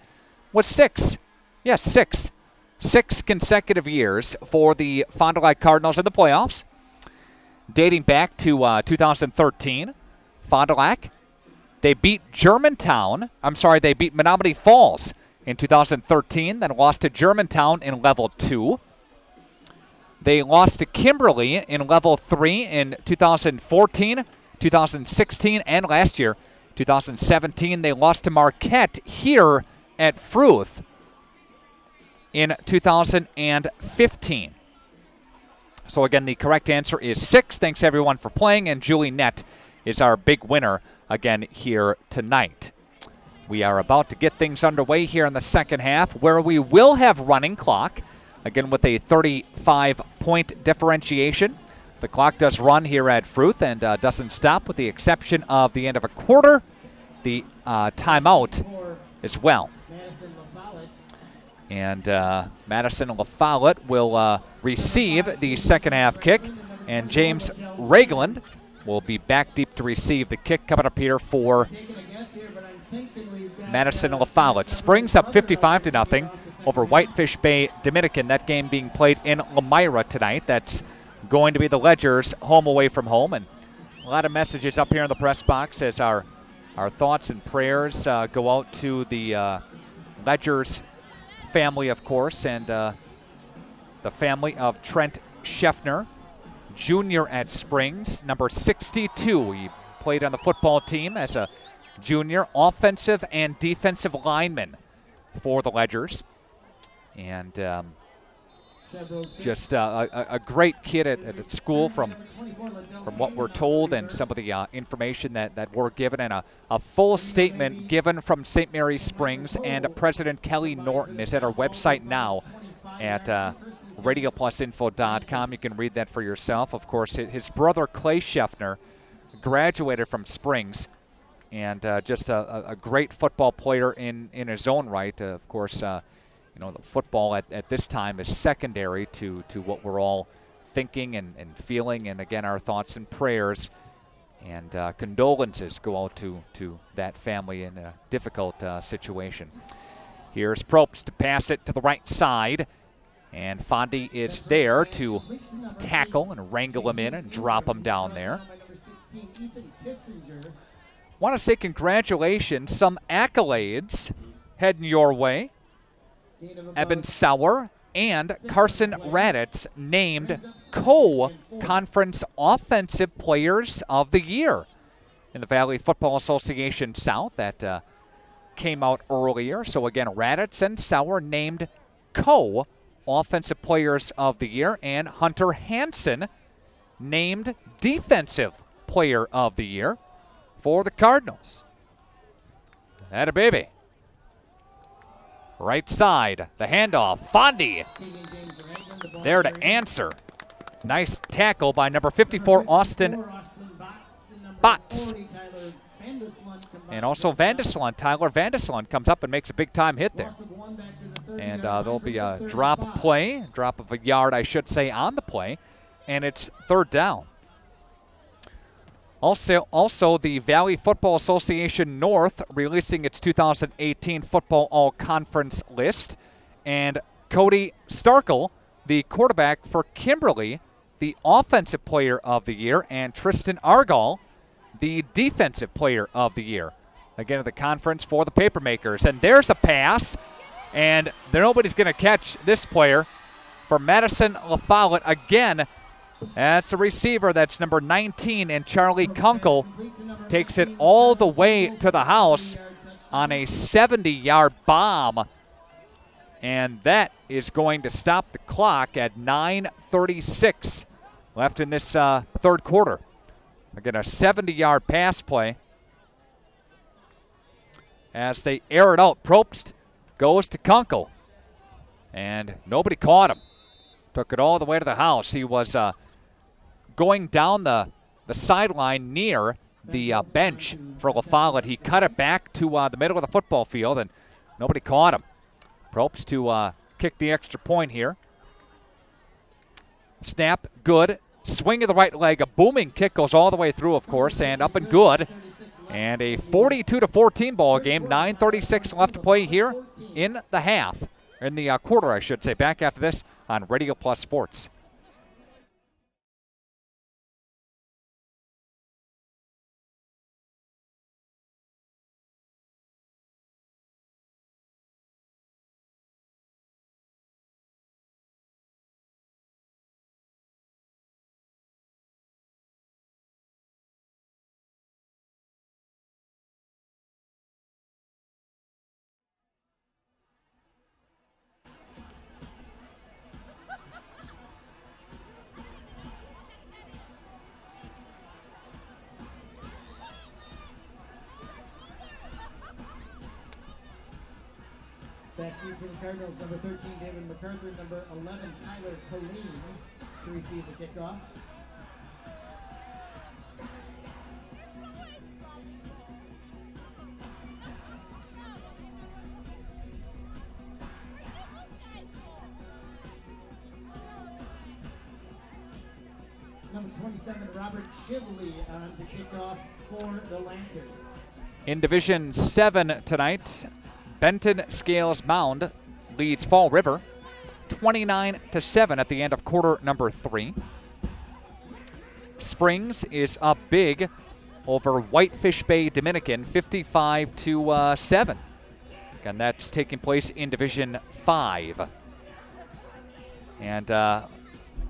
was 6. Yes, 6. 6 consecutive years for the Fond du Lac Cardinals in the playoffs. Dating back to 2013, Fond du Lac, they beat they beat Menominee Falls in 2013, then lost to Germantown in Level 2. They lost to Kimberly in Level 3 in 2014, 2016, and last year, 2017. They lost to Marquette here at Fruth in 2015. So again, the correct answer is 6. Thanks everyone for playing, and Julie Nett is our big winner again here tonight. We are about to get things underway here in the second half, where we will have running clock. Again, with a 35-point differentiation. The clock does run here at Fruth and doesn't stop, with the exception of the end of a quarter, the timeout as well. And Madison La Follette will receive the second half kick, and James Ragland will be back deep to receive the kick coming up here for Madison La Follette. Springs up 55-0 over Whitefish Bay Dominican. That game being played in Lemira tonight. That's going to be the Ledgers home away from home. And a lot of messages up here in the press box as our thoughts and prayers go out to the Ledgers family, of course, and the family of Trent Scheffner, junior at Springs, number 62. He played on the football team as a junior, offensive and defensive lineman for the Ledgers. And just a great kid at school from what we're told, and some of the information that we're given, and a full statement given from St. Mary's Springs and President Kelly Norton is at our website now at radioplusinfo.com. You can read that for yourself. Of course, his brother Clay Scheffner graduated from Springs, and just a great football player in his own right. Of course, the football at this time is secondary to what we're all thinking and feeling. And again, our thoughts and prayers and condolences go out to that family in a difficult situation. Here's Probst to pass it to the right side. And Fondy is there to tackle and wrangle him in and drop him down there. Want to say congratulations, some accolades heading your way. Eben Sauer and Carson Raditz named co-conference offensive players of the year in the Valley Football Association South. That came out earlier. So again, Raditz and Sauer named co-offensive players of the year, and Hunter Hansen named defensive player of the year for the Cardinals. Atta baby. Right side, the handoff, Fondy there to answer. Nice tackle by number 54, Austin Botts. And also Vandersloot, Tyler Vandersloot comes up and makes a big-time hit there. And there'll be a drop of a yard, I should say, on the play, and it's third down. Also, the Valley Football Association North releasing its 2018 Football All-Conference list. And Cody Starkle, the quarterback for Kimberly, the Offensive Player of the Year, and Tristan Argall, the Defensive Player of the Year. Again, at the conference for the Papermakers. And there's a pass, and nobody's going to catch this player for Madison La Follette again. That's a receiver. That's number 19, and Charlie Kunkel takes it all the way to the house on a 70-yard bomb. And that is going to stop the clock at 9:36 left in this third quarter. Again, a 70-yard pass play. As they air it out, Probst goes to Kunkel. And nobody caught him. Took it all the way to the house. He was going down the sideline near the bench for Follette. He cut it back to the middle of the football field, and nobody caught him. Probst to kick the extra point here. Snap, good. Swing of the right leg. A booming kick goes all the way through, of course, and up and good. And a 42-14 ball game. 9:36 left to play here in the half. In the quarter, I should say. Back after this on Radio Plus Sports. Back to you for the Cardinals, number 13, David MacArthur, number 11, Tyler Colleen, to receive the kickoff. Number 27, Robert Shively on the kickoff for the Lancers. In Division 7 tonight, Benton Scales Mound leads Fall River 29-7 at the end of quarter number 3. Springs is up big over Whitefish Bay Dominican 55-7. And that's taking place in Division 5. And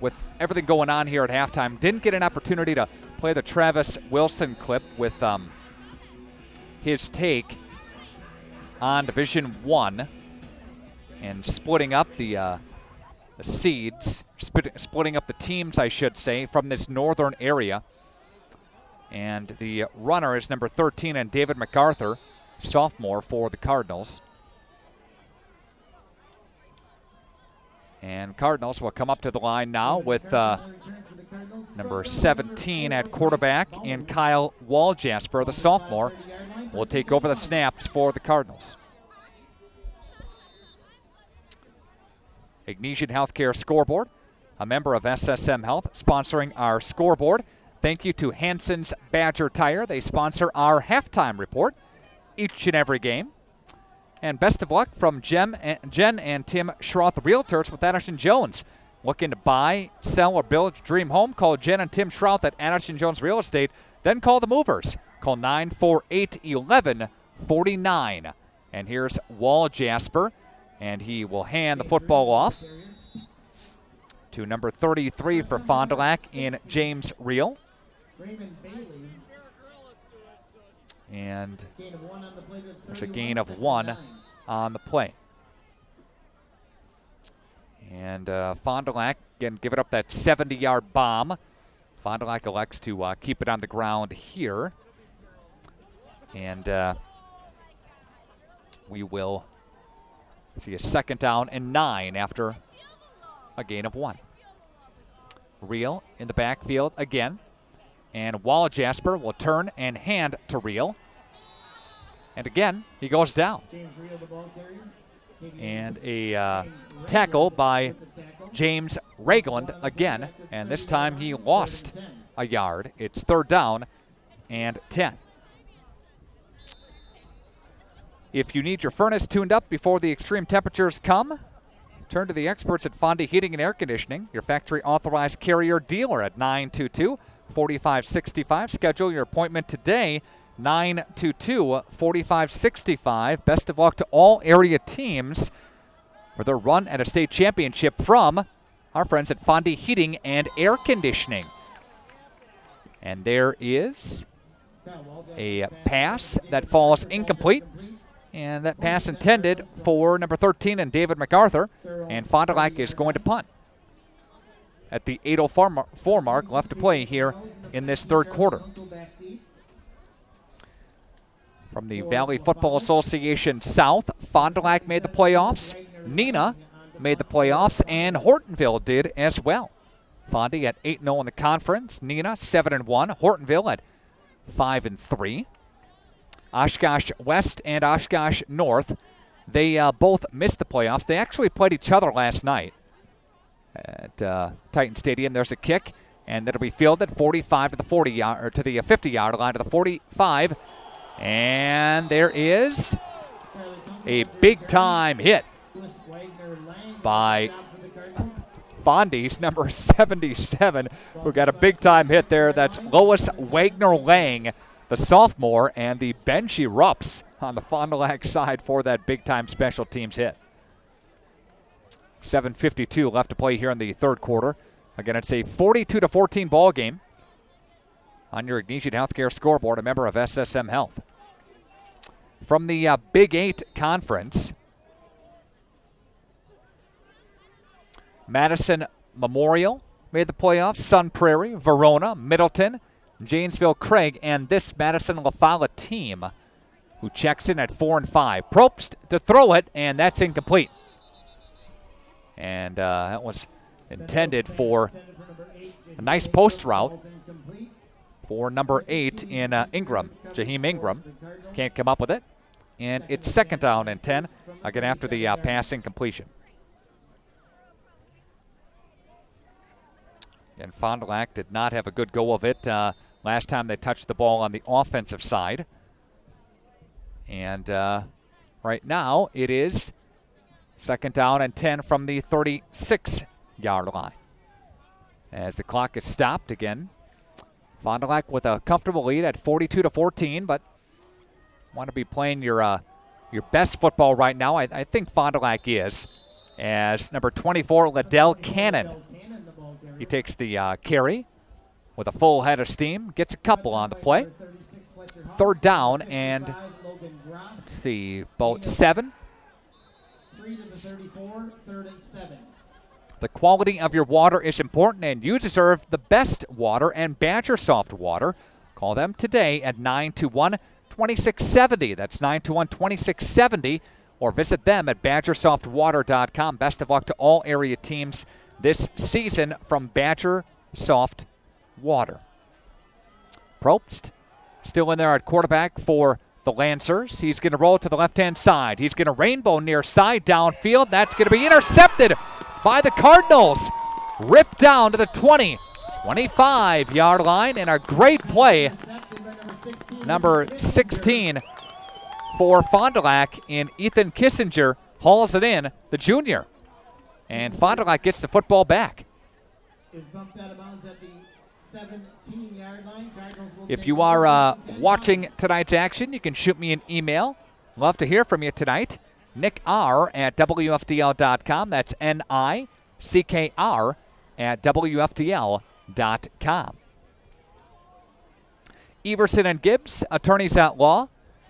with everything going on here at halftime, didn't get an opportunity to play the Travis Wilson clip with his take on Division 1 and splitting up the seeds, splitting up the teams, I should say, from this northern area. And the runner is number 13, and David MacArthur, sophomore for the Cardinals. And Cardinals will come up to the line now with number 17 at quarterback, and Kyle Waljasper, the sophomore, will take over the snaps for the Cardinals. Ignesian Healthcare Scoreboard, a member of SSM Health, sponsoring our scoreboard. Thank you to Hanson's Badger Tire. They sponsor our halftime report each and every game. And best of luck from Jen and Tim Schroth Realtors with Anderson Jones. Looking to buy, sell, or build your dream home? Call Jen and Tim Schroth at Anderson Jones Real Estate. Then call the movers. Call 948-1149. And here's Waljasper, and he will hand the football off to number 33 for Fond du Lac in James Reel. And there's a gain of 1 on the play. And Fond du Lac, again, giving up that 70-yard bomb. Fond du Lac elects to keep it on the ground here. And we will see a 2nd down and 9 after a gain of 1. Reel in the backfield again. And Waljasper will turn and hand to Reel. And again, he goes down. And a tackle by James Ragland again. And this time he lost a yard. It's 3rd down and 10. If you need your furnace tuned up before the extreme temperatures come, turn to the experts at Fondy Heating and Air Conditioning, your factory authorized carrier dealer at 922-4565. Schedule your appointment today, 922-4565. Best of luck to all area teams for their run at a state championship from our friends at Fondy Heating and Air Conditioning. And there is a pass that falls incomplete. And that pass intended for number 13 and David MacArthur. And Fond du Lac is going to punt. at the 8:04 mark left to play here in this third quarter. From the Valley Football Association South, Fond du Lac made the playoffs, Neenah made the playoffs, and Hortonville did as well. Fondy at 8-0 in the conference, Neenah 7-1, Hortonville at 5-3. Oshkosh West and Oshkosh North, they both missed the playoffs. They actually played each other last night at Titan Stadium. There's a kick, and it'll be fielded 45 to the 40-yard or to the 50-yard line to the 45. And there is a big-time hit by Fondy's number 77, who got a big-time hit there. That's Lois Wagner-Lang, the sophomore, and the bench erupts on the Fond du Lac side for that big-time special teams hit. 7:52 left to play here in the third quarter. Again, it's a 42-14 ball game on your Ignesian Healthcare scoreboard, a member of SSM Health. From the Big 8 Conference, Madison Memorial made the playoffs, Sun Prairie, Verona, Middleton, Janesville Craig, and this Madison La Follette team, who checks in at 4-5. Probst to throw it, and that's incomplete. And that was intended for a nice post route for number 8 in Ingram, Jaheim Ingram. Can't come up with it. And it's second down and 10, again after the passing completion. And Fond du Lac did not have a good go of it last time they touched the ball on the offensive side. And right now it is second down and 10 from the 36-yard line. As the clock is stopped again, Fond du Lac with a comfortable lead at 42-14, but want to be playing your best football right now. I think Fond du Lac is, as number 24, Liddell Cannon. He takes the carry with a full head of steam, gets a couple on the play. Third down and, let's see, about 7. 3 to the 34, 3rd and 7. The quality of your water is important, and you deserve the best water and Badger Soft water. Call them today at 921-2670. That's 921-2670. Or visit them at badgersoftwater.com. Best of luck to all area teams this season from Badger Soft Water. Probst still in there at quarterback for the Lancers. He's going to roll to the left-hand side. He's going to rainbow near side downfield. That's going to be intercepted by the Cardinals. Ripped down to the 25-yard line, and a great play. Number 16 for Fond du Lac in Ethan Kissinger hauls it in, the junior. And Fond du Lac gets the football back. If you are watching tonight's action, you can shoot me an email. Love to hear from you tonight. Nick R at WFDL.com. That's NICKR at WFDL.com. Everson and Gibbs, attorneys at law,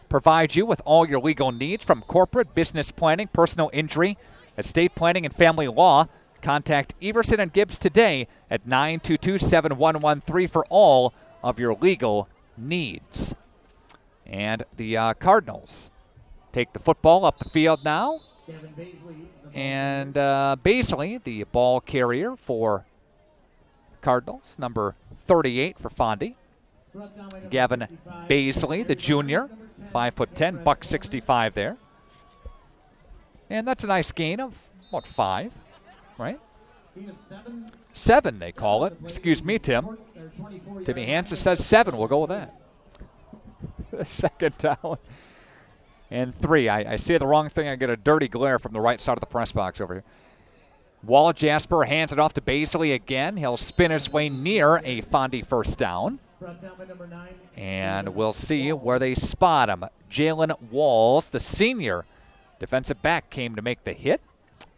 provide you with all your legal needs from corporate, business planning, personal injury, estate planning, and family law. Contact Everson and Gibbs today at 922-7113 for all of your legal needs. And the Cardinals take the football up the field now. And Baisley, the ball carrier for Cardinals, number 38 for Fondy. Gavin Baisley, the junior, 5'10", $165 there. And that's a nice gain of, what, 5, right? 7, they call it. Excuse me, Tim. Timmy Hansen says 7. We'll go with that. Second down and 3. I say the wrong thing. I get a dirty glare from the right side of the press box over here. Wall Jasper hands it off to Baisley again. He'll spin his way near a Fondy first down. And we'll see where they spot him. Jalen Walls, the senior defensive back, came to make the hit.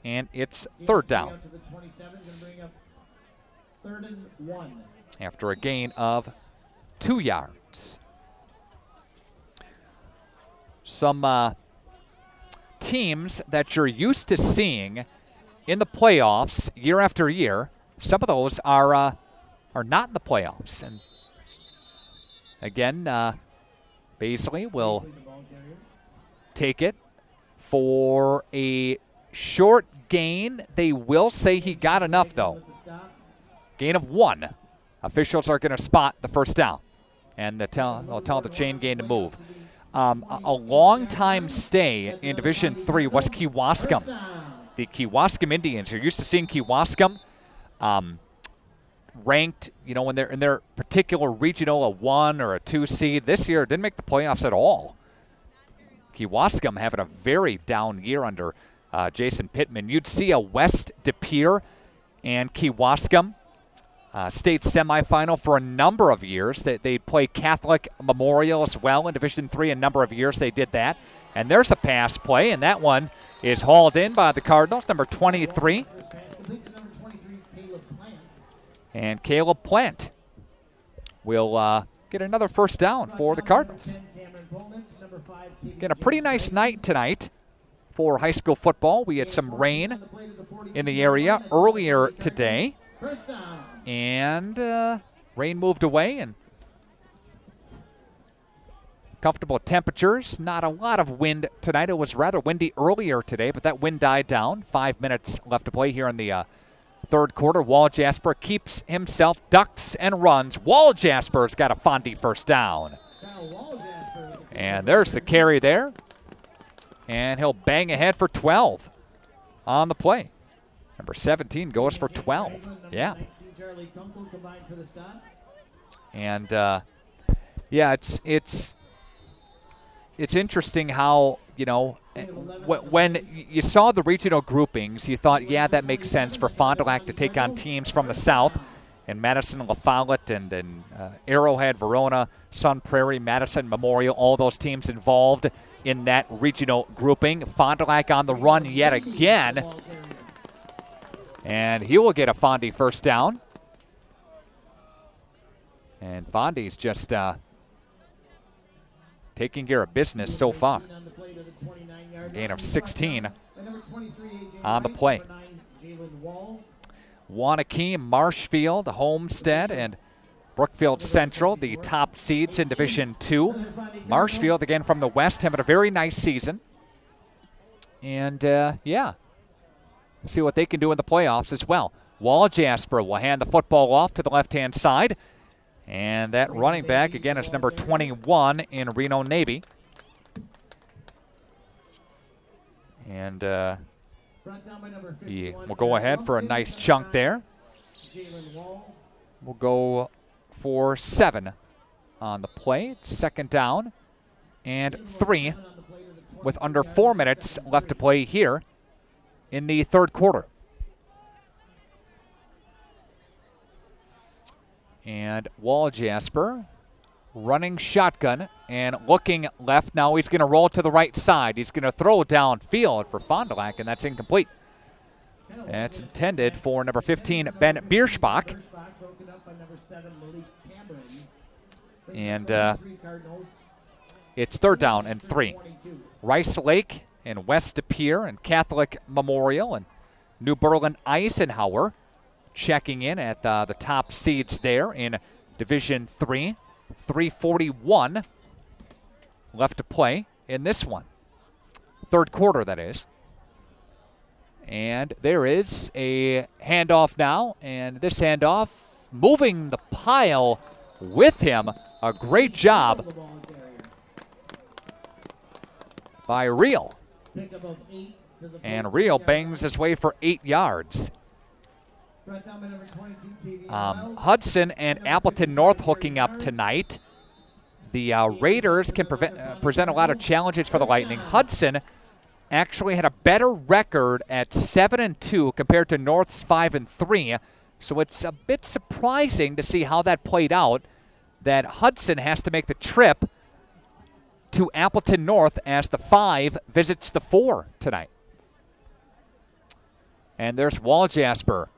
And it's third down. After a gain of 2 yards. Some teams that you're used to seeing in the playoffs year after year some of those are not in the playoffs. And again, Baisley will take it for a short gain. They will say he got enough, though. Gain of 1. Officials are going to spot the first down. And they'll tell the chain gain to move. A long-time stay in Division III was Kewaskum. The Kewaskum Indians. You're used to seeing Kewaskum ranked, when they're in their particular regional, a 1 or a 2 seed. This year, didn't make the playoffs at all. Kewaskum having a very down year under Jason Pittman. You'd see a West De Pere and Kewaskum state semifinal for a number of years. They'd play Catholic Memorial as well in Division III. A number of years they did that. And there's a pass play, and that one is hauled in by the Cardinals, number 23. And Caleb Plant will get another first down for the Cardinals. Again, a pretty nice night tonight for high school football. We had some rain in the area earlier today. And rain moved away, and comfortable temperatures. Not a lot of wind tonight. It was rather windy earlier today, but that wind died down. 5 minutes left to play here in the third quarter. Wall Jasper keeps himself, ducks and runs. Wall Jasper's got a Fondy first down. And there's the carry there. And he'll bang ahead for 12 on the play. Number 17 goes for 12. Yeah. And yeah, it's interesting how, when you saw the regional groupings, you thought, yeah, that makes sense for Fond du Lac to take on teams from the south, and Madison, La Follette, and Arrowhead, Verona, Sun Prairie, Madison, Memorial, all those teams involved in that regional grouping. Fond du Lac on the run yet again. And he will get a Fondy first down. And Fondy's just taking care of business so far. Gain of 16 on the play. Wanakee, Marshfield, Homestead, and Brookfield Central, the top seeds in Division II. Marshfield, again from the West, having a very nice season. And, yeah, see what they can do in the playoffs as well. Wall Jasper will hand the football off to the left-hand side. And that running back, again, is number 21 in Reno Navy. And he will go ahead for a nice chunk there. We'll go for 7 on the play. Second down and 3 with under 4 minutes left to play here in the third quarter. And Wall Jasper running shotgun and looking left. Now he's going to roll to the right side. He's going to throw downfield for Fond du Lac, and that's incomplete. That's intended for number 15, Ben Bierschbach. And it's third down and 3. Rice Lake and West De Pere and Catholic Memorial and New Berlin Eisenhower checking in at the top seeds there in Division III. 3:41 left to play in this one. Third quarter, that is. And there is a handoff now, and this handoff moving the pile with him. A great job by Reel. And Reel bangs his way for 8 yards. Hudson and Appleton North hooking up tonight. The Raiders can present a lot of challenges for the Lightning. Hudson actually had a better record at 7-2 compared to North's 5-3. So it's a bit surprising to see how that played out, that Hudson has to make the trip to Appleton North as the 5 visits the 4 tonight. And there's Wall Jasper.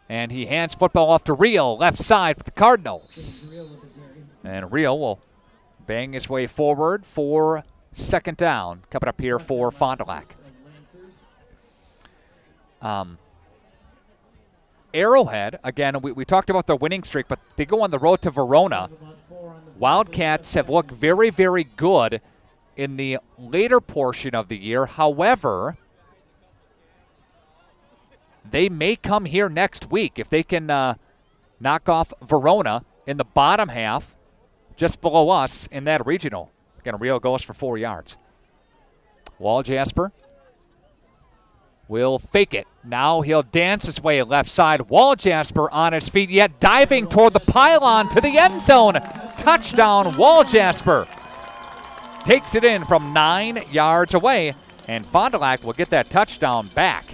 And he hands football off to Reel, left side for the Cardinals. And Reel will bang his way forward for second down. Coming up here for Fond du Lac. Arrowhead, again, we talked about their winning streak, but they go on the road to Verona. Wildcats have looked very, very good in the later portion of the year. However, they may come here next week if they can knock off Verona in the bottom half, just below us in that regional. Again, Rio goes for 4 yards. Wall Jasper will fake it. Now he'll dance his way left side. Wall Jasper on his feet, yet diving toward the pylon to the end zone. Touchdown, Wall Jasper. Takes it in from 9 yards away, and Fond du Lac will get that touchdown back.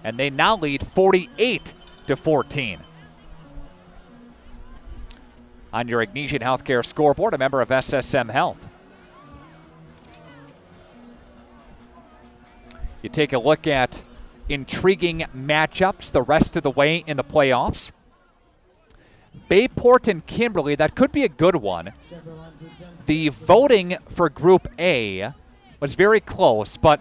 And they now lead 48-14. On your Agnesian Healthcare scoreboard, a member of SSM Health. You take a look at intriguing matchups the rest of the way in the playoffs. Bayport and Kimberly, that could be a good one. The voting for Group A was very close, but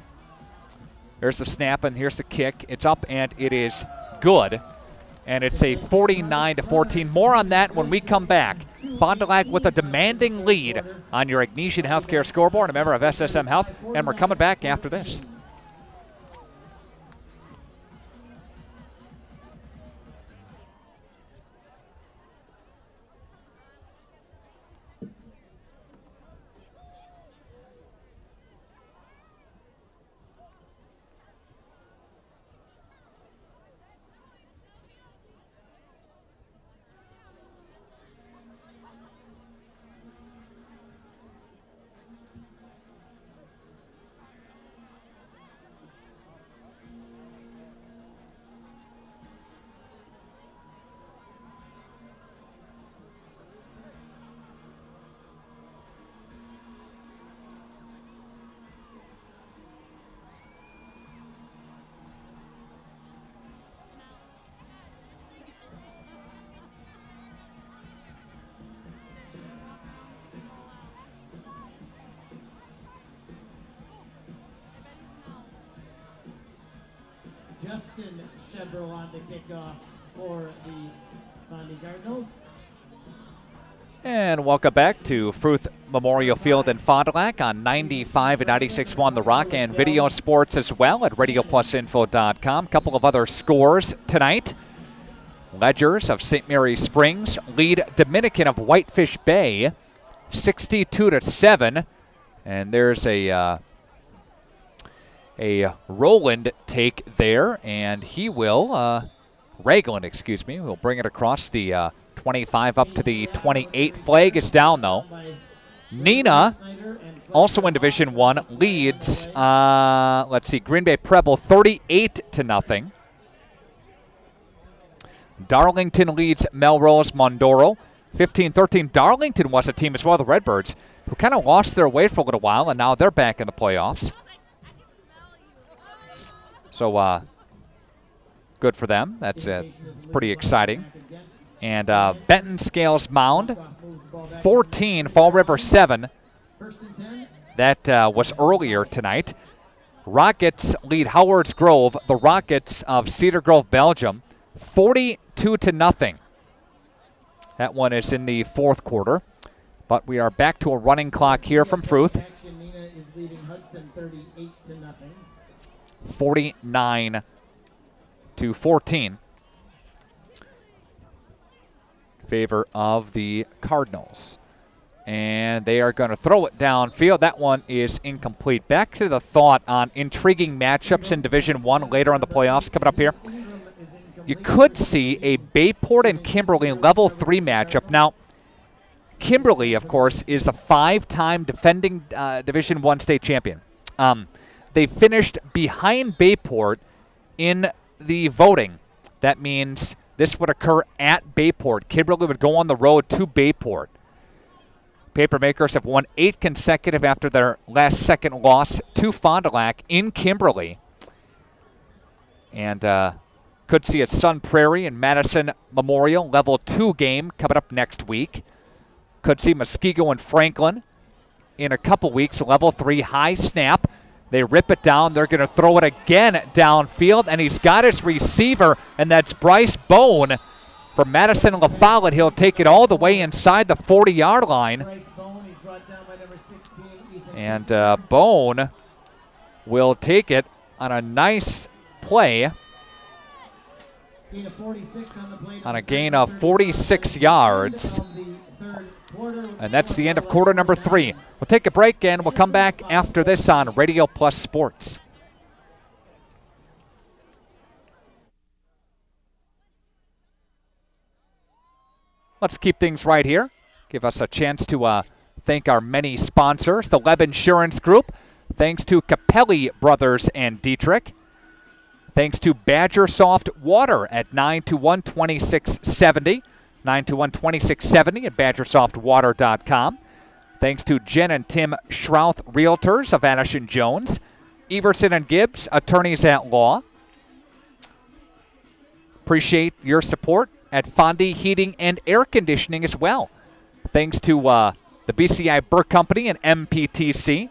there's the snap and here's the kick. It's up and it is good. And it's a 49-14. More on that when we come back. Fond du Lac with a demanding lead on your Agnesian Healthcare scoreboard, a member of SSM Health, and we're coming back after this. Justin Shedrow on the kickoff for the Fondy Cardinals. And welcome back to Fruth Memorial Field in Fond du Lac on 95 and 96.1 The Rock, and video sports as well at radioplusinfo.com. Couple of other scores tonight. Ledgers of St. Mary Springs lead Dominican of Whitefish Bay 62-7. And there's a Roland take there, and he will, Ragland, excuse me, will bring it across the 25 up to the 28. Flag is down, though. Nina, also in Division I, leads, Green Bay Preble 38-0. Darlington leads Melrose Mondoro 15-13. Darlington was a team as well, the Redbirds, who kind of lost their way for a little while, and now they're back in the playoffs. So good for them. That's pretty exciting. And Benton Scales Mound, 14, Fall River 7. That was earlier tonight. Rockets lead Howard's Grove, the Rockets of Cedar Grove, Belgium, 42-0. That one is in the fourth quarter. But we are back to a running clock here from Fruth. Nina is leading Hudson 38-0. 49-14. Favor of the Cardinals. And they are going to throw it downfield. That one is incomplete. Back to the thought on intriguing matchups in Division I later in the playoffs coming up here. You could see a Bayport and Kimberly level 3 matchup. Now, Kimberly, of course, is the 5-time defending Division I state champion. They finished behind Bayport in the voting. That means this would occur at Bayport. Kimberly would go on the road to Bayport. Papermakers have won 8 consecutive after their last second loss to Fond du Lac in Kimberly. And could see a Sun Prairie and Madison Memorial Level 2 game coming up next week. Could see Muskego and Franklin in a couple weeks, Level 3 high snap. They rip it down. They're going to throw it again downfield, and he's got his receiver, and that's Bryce Bone from Madison and Follette. He'll take it all the way inside the 40-yard line. And Bone will take it on a nice play on a gain of 46 yards. And that's the end of quarter number 3. We'll take a break, and we'll come back after this on Radio Plus Sports. Let's keep things right here. Give us a chance to thank our many sponsors. The Leb Insurance Group. Thanks to Capelli Brothers and Dietrich. Thanks to Badger Soft Water at 921-2670. 921-2670 at badgersoftwater.com. Thanks to Jen and Tim Schrouth Realtors of Anish and Jones. Everson and Gibbs, attorneys at law. Appreciate your support at Fondy Heating and Air Conditioning as well. Thanks to the BCI Burke Company and MPTC.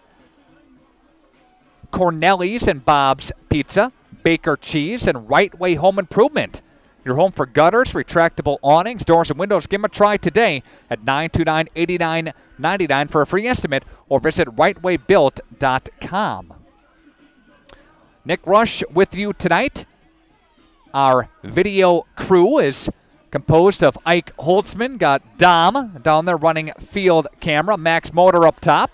Cornelli's and Bob's Pizza. Baker Cheese and Right Way Home Improvement. Your home for gutters, retractable awnings, doors, and windows. Give them a try today at 929-8999 for a free estimate, or visit rightwaybuilt.com. Nick Rush with you tonight. Our video crew is composed of Ike Holtzman. Got Dom down there running field camera. Max Motor up top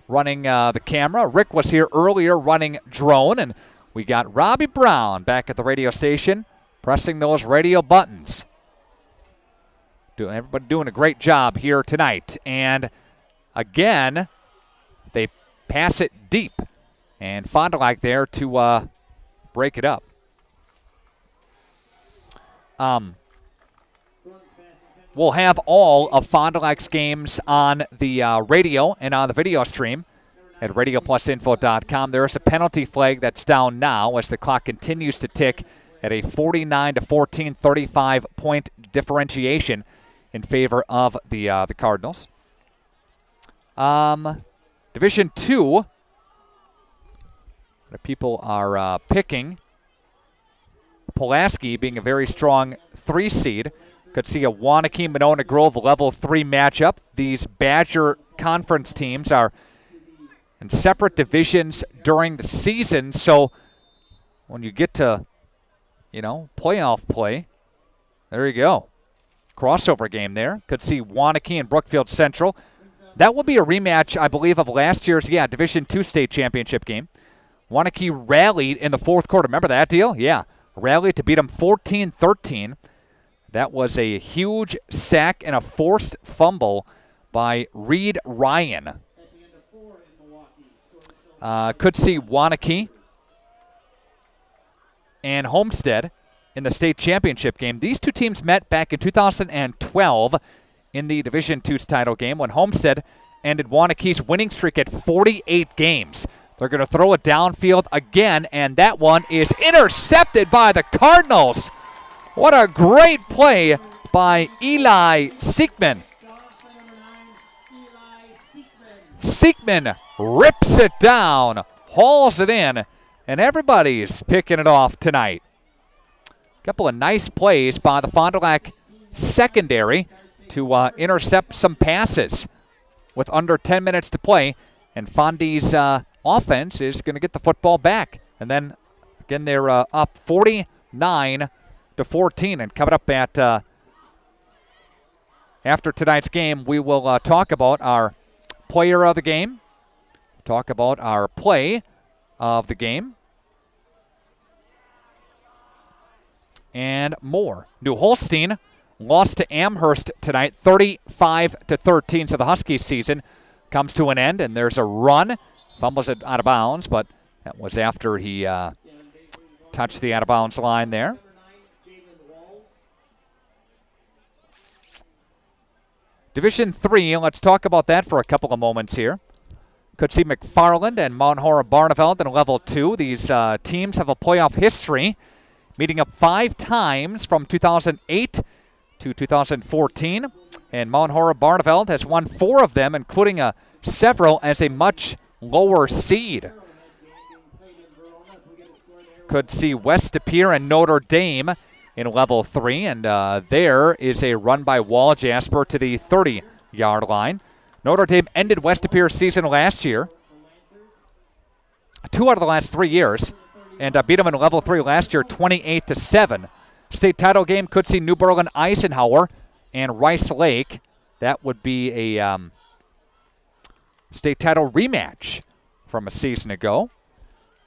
running the camera. Rick was here earlier running drone. And we got Robbie Brown back at the radio station pressing those radio buttons. Everybody doing a great job here tonight. And again, they pass it deep. And Fond du Lac there to break it up. We'll have all of Fond du Lac's games on the radio and on the video stream at radioplusinfo.com. There is a penalty flag that's down now as the clock continues to tick at a 49-14, 35-point differentiation in favor of the Cardinals. Division 2, the people are picking Pulaski being a very strong 3 seed. Could see a Waunakee-Monona Grove level 3 matchup. These Badger Conference teams are in separate divisions during the season, so when you get to playoff play, there you go. Crossover game there. Could see Waunakee and Brookfield Central. That will be a rematch, I believe, of last year's, Division II state championship game. Waunakee rallied in the fourth quarter. Remember that deal? Yeah. Rallied to beat them 14-13. That was a huge sack and a forced fumble by Reed Ryan. Could see Waunakee and Homestead in the state championship game. These two teams met back in 2012 in the Division II title game when Homestead ended Waunakee's winning streak at 48 games. They're going to throw it downfield again, and that one is intercepted by the Cardinals. What a great play by Eli Siekman. Siekman rips it down, hauls it in, and everybody's picking it off tonight. A couple of nice plays by the Fond du Lac secondary to intercept some passes with under 10 minutes to play, and Fondy's offense is going to get the football back. And then, again, they're up 49-14, and coming up at after tonight's game, we will talk about our player of the game, talk about our play of the game, and more. New Holstein lost to Amherst tonight, 35-13. So the Huskies season comes to an end, and there's a run. Fumbles it out of bounds, but that was after he touched the out-of-bounds line there. Division 3, let's talk about that for a couple of moments here. Could see McFarland and Mount Horeb-Barneveld in level 2. These teams have a playoff history, meeting up 5 times from 2008 to 2014. And Mount Horeb-Barneveld has won 4 of them, including several as a much lower seed. could see West De Pere and Notre Dame in level 3, and there is a run by Wall Jasper to the 30-yard line. Notre Dame ended West De Pere's season last year, 2 out of the last 3 years, and beat them in level 3 last year, 28-7. State title game could see New Berlin Eisenhower and Rice Lake. That would be a state title rematch from a season ago.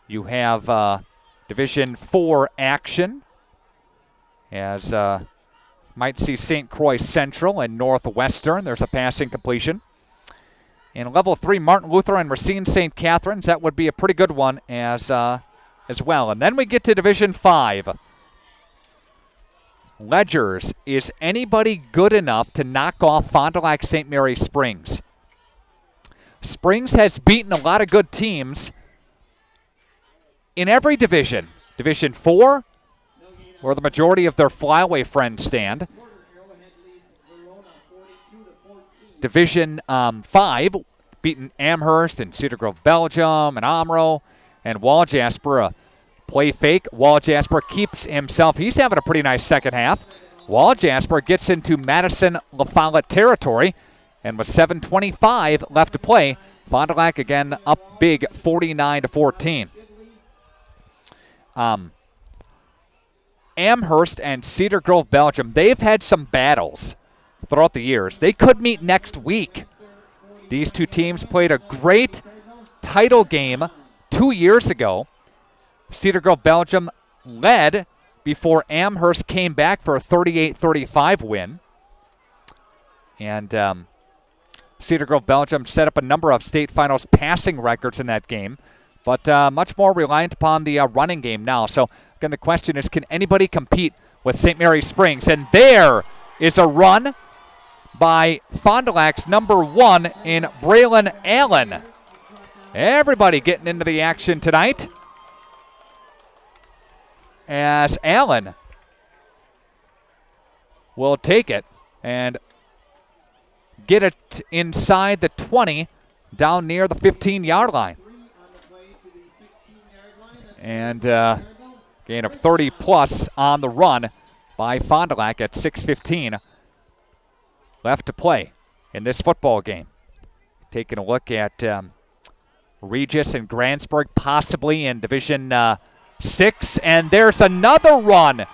You have Division 4 action, as might see St. Croix Central and Northwestern. There's a passing completion. In level 3, Martin Luther and Racine St. Catherine's. That would be a pretty good one as well. And then we get to Division 5. Ledgers, is anybody good enough to knock off Fond du Lac St. Mary Springs? Springs has beaten a lot of good teams in every division. Division 4, where the majority of their flyaway friends stand. Division 5, beaten Amherst and Cedar Grove, Belgium, and Omro, and Wall Jasper. A play fake. Wall Jasper keeps himself. He's having a pretty nice second half. Wall Jasper gets into Madison La Follette territory, and with 7:25 left to play, Fond du Lac again up big, 49-14. Amherst and Cedar Grove, Belgium, they've had some battles throughout the years. They could meet next week. These two teams played a great title game 2 years ago. Cedar Grove, Belgium led before Amherst came back for a 38-35 win. And Cedar Grove, Belgium set up a number of state finals passing records in that game, but much more reliant upon the running game now. So, again, the question is, can anybody compete with St. Mary Springs? And there is a run by Fond du Lac's number 1 in Braylon Allen. Everybody getting into the action tonight, as Allen will take it and get it inside the 20, down near the 15-yard line. And gain of 30-plus on the run by Fond du Lac at 6:15 left to play in this football game. Taking a look at Regis and Grantsburg possibly in Division 6, and there's another run.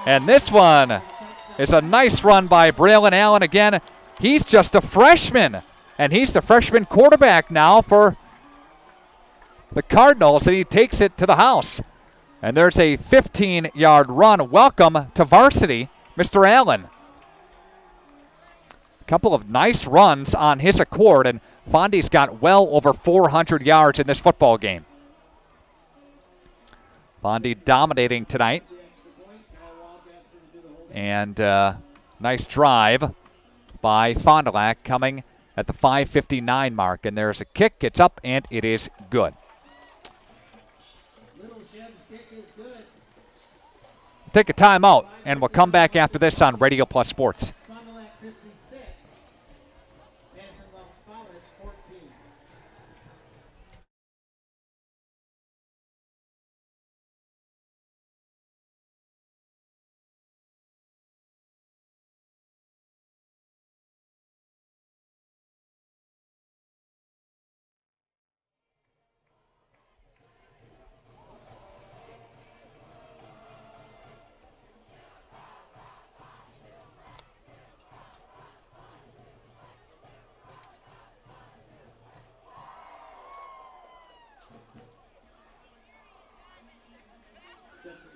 And this one is a nice run by Braylon Allen again. He's just a freshman, and he's the freshman quarterback now for the Cardinals, and he takes it to the house. And there's a 15-yard run. Welcome to varsity, Mr. Allen. A couple of nice runs on his accord, and Fondy's got well over 400 yards in this football game. Fondy dominating tonight. And nice drive by Fond du Lac coming at the 5:59 mark. And there's a kick. It's up, and it is good. Take a timeout, and we'll come back after this on Radio Plus Sports.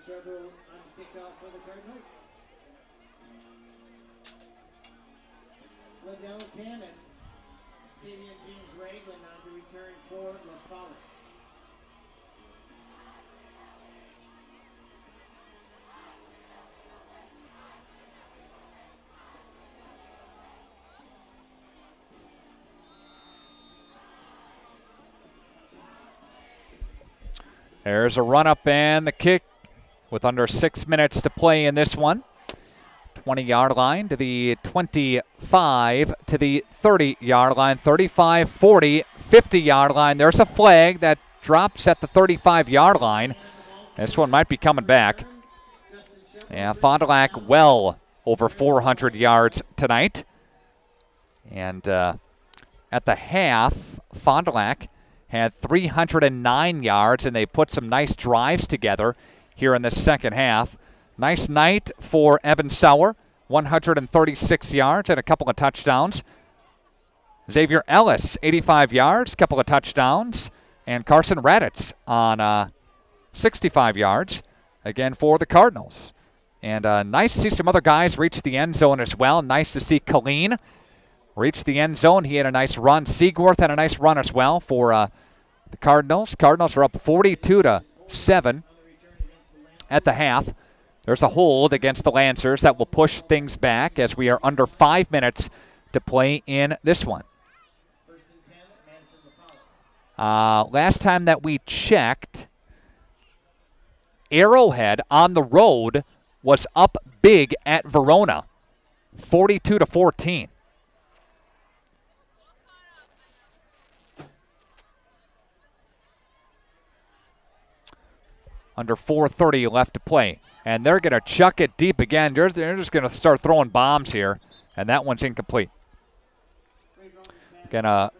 Trevor on the kickoff for the Cardinals. Liddell Cannon. Katie and James Ragland on to return for La Follette. There's a run up and the kick with under 6 minutes to play in this one. 20-yard line to the 25 to the 30-yard line, 35, 40, 50-yard line. There's a flag that drops at the 35-yard line, This one might be coming back. Yeah, Fond du Lac well over 400 yards tonight. And at the half, Fond du Lac had 309 yards, and they put some nice drives together here in the second half. Nice night for Evan Sauer, 136 yards and a couple of touchdowns. Xavier Ellis, 85 yards, couple of touchdowns. And Carson Raditz on 65 yards, again for the Cardinals. And nice to see some other guys reach the end zone as well. Nice to see Colleen reach the end zone. He had a nice run. Seaworth had a nice run as well for the Cardinals. Cardinals are up 42-7 at the half. There's a hold against the Lancers that will push things back as we are under 5 minutes to play in this one. Last time that we checked, Arrowhead on the road was up big at Verona, 42-14. Under 4:30 left to play. And they're going to chuck it deep again. They're just going to start throwing bombs here. And that one's incomplete. Again, a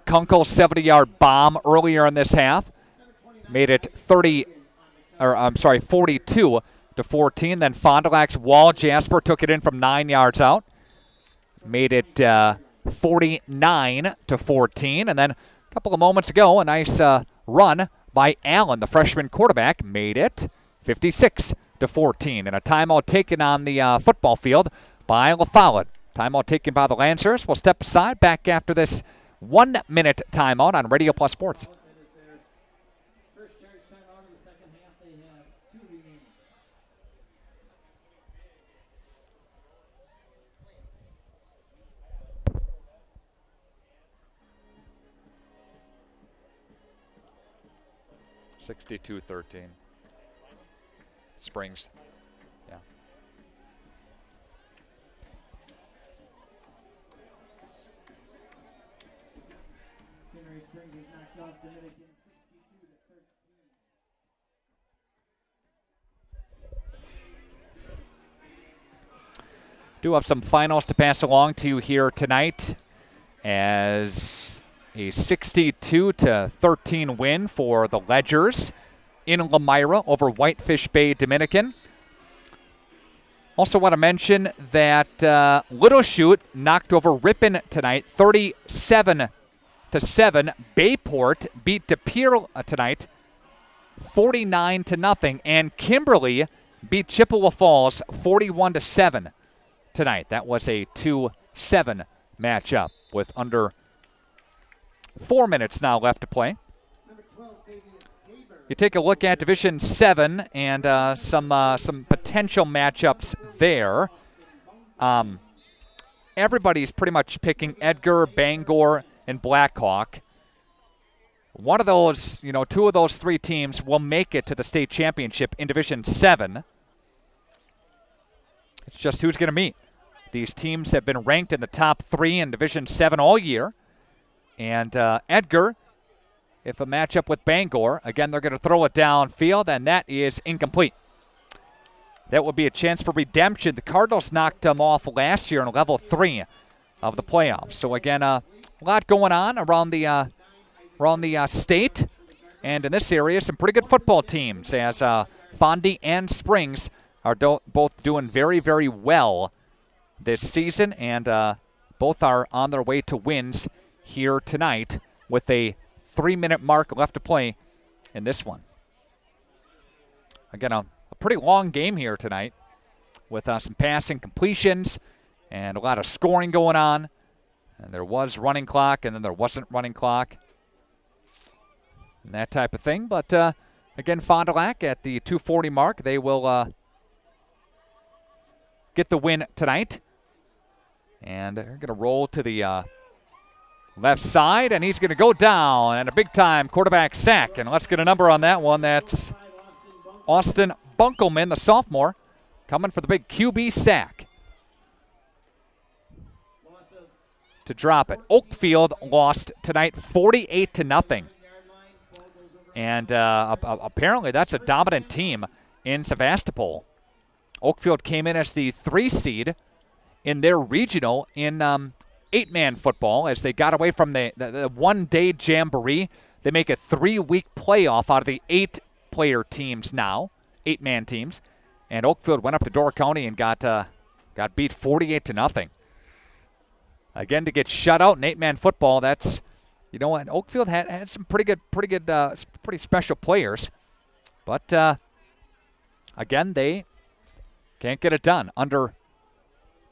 Kunkel 70-yard bomb earlier in this half. Made it 42-14. Then Fond du Lac's Wall Jasper took it in from 9 yards out. Made it 49-14. And then a couple of moments ago, a nice run by Allen, the freshman quarterback, made it 56-14. And a timeout taken on the football field by Follette. Timeout taken by the Lancers. We'll step aside. Back after this 1 minute timeout on Radio Plus Sports. (62-13). Springs. Yeah. Do have some finals to pass along to you here tonight as a 62-13 win for the Ledgers in Lemira over Whitefish Bay Dominican. Also want to mention that Little Chute knocked over Ripon tonight, 37-7. Bayport beat De Pere tonight, 49-0. And Kimberly beat Chippewa Falls, 41-7 tonight. That was a 2-7 matchup with under 4 minutes now left to play. You take a look at Division 7 and some potential matchups there. Everybody's pretty much picking Edgar, Bangor, and Blackhawk. One of those, two of those three teams will make it to the state championship in Division 7. It's just who's going to meet. These teams have been ranked in the top 3 in Division 7 all year. And Edgar, if a matchup with Bangor, again, they're going to throw it downfield, and that is incomplete. That would be a chance for redemption. The Cardinals knocked them off last year in level 3 of the playoffs. So, again, a lot going on around the state. And in this area, some pretty good football teams as Fondy and Springs are both doing very, very well this season. And both are on their way to wins here tonight with a 3-minute mark left to play in this one. Again, a pretty long game here tonight with some passing completions and a lot of scoring going on. And there was running clock, and then there wasn't running clock, and that type of thing. But, again, Fond du Lac at the 2:40 mark. They will get the win tonight. And they're going to roll to the left side, and he's going to go down, and a big-time quarterback sack. And let's get a number on that one. That's Austin Bunkelman, the sophomore, coming for the big QB sack to drop it. Oakfield lost tonight 48-0. And apparently that's a dominant team in Sevastopol. Oakfield came in as the 3 seed in their regional in 8-man football as they got away from the one-day jamboree. They make a 3-week playoff out of the 8-player teams now, 8-man teams. And Oakfield went up to Door County and got beat 48-0. Again, to get shut out in 8-man football, that's, you know what, Oakfield had some pretty special players. But, again, they can't get it done. Under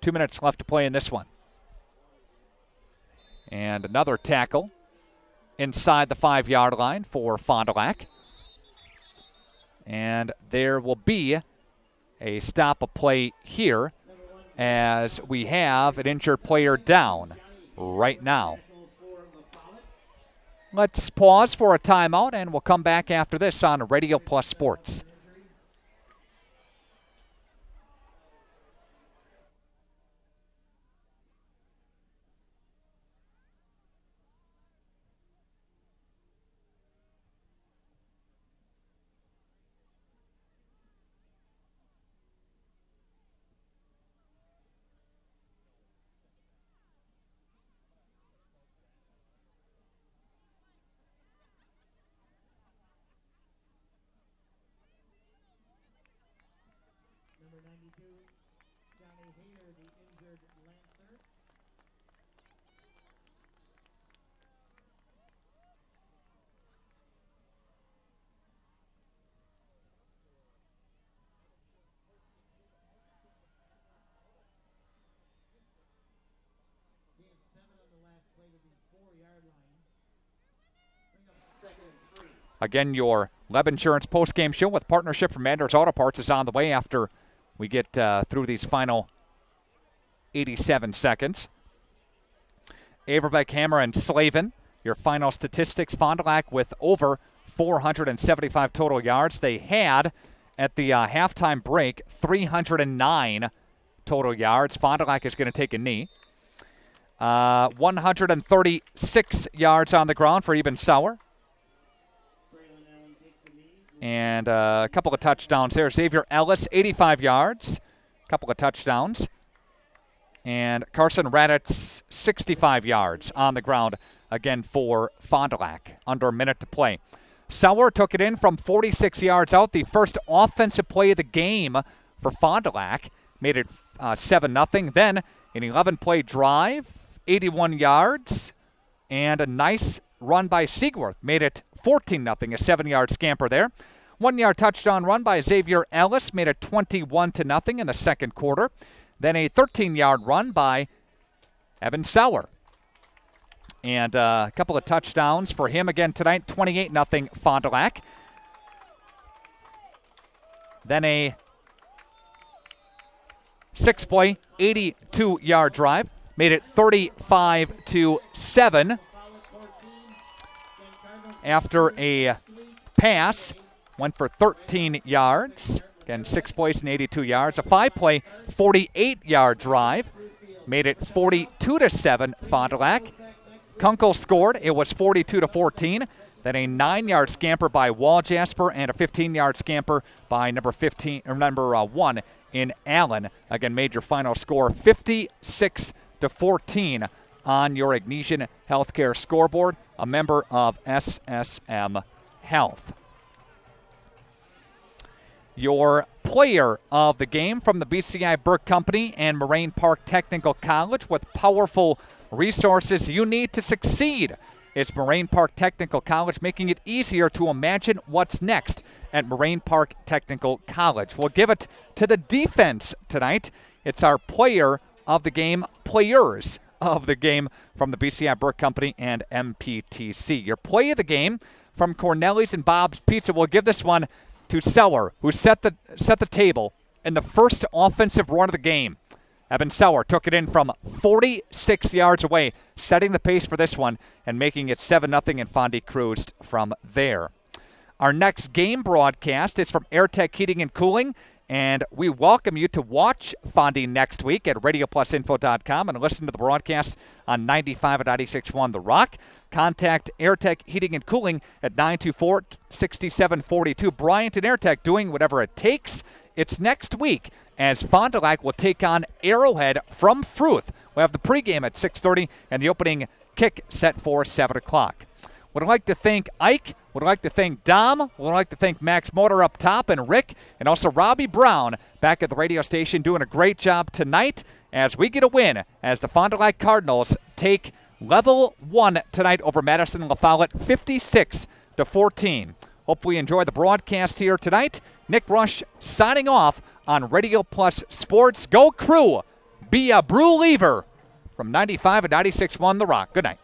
2 minutes left to play in this one. And another tackle inside the 5-yard line for Fond du Lac. And there will be a stop of play here as we have an injured player down right now. Let's pause for a timeout, and we'll come back after this on Radio Plus Sports. Again, your Leb Insurance postgame show with partnership from Manders Auto Parts is on the way after we get through these final 87 seconds. Averbeck, Hammer, and Slavin, your final statistics. Fond du Lac with over 475 total yards. They had, at the halftime break, 309 total yards. Fond du Lac is going to take a knee. 136 yards on the ground for Eben Sauer. And a couple of touchdowns there. Xavier Ellis, 85 yards. A couple of touchdowns. And Carson Raditz, 65 yards on the ground, again for Fond du Lac. Under a minute to play. Sauer took it in from 46 yards out. The first offensive play of the game for Fond du Lac. Made it 7-0. Then an 11-play drive, 81 yards. And a nice run by Seaworth. Made it 14-0, a 7-yard scamper there. 1-yard touchdown run by Xavier Ellis made it 21-0 in the second quarter. Then a 13-yard run by Evan Sauer. And a couple of touchdowns for him again tonight, 28-0 Fond du Lac. Then a 6-play, 82-yard drive, made it 35-7. After a pass, went for 13 yards. Again, 6 plays and 82 yards. A 5-play, 48-yard drive. Made it 42-7 Fond du Lac. Kunkel scored. It was 42-14. Then a 9-yard scamper by Waljasper and a 15-yard scamper by number 1 in Allen. Again, made your final score 56-14 on your Ignesian Healthcare scoreboard, a member of SSM Health. Your player of the game from the BCI Burke Company and Moraine Park Technical College with powerful resources you need to succeed. It's Moraine Park Technical College, making it easier to imagine what's next at Moraine Park Technical College. We'll give it to the defense tonight. It's our player of the game, players of the game from the BCI Burke Company and MPTC. Your play of the game from Corneli's and Bob's Pizza. We'll give this one to Sauer, who set the table in the first offensive run of the game. Evan Sauer took it in from 46 yards away, setting the pace for this one and making it 7-0, and Fondy cruised from there. Our next game broadcast is from AirTech Heating and Cooling, and we welcome you to watch Fondy next week at RadioPlusInfo.com and listen to the broadcast on 95 at 96.1 The Rock. Contact AirTech Heating and Cooling at 924-6742. Bryant and AirTech doing whatever it takes. It's next week as Fond du Lac will take on Arrowhead from Fruth. We'll have the pregame at 6:30 and the opening kick set for 7 o'clock. Would like to thank Ike. Would like to thank Dom. Would like to thank Max Motor up top and Rick. And also Robbie Brown back at the radio station doing a great job tonight as we get a win as the Fond du Lac Cardinals take level 1 tonight over Madison La Follette 56-14. Hopefully you enjoy the broadcast here tonight. Nick Rush signing off on Radio Plus Sports. Go Crew! Be a Brew Lever from 95 and 96.1 The Rock. Good night.